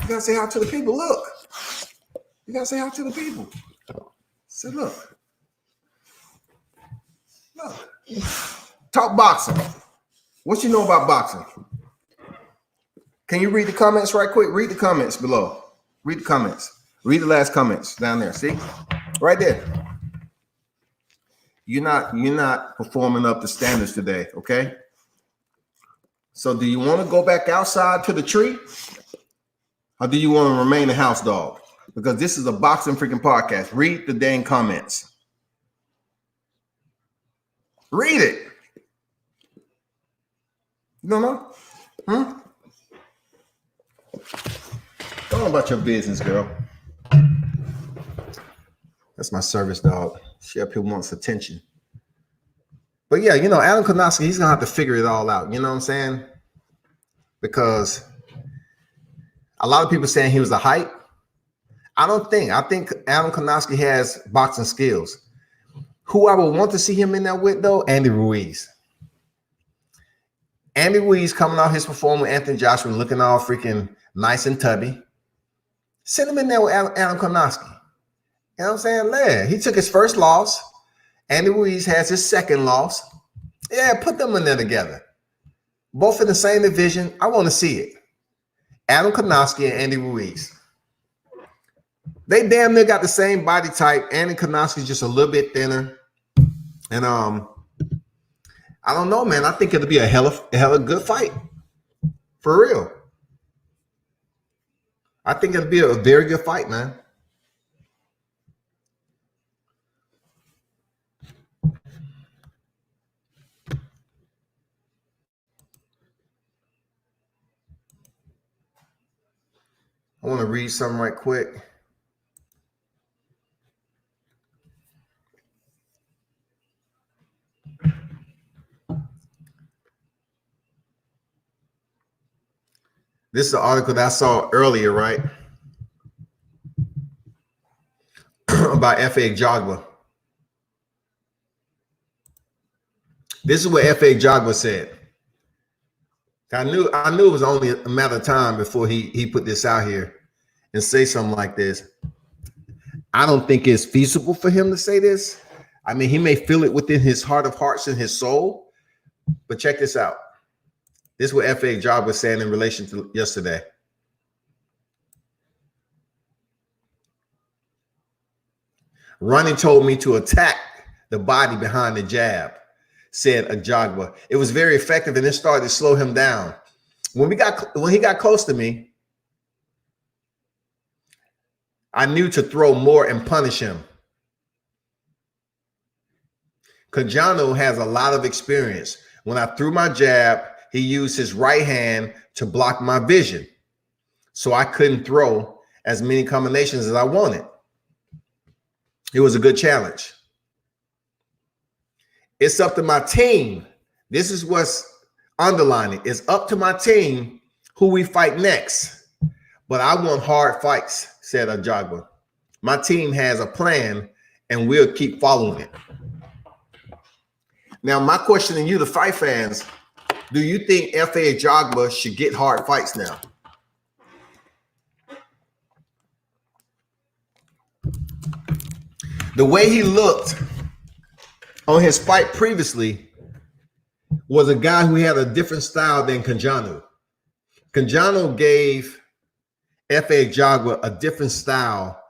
You gotta say hi to the people. Look. You gotta say hi to the people. Say look. Look. Talk boxing. What you know about boxing? Can you read the comments right quick? Read the comments below. Read the comments. Read the last comments down there. See? Right there. You're not performing up to standards today, okay? So do you want to go back outside to the tree? Or do you want to remain a house dog? Because this is a boxing freaking podcast. Read the dang comments. Read it. You don't know? Don't know about your business, girl. That's my service dog. She up here wants attention. But yeah, Adam Kownacki, he's going to have to figure it all out. You know what I'm saying? Because a lot of people saying he was a hype. I think Adam Kownacki has boxing skills. Who I would want to see him in there with, though, Andy Ruiz. Andy Ruiz coming out his performance with Anthony Joshua looking all freaking nice and tubby. Send him in there with Adam Kownacki. You know what I'm saying? Yeah, he took his first loss. Andy Ruiz has his second loss. Yeah, put them in there together. Both in the same division. I want to see it. Adam Kownacki and Andy Ruiz. They damn near got the same body type. Andy Kownacki's just a little bit thinner. And I don't know, man. I think it'll be a hell of good fight. For real. I think it'll be a very good fight, man. I want to read something right quick. This is the article that I saw earlier, right? About F.A. Jogba. This is what F.A. Jogba said. I knew it was only a matter of time before he put this out here and say something like this. I don't think it's feasible for him to say this. I mean, he may feel it within his heart of hearts and his soul, but check this out. This is what F.A. Jogba was saying in relation to yesterday. Ronnie told me to attack the body behind the jab, said Jogba. It was very effective, and it started to slow him down. When he got close to me, I knew to throw more and punish him. Cajano has a lot of experience. When I threw my jab, he used his right hand to block my vision, so I couldn't throw as many combinations as I wanted. It was a good challenge. It's up to my team. This is what's underlining. It's up to my team who we fight next. But I want hard fights, said Jogba. My team has a plan, and we'll keep following it. Now, my question to you, the fight fans, do you think F.A. Jogba should get hard fights now? The way he looked on his fight previously was a guy who had a different style than Cajano. Cajano gave F.A. Jogba a different style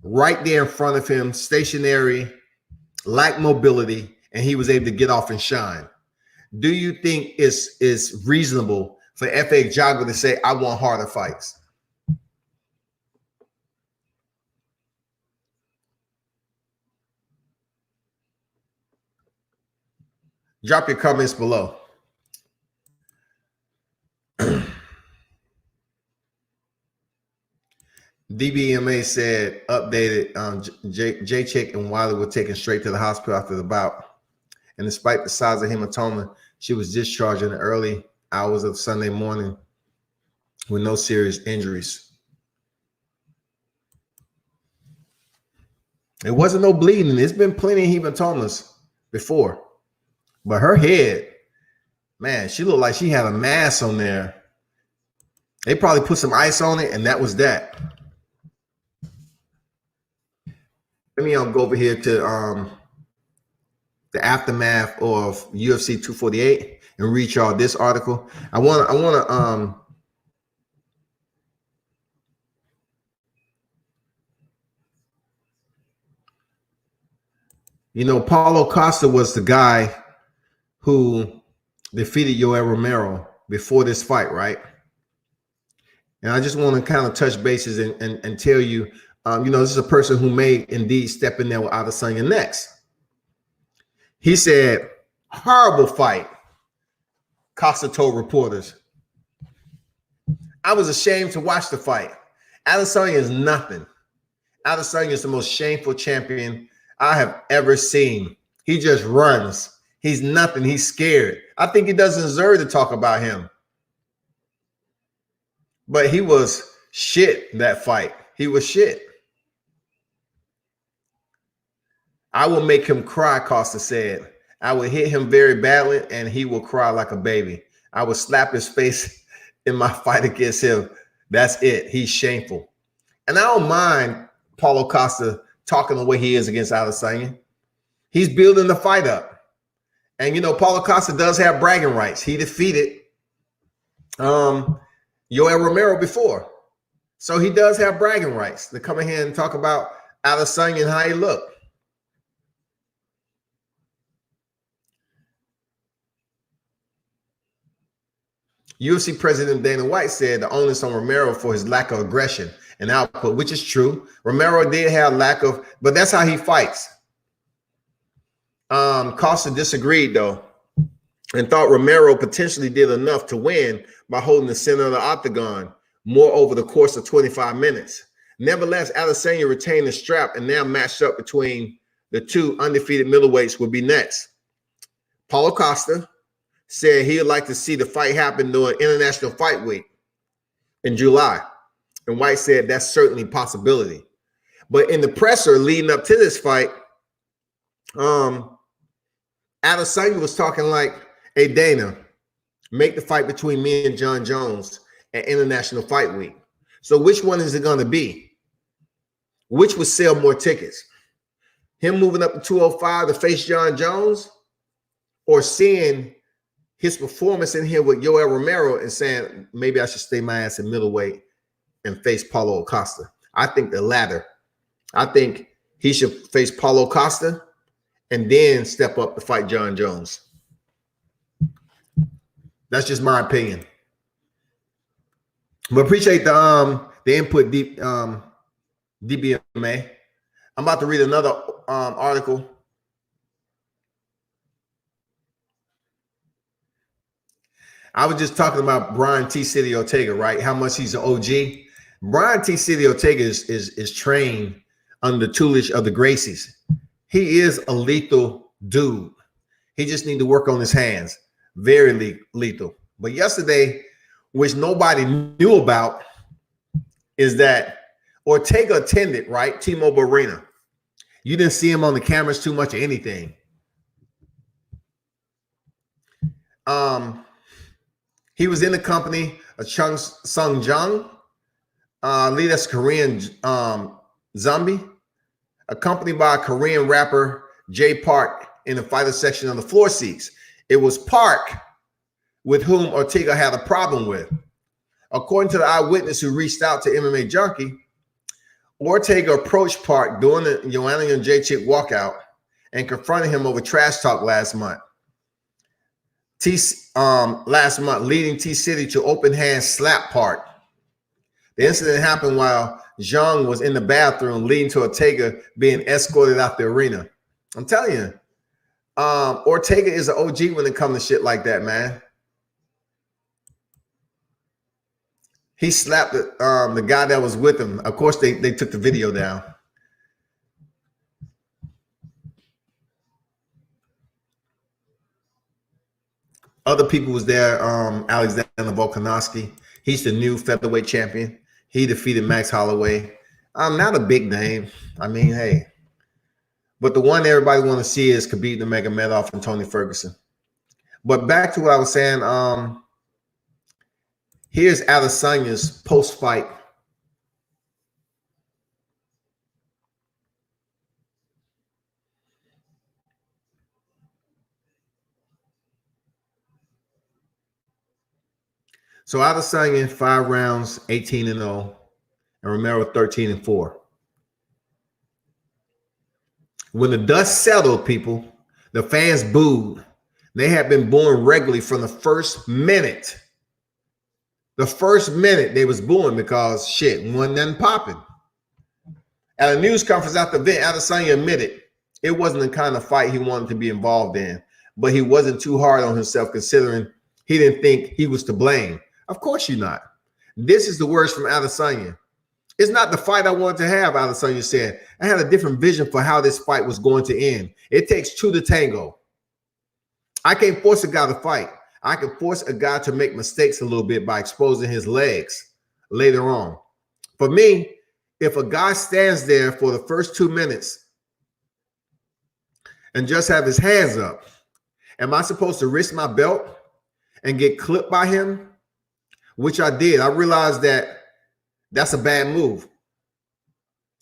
right there in front of him, stationary, lacked mobility, and he was able to get off and shine. Do you think it's reasonable for F.A. Jogba to say, I want harder fights? Drop your comments below. DBMA said updated J-Chick and Wiley were taken straight to the hospital after the bout. And despite the size of hematoma, she was discharged in the early hours of Sunday morning with no serious injuries. It wasn't no bleeding. There's been plenty of hematomas before. But her head, man, she looked like she had a mass on there. They probably put some ice on it, and that was that. Let me go over here to the aftermath of UFC 248 and read y'all this article. I want to you know, Paulo Costa was the guy who defeated Yoel Romero before this fight, right? And I just want to kind of touch bases and tell you, you know, this is a person who may indeed step in there with Adesanya next. He said, horrible fight, Costa told reporters. I was ashamed to watch the fight. Adesanya is nothing. Adesanya is the most shameful champion I have ever seen. He just runs. He's nothing. He's scared. I think he doesn't deserve to talk about him. But he was shit that fight. He was shit. I will make him cry, Costa said. I will hit him very badly, and he will cry like a baby. I will slap his face in my fight against him. That's it. He's shameful. And I don't mind Paulo Costa talking the way he is against Adesanya. He's building the fight up. And, you know, Paulo Costa does have bragging rights. He defeated Yoel Romero before. So he does have bragging rights to come in here and talk about Adesanya and how he looked. UFC President Dana White said the onus on Romero for his lack of aggression and output, which is true. Romero did have lack of, but that's how he fights. Costa disagreed, though, and thought Romero potentially did enough to win by holding the center of the octagon more over the course of 25 minutes. Nevertheless, Adesanya retained the strap and now matched up between the two undefeated middleweights will be next. Paulo Costa said he would like to see the fight happen during International Fight Week in July. And White said that's certainly a possibility. But in the presser leading up to this fight, Adesanya was talking like, hey, Dana, make the fight between me and John Jones at International Fight Week. So which one is it going to be? Which would sell more tickets? Him moving up to 205 to face John Jones, or seeing his performance in here with Yoel Romero and saying, maybe I should stay my ass in middleweight and face Paulo Costa? I think the latter. I think he should face Paulo Costa and then step up to fight John Jones. That's just my opinion. But appreciate the input, DBMA. I'm about to read another article. I was just talking about Brian T. City Ortega, right? How much he's an OG. Brian T. City Ortega is trained under the tutelage of the Gracies. He is a lethal dude. He just need to work on his hands. Very lethal. But yesterday, which nobody knew about, is that Ortega attended, right, T-Mobile Arena. You didn't see him on the cameras too much or anything. He was in the company of Chung Sung Jung, lead us Korean zombie, accompanied by a Korean rapper, Jay Park, in the fighter section of the floor seats. It was Park with whom Ortega had a problem with. According to the eyewitness who reached out to MMA Junkie, Ortega approached Park during the Joanna and J-Chick walkout and confronted him over trash talk last month. Leading T-City to open hand slap Park. The incident happened while Zhang was in the bathroom, leading to Ortega being escorted out the arena. I'm telling you, Ortega is an OG when it comes to shit like that, man. He slapped the guy that was with him. Of course, they took the video down. Other people was there. Alexander Volkanovski. He's the new featherweight champion. He defeated Max Holloway. Not a big name. I mean, hey. But the one everybody want to see is Khabib Nurmagomedov and Tony Ferguson. But back to what I was saying. Here's Adesanya's post-fight. So Adesanya in 5 rounds, 18-0, and Romero 13-4. When the dust settled, people, the fans booed. They had been booing regularly from the first minute. The first minute they was booing because shit wasn't nothing popping. At a news conference after the event, Adesanya admitted it wasn't the kind of fight he wanted to be involved in, but he wasn't too hard on himself considering he didn't think he was to blame. Of course you're not. This is the words from Adesanya. It's not the fight I wanted to have, Adesanya said. I had a different vision for how this fight was going to end. It takes 2 to tango. I can't force a guy to fight. I can force a guy to make mistakes a little bit by exposing his legs later on. For me, if a guy stands there for the first 2 minutes and just have his hands up, am I supposed to risk my belt and get clipped by him? Which I did. I realized that that's a bad move.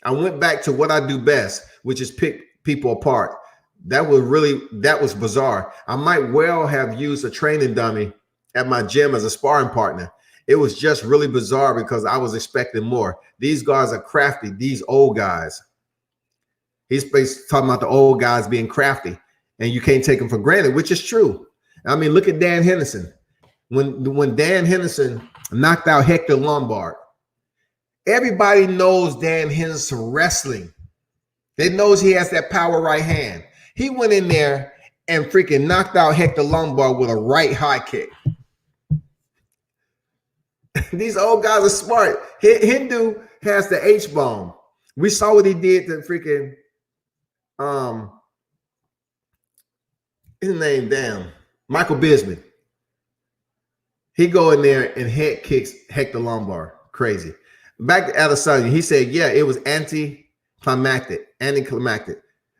I went back to what I do best, which is pick people apart. That was bizarre. I might well have used a training dummy at my gym as a sparring partner. It was just really bizarre because I was expecting more. These guys are crafty, these old guys. He's talking about the old guys being crafty, and you can't take them for granted, which is true. I mean, look at Dan Henderson. When Dan Henderson knocked out Hector Lombard, everybody knows Dan Henderson wrestling. They knows he has that power right hand. He went in there and freaking knocked out Hector Lombard with a right high kick. These old guys are smart. Hindu has the H-bomb. We saw what he did to freaking his name down. Michael Bisping. He go in there and head kicks Hector Lombard. Crazy. Back to Adesanya. He said, yeah, it was anticlimactic.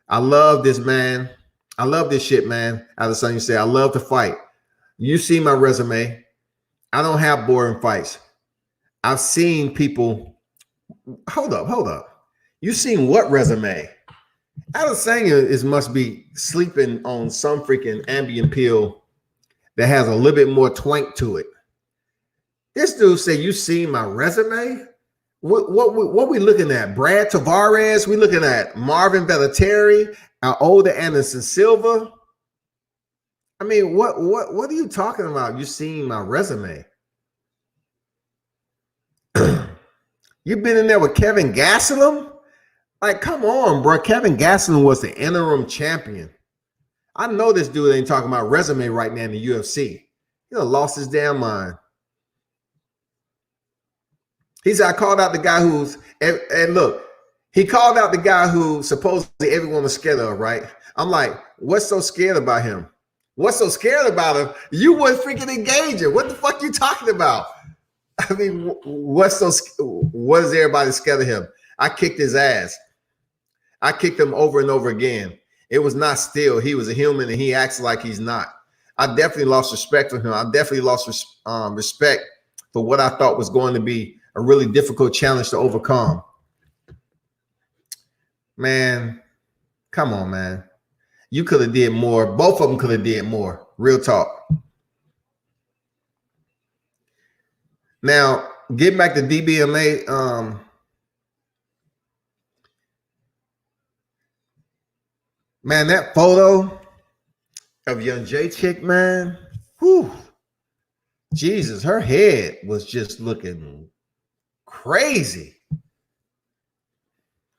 I love this, man. I love this shit, man. Adesanya said, I love to fight. You see my resume. I don't have boring fights. I've seen people. Hold up. You seen what resume? Adesanya must be sleeping on some freaking Ambien pill that has a little bit more twank to it. This dude said, you seen my resume? What we looking at? Brad Tavares? We looking at Marvin Vettori, our older Anderson Silva? I mean, what are you talking about? You seen my resume? You've been in there with Kevin Gastelum? Like, come on, bro. Kevin Gastelum was the interim champion. I know this dude ain't talking about resume right now in the UFC. He done lost his damn mind. He said, I called out the guy who's, and look, he called out the guy who supposedly everyone was scared of, right? I'm like, what's so scared about him? What's so scared about him? You weren't freaking engaging. What the fuck you talking about? I mean, what is everybody scared of him? I kicked his ass. I kicked him over and over again. It was not still. He was a human and he acts like he's not. I definitely lost respect for him. I definitely lost respect for what I thought was going to be a really difficult challenge to overcome. Man, come on, man. You could have did more. Both of them could have did more. Real talk. Now, getting back to DBMA, man, that photo of Young J chick, man, whew, Jesus, her head was just looking crazy.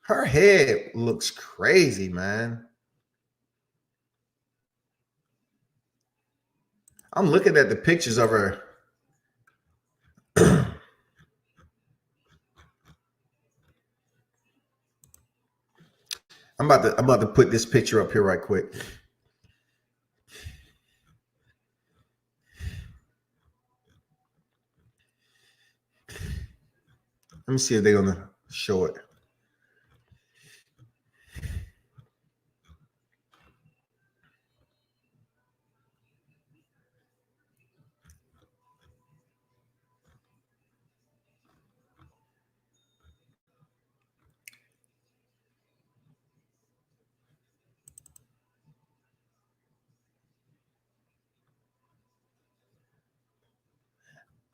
Her head looks crazy, man. I'm looking at the pictures of her. I'm about to put this picture up here right quick. Let me see if they're gonna show it.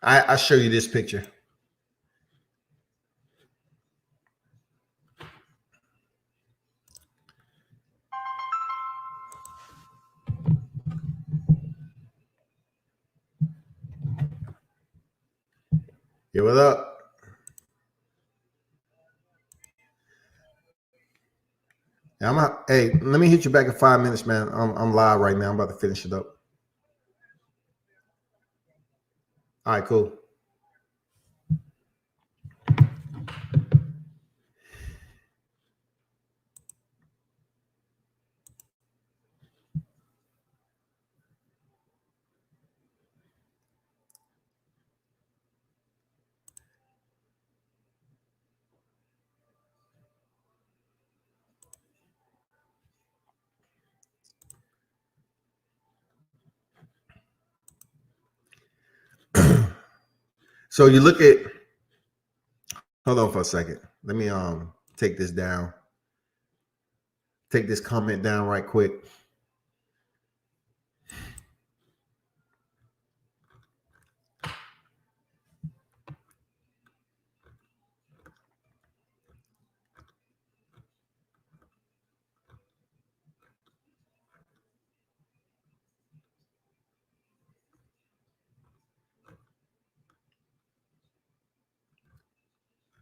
I'll show you this picture. Give it up. Hey, let me hit you back in 5 minutes, man. I'm live right now. I'm about to finish it up. All right, cool. So you look at, hold on for a second. Let me take this down. Take this comment down right quick.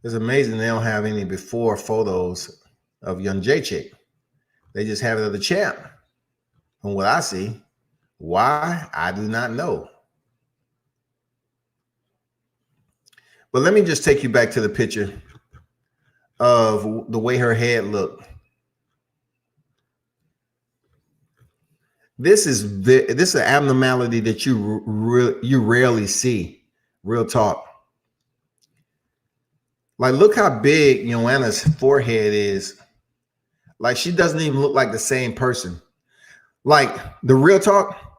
It's amazing they don't have any before photos of young J Chick. They just have it of the champ. From what I see, why, I do not know. But let me just take you back to the picture of the way her head looked. This is an abnormality that you rarely see. Real talk. Like, look how big Joanna's forehead is. Like, she doesn't even look like the same person. Like, the real talk,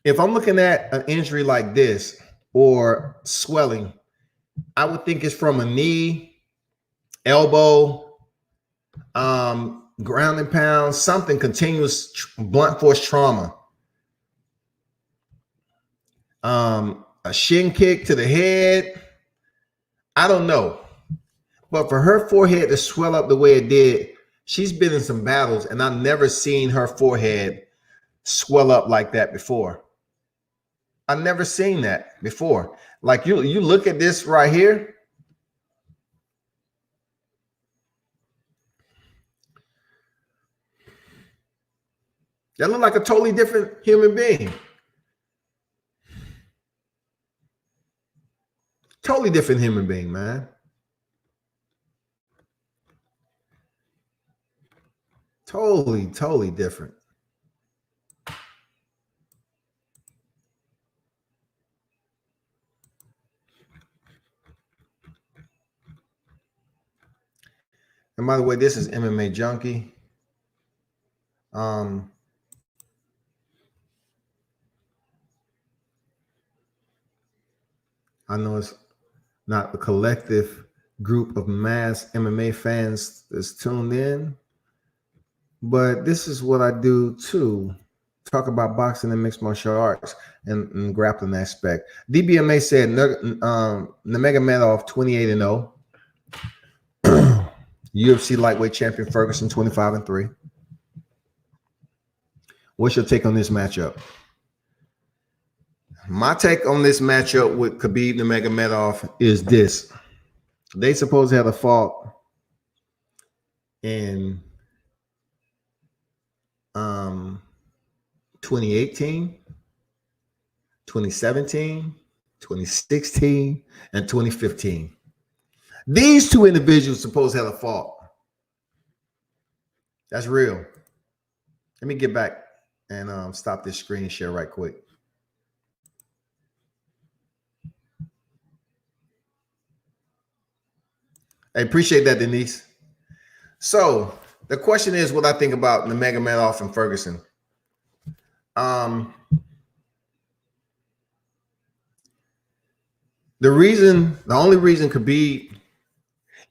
if I'm looking at an injury like this or swelling, I would think it's from a knee, elbow, ground and pound, something continuous blunt force trauma. A shin kick to the head. I don't know. But for her forehead to swell up the way it did, she's been in some battles, and I've never seen her forehead swell up like that before. I've never seen that before. Like, you look at this right here. That look like a totally different human being. Totally different human being, man. Totally different. And by the way, this is MMA Junkie. I know it's not a collective group of mass MMA fans that's tuned in, but this is what I do too. Talk about boxing and mixed martial arts and grappling aspect. DBMA said Nurmagomedov 28-0. UFC lightweight champion Ferguson 25-3. What's your take on this matchup? My take on this matchup with Khabib Nurmagomedov is this. They supposed to have a fault in 2018, 2017, 2016, and 2015. These two individuals supposed to have a fault. That's real. Let me get back and stop this screen share right quick. I appreciate that, Denise. So the question is what I think about Nurmagomedov and Ferguson. The only reason Khabib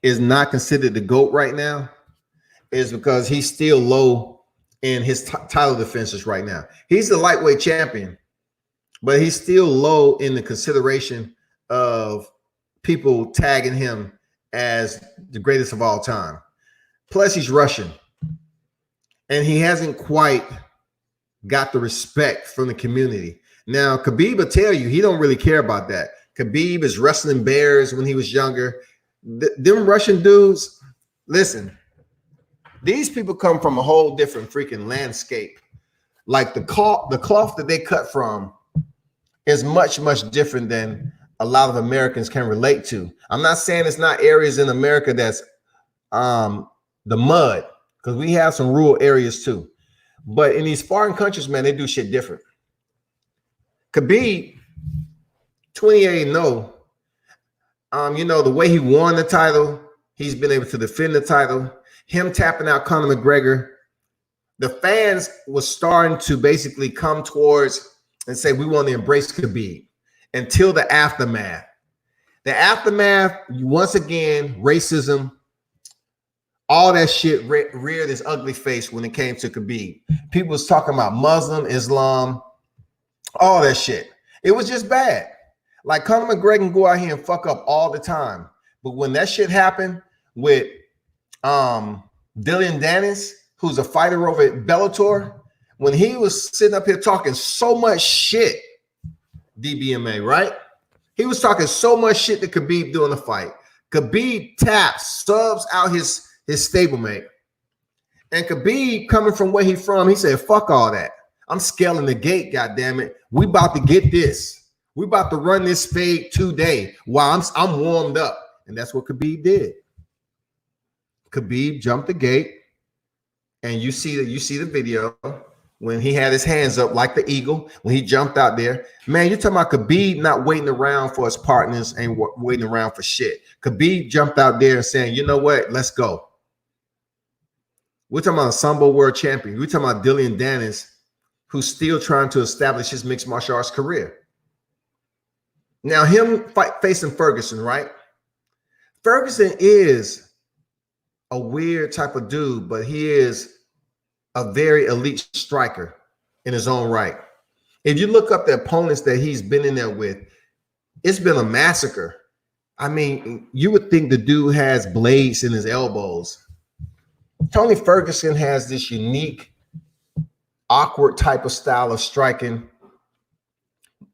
is not considered the GOAT right now is because he's still low in his title defenses right now. He's the lightweight champion, but he's still low in the consideration of people tagging him as the greatest of all time. Plus, he's Russian, and he hasn't quite got the respect from the community. Now, Khabib will tell you he don't really care about that. Khabib is wrestling bears when he was younger. Them Russian dudes, listen, these people come from a whole different freaking landscape. Like the cloth that they cut from is much, much different than a lot of Americans can relate to. I'm not saying it's not areas in America that's the mud, because we have some rural areas too. But in these foreign countries, man, they do shit different. Khabib, 28-0. You know, the way he won the title, he's been able to defend the title. Him tapping out Conor McGregor, the fans was starting to basically come towards and say, we want to embrace Khabib until the aftermath. The aftermath, once again, racism, all that shit reared its ugly face when it came to Khabib. People was talking about Muslim, Islam, all that shit. It was just bad. Like Conor McGregor can go out here and fuck up all the time. But when that shit happened with Dillon Danis, who's a fighter over at Bellator, when he was sitting up here talking so much shit, DBMA, right? He was talking so much shit to Khabib during the fight. Khabib taps, subs out his stablemate. And Khabib, coming from where he's from, he said, fuck all that. I'm scaling the gate, goddammit. We about to get this. We about to run this fade today while I'm warmed up. And that's what Khabib did. Khabib jumped the gate, and you see the video when he had his hands up like the eagle when he jumped out there. Man, you're talking about Khabib not waiting around for his partners and waiting around for shit. Khabib jumped out there and saying, you know what? Let's go. We're talking about a Sambo world champion. We're talking about Dillon Danis, who's still trying to establish his mixed martial arts career. Now, him facing Ferguson, right? Ferguson is a weird type of dude, but he is a very elite striker in his own right. If you look up the opponents that he's been in there with, it's been a massacre. I mean, you would think the dude has blades in his elbows. Tony Ferguson has this unique, awkward type of style of striking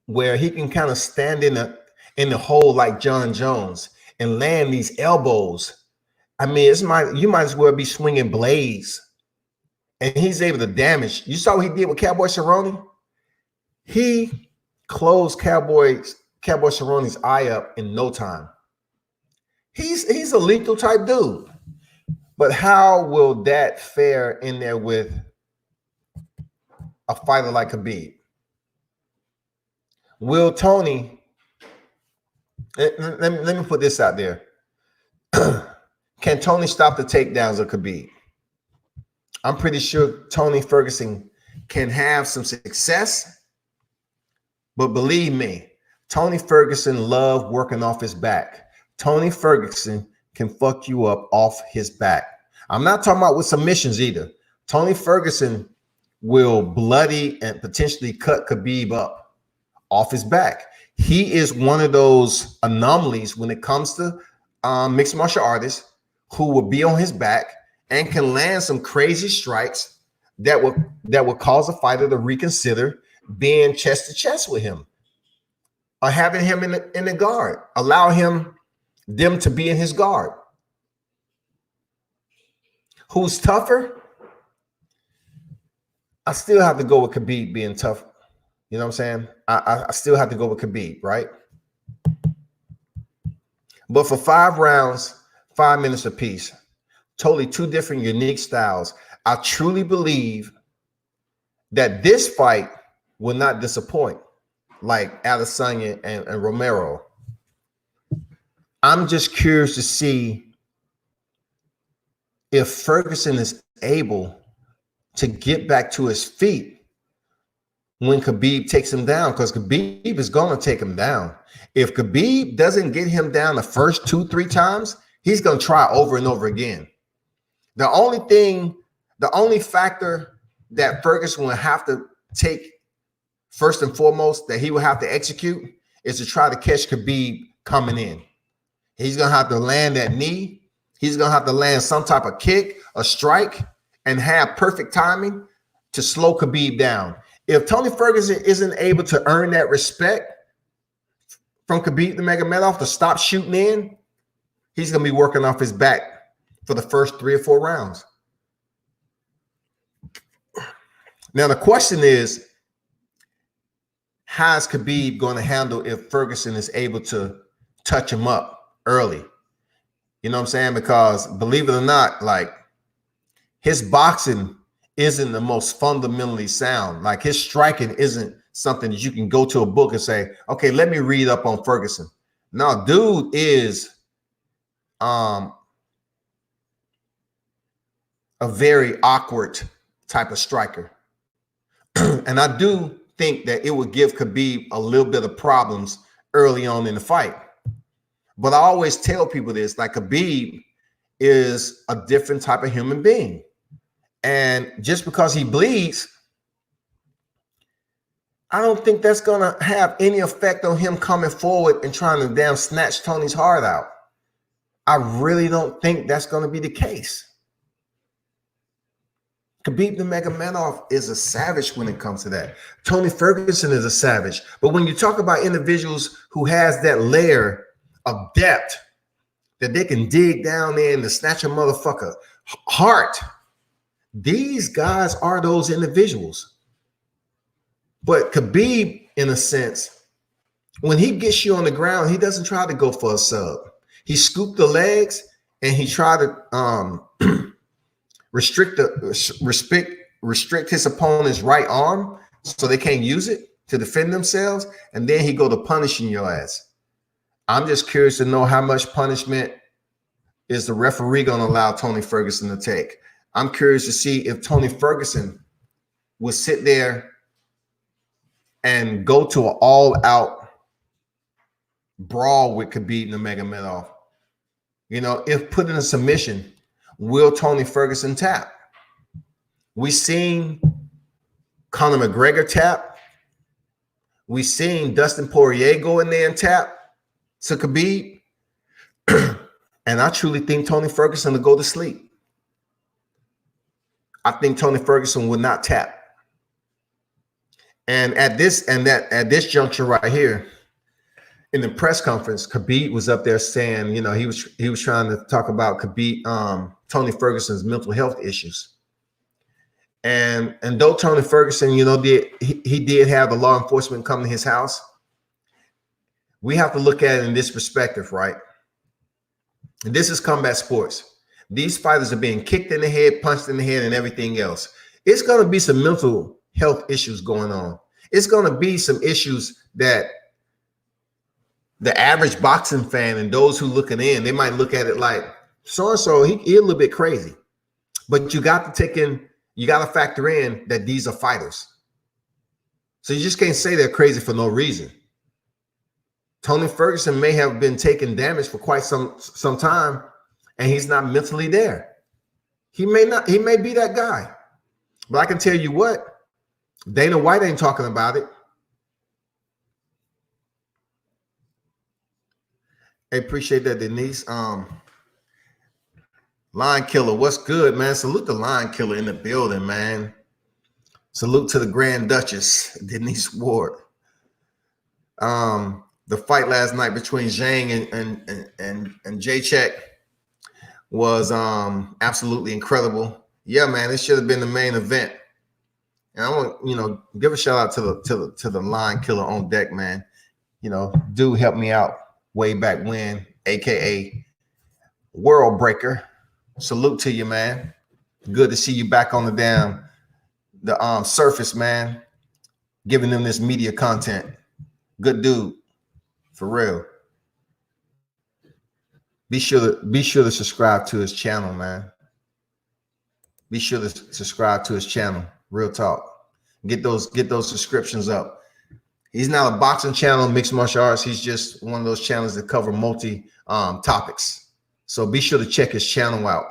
where he can kind of stand in the hole like John Jones and land these elbows. I mean, you might as well be swinging blades, and he's able to damage. You saw what he did with Cowboy Cerrone? He closed Cowboy Cerrone's eye up in no time. He's a lethal type dude. But how will that fare in there with a fighter like Khabib? Will Tony, let me put this out there. Can Tony stop the takedowns of Khabib? I'm pretty sure Tony Ferguson can have some success, but believe me, Tony Ferguson loved working off his back. Tony Ferguson can fuck you up off his back. I'm not talking about with submissions either. Tony Ferguson will bloody and potentially cut Khabib up off his back. He is one of those anomalies when it comes to mixed martial artists who will be on his back and can land some crazy strikes that will cause a fighter to reconsider being chest to chest with him or having him in the guard. Allow them to be in his guard. Who's tougher? I still have to go with Khabib being tough. You know what I'm saying? I still have to go with Khabib, right? But for 5 rounds, 5 minutes apiece, totally two different unique styles. I truly believe that this fight will not disappoint like Adesanya and Romero. I'm just curious to see if Ferguson is able to get back to his feet when Khabib takes him down, because Khabib is going to take him down. If Khabib doesn't get him down the first 2-3 times, he's going to try over and over again. The only factor that Ferguson will have to take first and foremost, that he will have to execute, is to try to catch Khabib coming in. He's going to have to land that knee. He's going to have to land some type of kick, a strike, and have perfect timing to slow Khabib down. If Tony Ferguson isn't able to earn that respect from Khabib Nurmagomedov to stop shooting in, he's going to be working off his back for the first 3 or 4 rounds. Now, the question is, how is Khabib going to handle if Ferguson is able to touch him up early? You know what I'm saying? Because believe it or not, like, his boxing isn't the most fundamentally sound. Like, his striking isn't something that you can go to a book and say, okay, let me read up on Ferguson. No, dude is a very awkward type of striker. And I do think that it would give Khabib a little bit of problems early on in the fight. But I always tell people this, like, Khabib is a different type of human being. And just because he bleeds, I don't think that's going to have any effect on him coming forward and trying to damn snatch Tony's heart out. I really don't think that's going to be the case. Khabib Nurmagomedov is a savage when it comes to that. Tony Ferguson is a savage. But when you talk about individuals who has that layer of depth that they can dig down there and to snatch a motherfucker heart, these guys are those individuals. But Khabib, in a sense, when he gets you on the ground, he doesn't try to go for a sub. He scooped the legs and he tried to restrict his opponent's right arm so they can't use it to defend themselves, and then he go to punishing your ass. I'm just curious to know how much punishment is the referee going to allow Tony Ferguson to take. I'm curious to see if Tony Ferguson will sit there and go to an all-out brawl with Khabib Nurmagomedov. You know, if put in a submission, will Tony Ferguson tap? We seen Conor McGregor tap. We seen Dustin Poirier go in there and tap to Khabib. And I truly think Tony Ferguson will go to sleep. I think Tony Ferguson will not tap. And at this juncture right here, in the press conference, Khabib was up there saying, you know, he was trying to talk about Tony Ferguson's mental health issues. And though Tony Ferguson, you know, he did have the law enforcement come to his house, we have to look at it in this perspective, right? And this is combat sports. These fighters are being kicked in the head, punched in the head, and everything else. It's going to be some mental health issues going on. It's going to be some issues that the average boxing fan and those who looking in, they might look at it like, so-and-so, he a little bit crazy. But you got to factor in that these are fighters. So you just can't say they're crazy for no reason. Tony Ferguson may have been taking damage for quite some time, and he's not mentally there. He may be that guy. But I can tell you what, Dana White ain't talking about it. I appreciate that, Denise. Lion Killer, what's good, man? Salute the Lion Killer in the building, man. Salute to the Grand Duchess, Denise Ward. The fight last night between Zhang and Jacek was absolutely incredible. Yeah, man, it should have been the main event. And I want, you know, give a shout out to the Lion Killer on deck, man. You know, dude helped me out way back when, aka World Breaker. Salute to you, man. Good to see you back on the surface, man. Giving them this media content. Good dude, for real. Be sure to subscribe to his channel, man. Be sure to subscribe to his channel. Real talk. Get those subscriptions up. He's not a boxing channel, mixed martial arts. He's just one of those channels that cover multi topics. So be sure to check his channel out.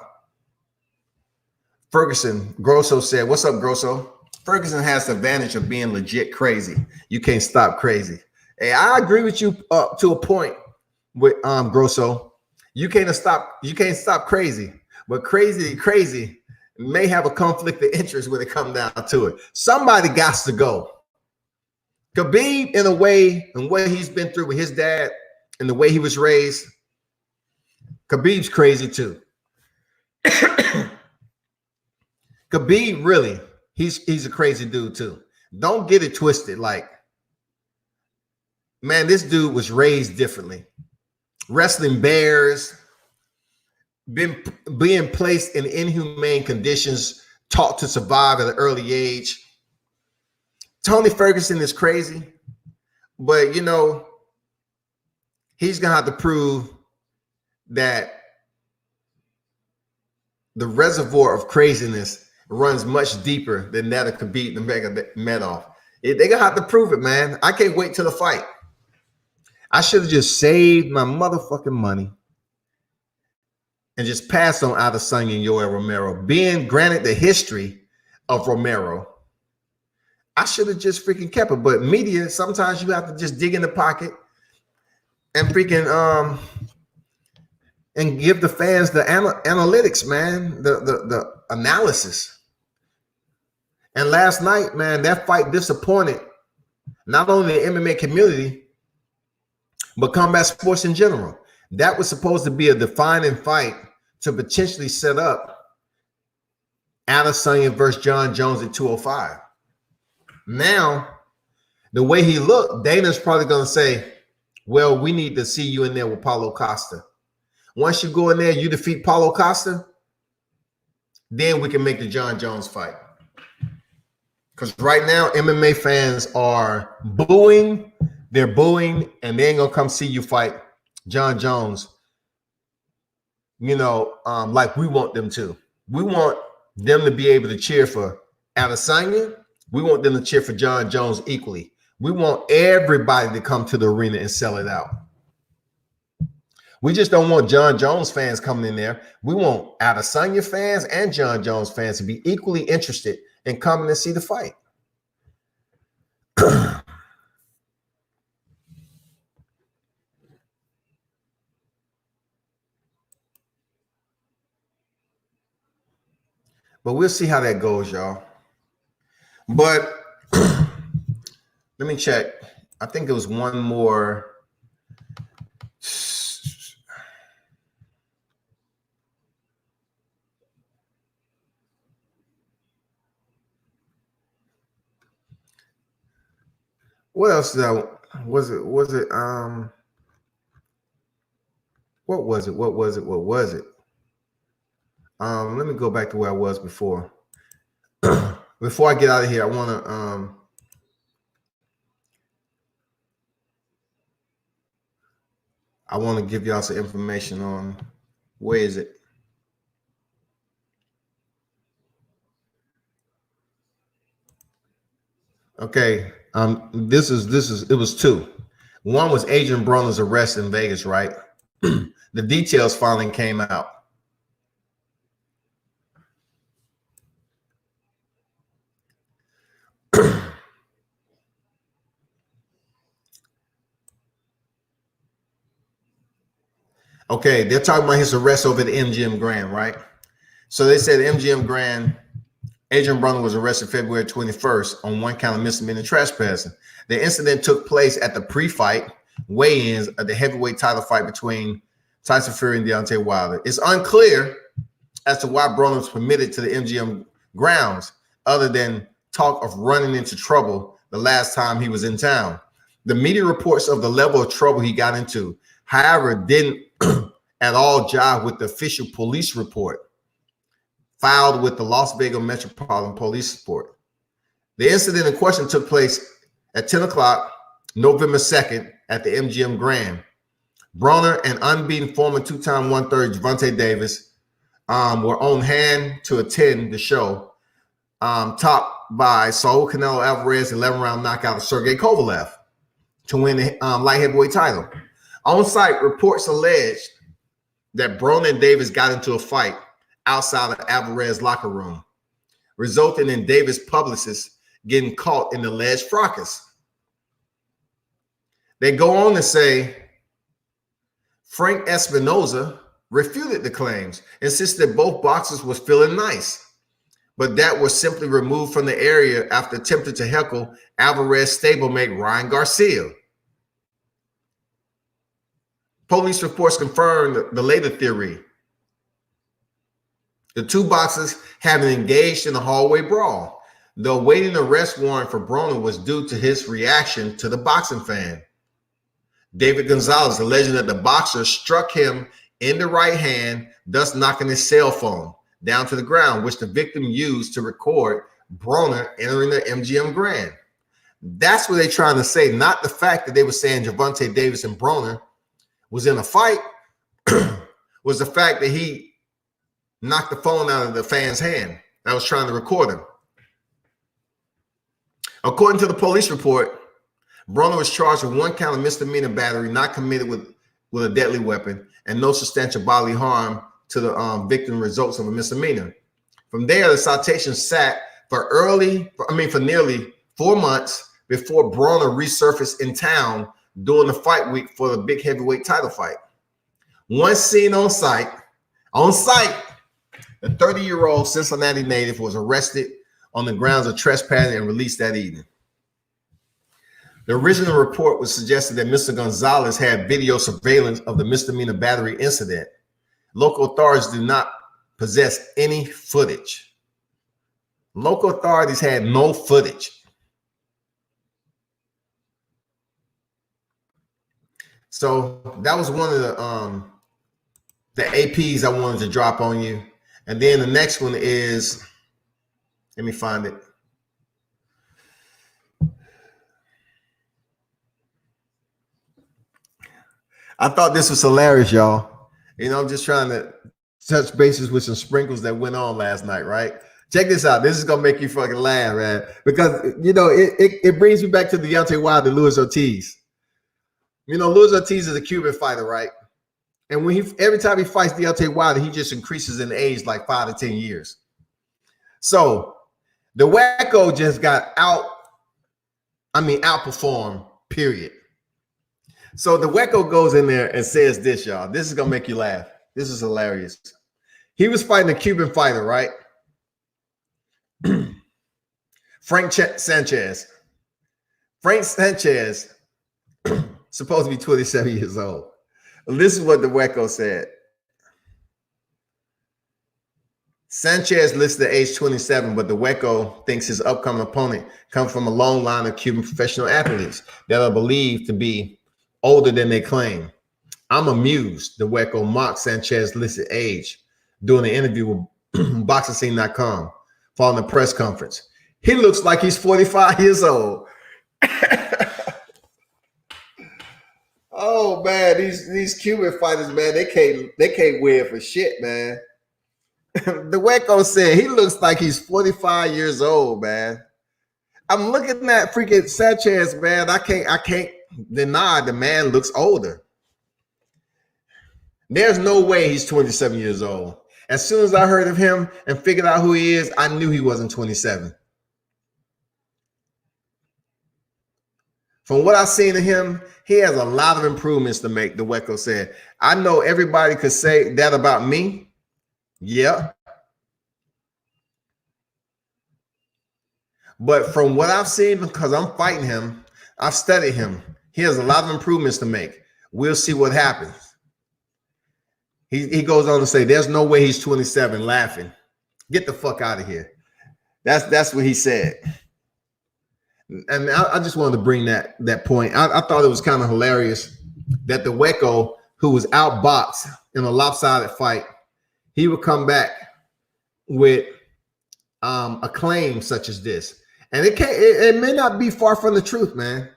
Ferguson Grosso said, "What's up, Grosso?" Ferguson has the advantage of being legit crazy. You can't stop crazy. Hey, I agree with you up to a point with Grosso. You can't stop crazy, but crazy may have a conflict of interest when it comes down to it. Somebody got to go. Khabib, in a way, and what he's been through with his dad and the way he was raised, Khabib's crazy too. Khabib, really, he's a crazy dude too. Don't get it twisted. Like, man, this dude was raised differently. Wrestling bears, being placed in inhumane conditions, taught to survive at an early age. Tony Ferguson is crazy, but you know, he's gonna have to prove that the reservoir of craziness runs much deeper than that of Khabib Nurmagomedov. They're gonna have to prove it, man. I can't wait till the fight. I should have just saved my motherfucking money and just passed on Adesanya and Yoel Romero. Being granted the history of Romero, I should have just freaking kept it. But media, sometimes you have to just dig in the pocket and freaking and give the fans the analytics, man, the analysis. And last night, man, that fight disappointed not only the MMA community, but combat sports in general. That was supposed to be a defining fight to potentially set up Adesanya versus John Jones at 205. Now, the way he looked, Dana's probably going to say, well, we need to see you in there with Paulo Costa. Once you go in there, you defeat Paulo Costa, then we can make the John Jones fight. Because right now, MMA fans are booing. They're booing, and they ain't going to come see you fight John Jones, you know, like we want them to. We want them to be able to cheer for Adesanya. We want them to cheer for John Jones equally. We want everybody to come to the arena and sell it out. We just don't want John Jones fans coming in there. We want Adesanya fans and John Jones fans to be equally interested in coming and see the fight. But we'll see how that goes, y'all. But let me check. I think there was one more. What else though? Was it what was it? Let me go back to where I was before. Before I get out of here, I want to give y'all some information on where is it? Okay, it was two. One was Adrian Broner's arrest in Vegas, right? The details finally came out. Okay, they're talking about his arrest over at the MGM Grand, right? So they said MGM Grand, Adrian Broner was arrested February 21st on one count of misdemeanor trespassing. The incident took place at the pre-fight weigh-ins of the heavyweight title fight between Tyson Fury and Deontay Wilder. It's unclear as to why Broner was permitted to the MGM grounds, other than talk of running into trouble the last time he was in town. The media reports of the level of trouble he got into, however, didn't at all jive with the official police report. filed with the Las Vegas Metropolitan Police Report. The incident in question took place at 10 o'clock, November 2nd, at the MGM Grand. Broner and unbeaten former two-time 130 Gervonta Davis were on hand to attend the show, topped by Saul Canelo Alvarez 11-round knockout of Sergey Kovalev to win the light heavyweight title. On-site reports alleged that Broner and Davis got into a fight outside of Alvarez's locker room, resulting in Davis' publicist getting caught in the alleged fracas. They go on to say Frank Espinoza refuted the claims, insisted that both boxers was feeling nice, but that was simply removed from the area after attempting to heckle Alvarez stablemate Ryan Garcia. Police reports confirmed the later theory. The two boxers having engaged in a hallway brawl. The awaiting arrest warrant for Broner was due to his reaction to the boxing fan. David Gonzalez alleging that the boxer struck him in the right hand, thus knocking his cell phone down to the ground, which the victim used to record Broner entering the MGM Grand. That's what they're trying to say, not the fact that they were saying Gervonta Davis and Broner was in a fight, was the fact that he knocked the phone out of the fan's hand that was trying to record him. According to the police report, Broner was charged with 1 count of misdemeanor battery not committed with a deadly weapon and no substantial bodily harm to the victim results of a misdemeanor. From there, the citation sat for nearly 4 months before Broner resurfaced in town during the fight week for the big heavyweight title fight. Once seen on site, the 30-year-old Cincinnati native was arrested on the grounds of trespassing and released that evening. The original report was suggested that Mr. Gonzalez had video surveillance of the misdemeanor battery incident. Local authorities do not possess any footage. Local authorities had no footage. So that was one of the APs I wanted to drop on you. And then the next one is, let me find it. I thought this was hilarious, y'all. You know, I'm just trying to touch bases with some sprinkles that went on last night, right? Check this out. This is going to make you fucking laugh, man. Because, you know, it brings me back to Deontay Wilder and Luis Ortiz. You know, Luis Ortiz is a Cuban fighter, right? And when every time he fights Deontay Wilder, he just increases in age like 5 to 10 years. So the Wacko just got outperformed, period. So the Wacko goes in there and says this, y'all. This is going to make you laugh. This is hilarious. He was fighting a Cuban fighter, right? Frank Sanchez. Frank Sanchez, supposed to be 27 years old. This is what the Wacko said. Sanchez listed at age 27, but the Wacko thinks his upcoming opponent comes from a long line of Cuban professional athletes that are believed to be older than they claim. I'm amused, the Wacko mocked Sanchez's listed age during an interview with BoxingScene.com following the press conference. He looks like he's 45 years old. Oh man, these Cuban fighters, man, they can't win for shit, man. The Wacko said he looks like he's 45 years old, man. I'm looking at freaking Sanchez, man. I can't deny the man looks older. There's no way he's 27 years old. As soon as I heard of him and figured out who he is, I knew he wasn't 27. From what I've seen of him, he has a lot of improvements to make, the Wacko said. I know everybody could say that about me. Yeah. But from what I've seen, because I'm fighting him, I've studied him. He has a lot of improvements to make. We'll see what happens. He goes on to say, there's no way he's 27, laughing. Get the fuck out of here. That's what he said. And I just wanted to bring that point. I thought it was kind of hilarious that the Wacko, who was outboxed in a lopsided fight, he would come back with a claim such as this. And it may not be far from the truth, man.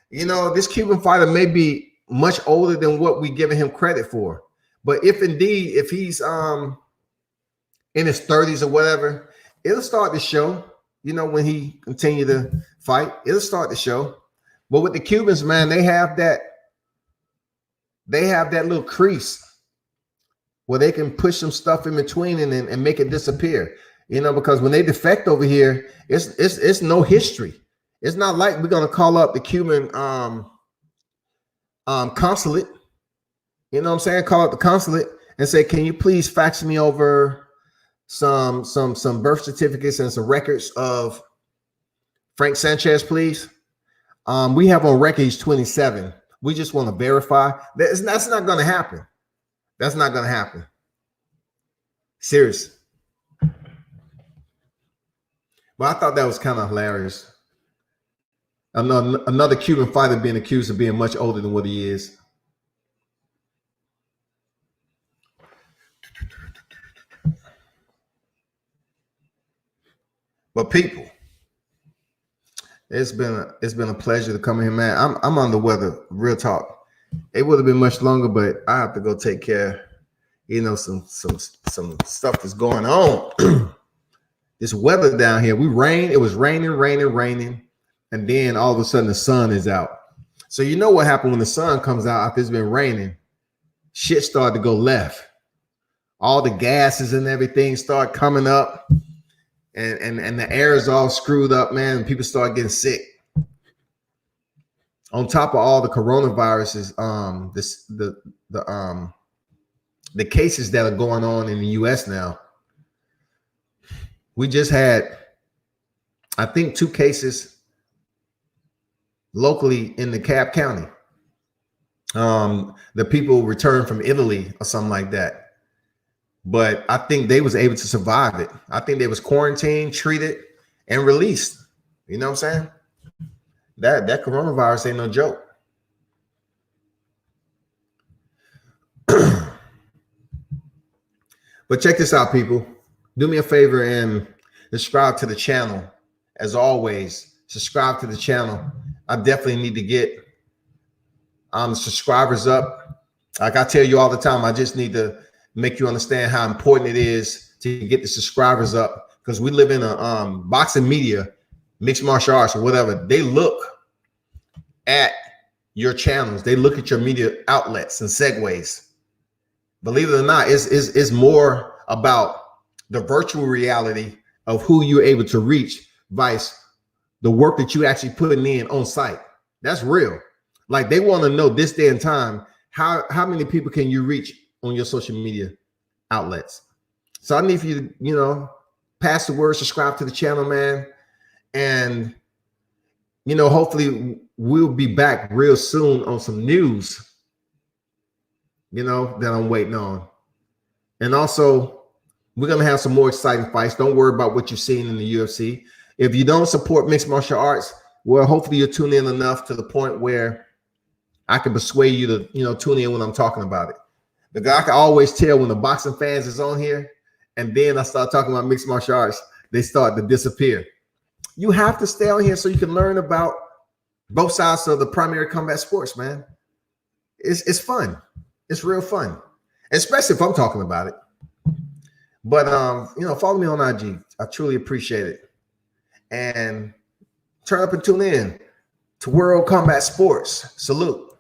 You know, this Cuban fighter may be much older than what we giving him credit for. But if he's in his 30s or whatever, it'll start to show, you know, when he continue to fight, it'll start to show. But with the Cubans, man, they have that little crease where they can push some stuff in between and make it disappear. You know, because when they defect over here, it's no history. It's not like we're gonna call up the Cuban consulate. You know what I'm saying? Call up the consulate and say, "Can you please fax me over some birth certificates and some records of Frank Sanchez, please? We have on record he's 27. We just want to verify." That's not gonna happen. That's not gonna happen. Serious. But I thought that was kind of hilarious. Another Cuban fighter being accused of being much older than what he is. But people, it's been a pleasure to come in here, man. I'm on the weather, real talk. It would have been much longer, but I have to go take care, you know, some stuff that's going on. This weather down here, it was raining, and then all of a sudden the sun is out. So you know what happened when the sun comes out after it's been raining? Shit started to go left. All the gases and everything start coming up, and the air is all screwed up, man, and people start getting sick. On top of all the coronaviruses, the cases that are going on in the US now. We just had, I think, 2 cases locally in the Cobb County. The people returned from Italy or something like that. But I think they was able to survive it. I think they was quarantined, treated, and released. You know what I'm saying? That coronavirus ain't no joke. But check this out, people. Do me a favor and subscribe to the channel. As always, subscribe to the channel. I definitely need to get subscribers up. Like I tell you all the time, I just need to make you understand how important it is to get the subscribers up, because we live in a boxing media, mixed martial arts or whatever. They look at your channels. They look at your media outlets and segues. Believe it or not, it's more about the virtual reality of who you're able to reach, vice the work that you actually putting in on site. That's real. Like, they want to know this day and time, how many people can you reach on your social media outlets. So I need you to, you know, pass the word, subscribe to the channel, man. And, you know, hopefully we'll be back real soon on some news, you know, that I'm waiting on. And also, we're going to have some more exciting fights. Don't worry about what you're seeing in the UFC. If you don't support mixed martial arts, well, hopefully you'll tune in enough to the point where I can persuade you to, you know, tune in when I'm talking about it. Because I can always tell when the boxing fans is on here, and then I start talking about mixed martial arts, they start to disappear. You have to stay on here so you can learn about both sides of the primary combat sports, man. It's fun. It's real fun, especially if I'm talking about it. But, you know, follow me on IG. I truly appreciate it. And turn up and tune in to World Combat Sports. Salute.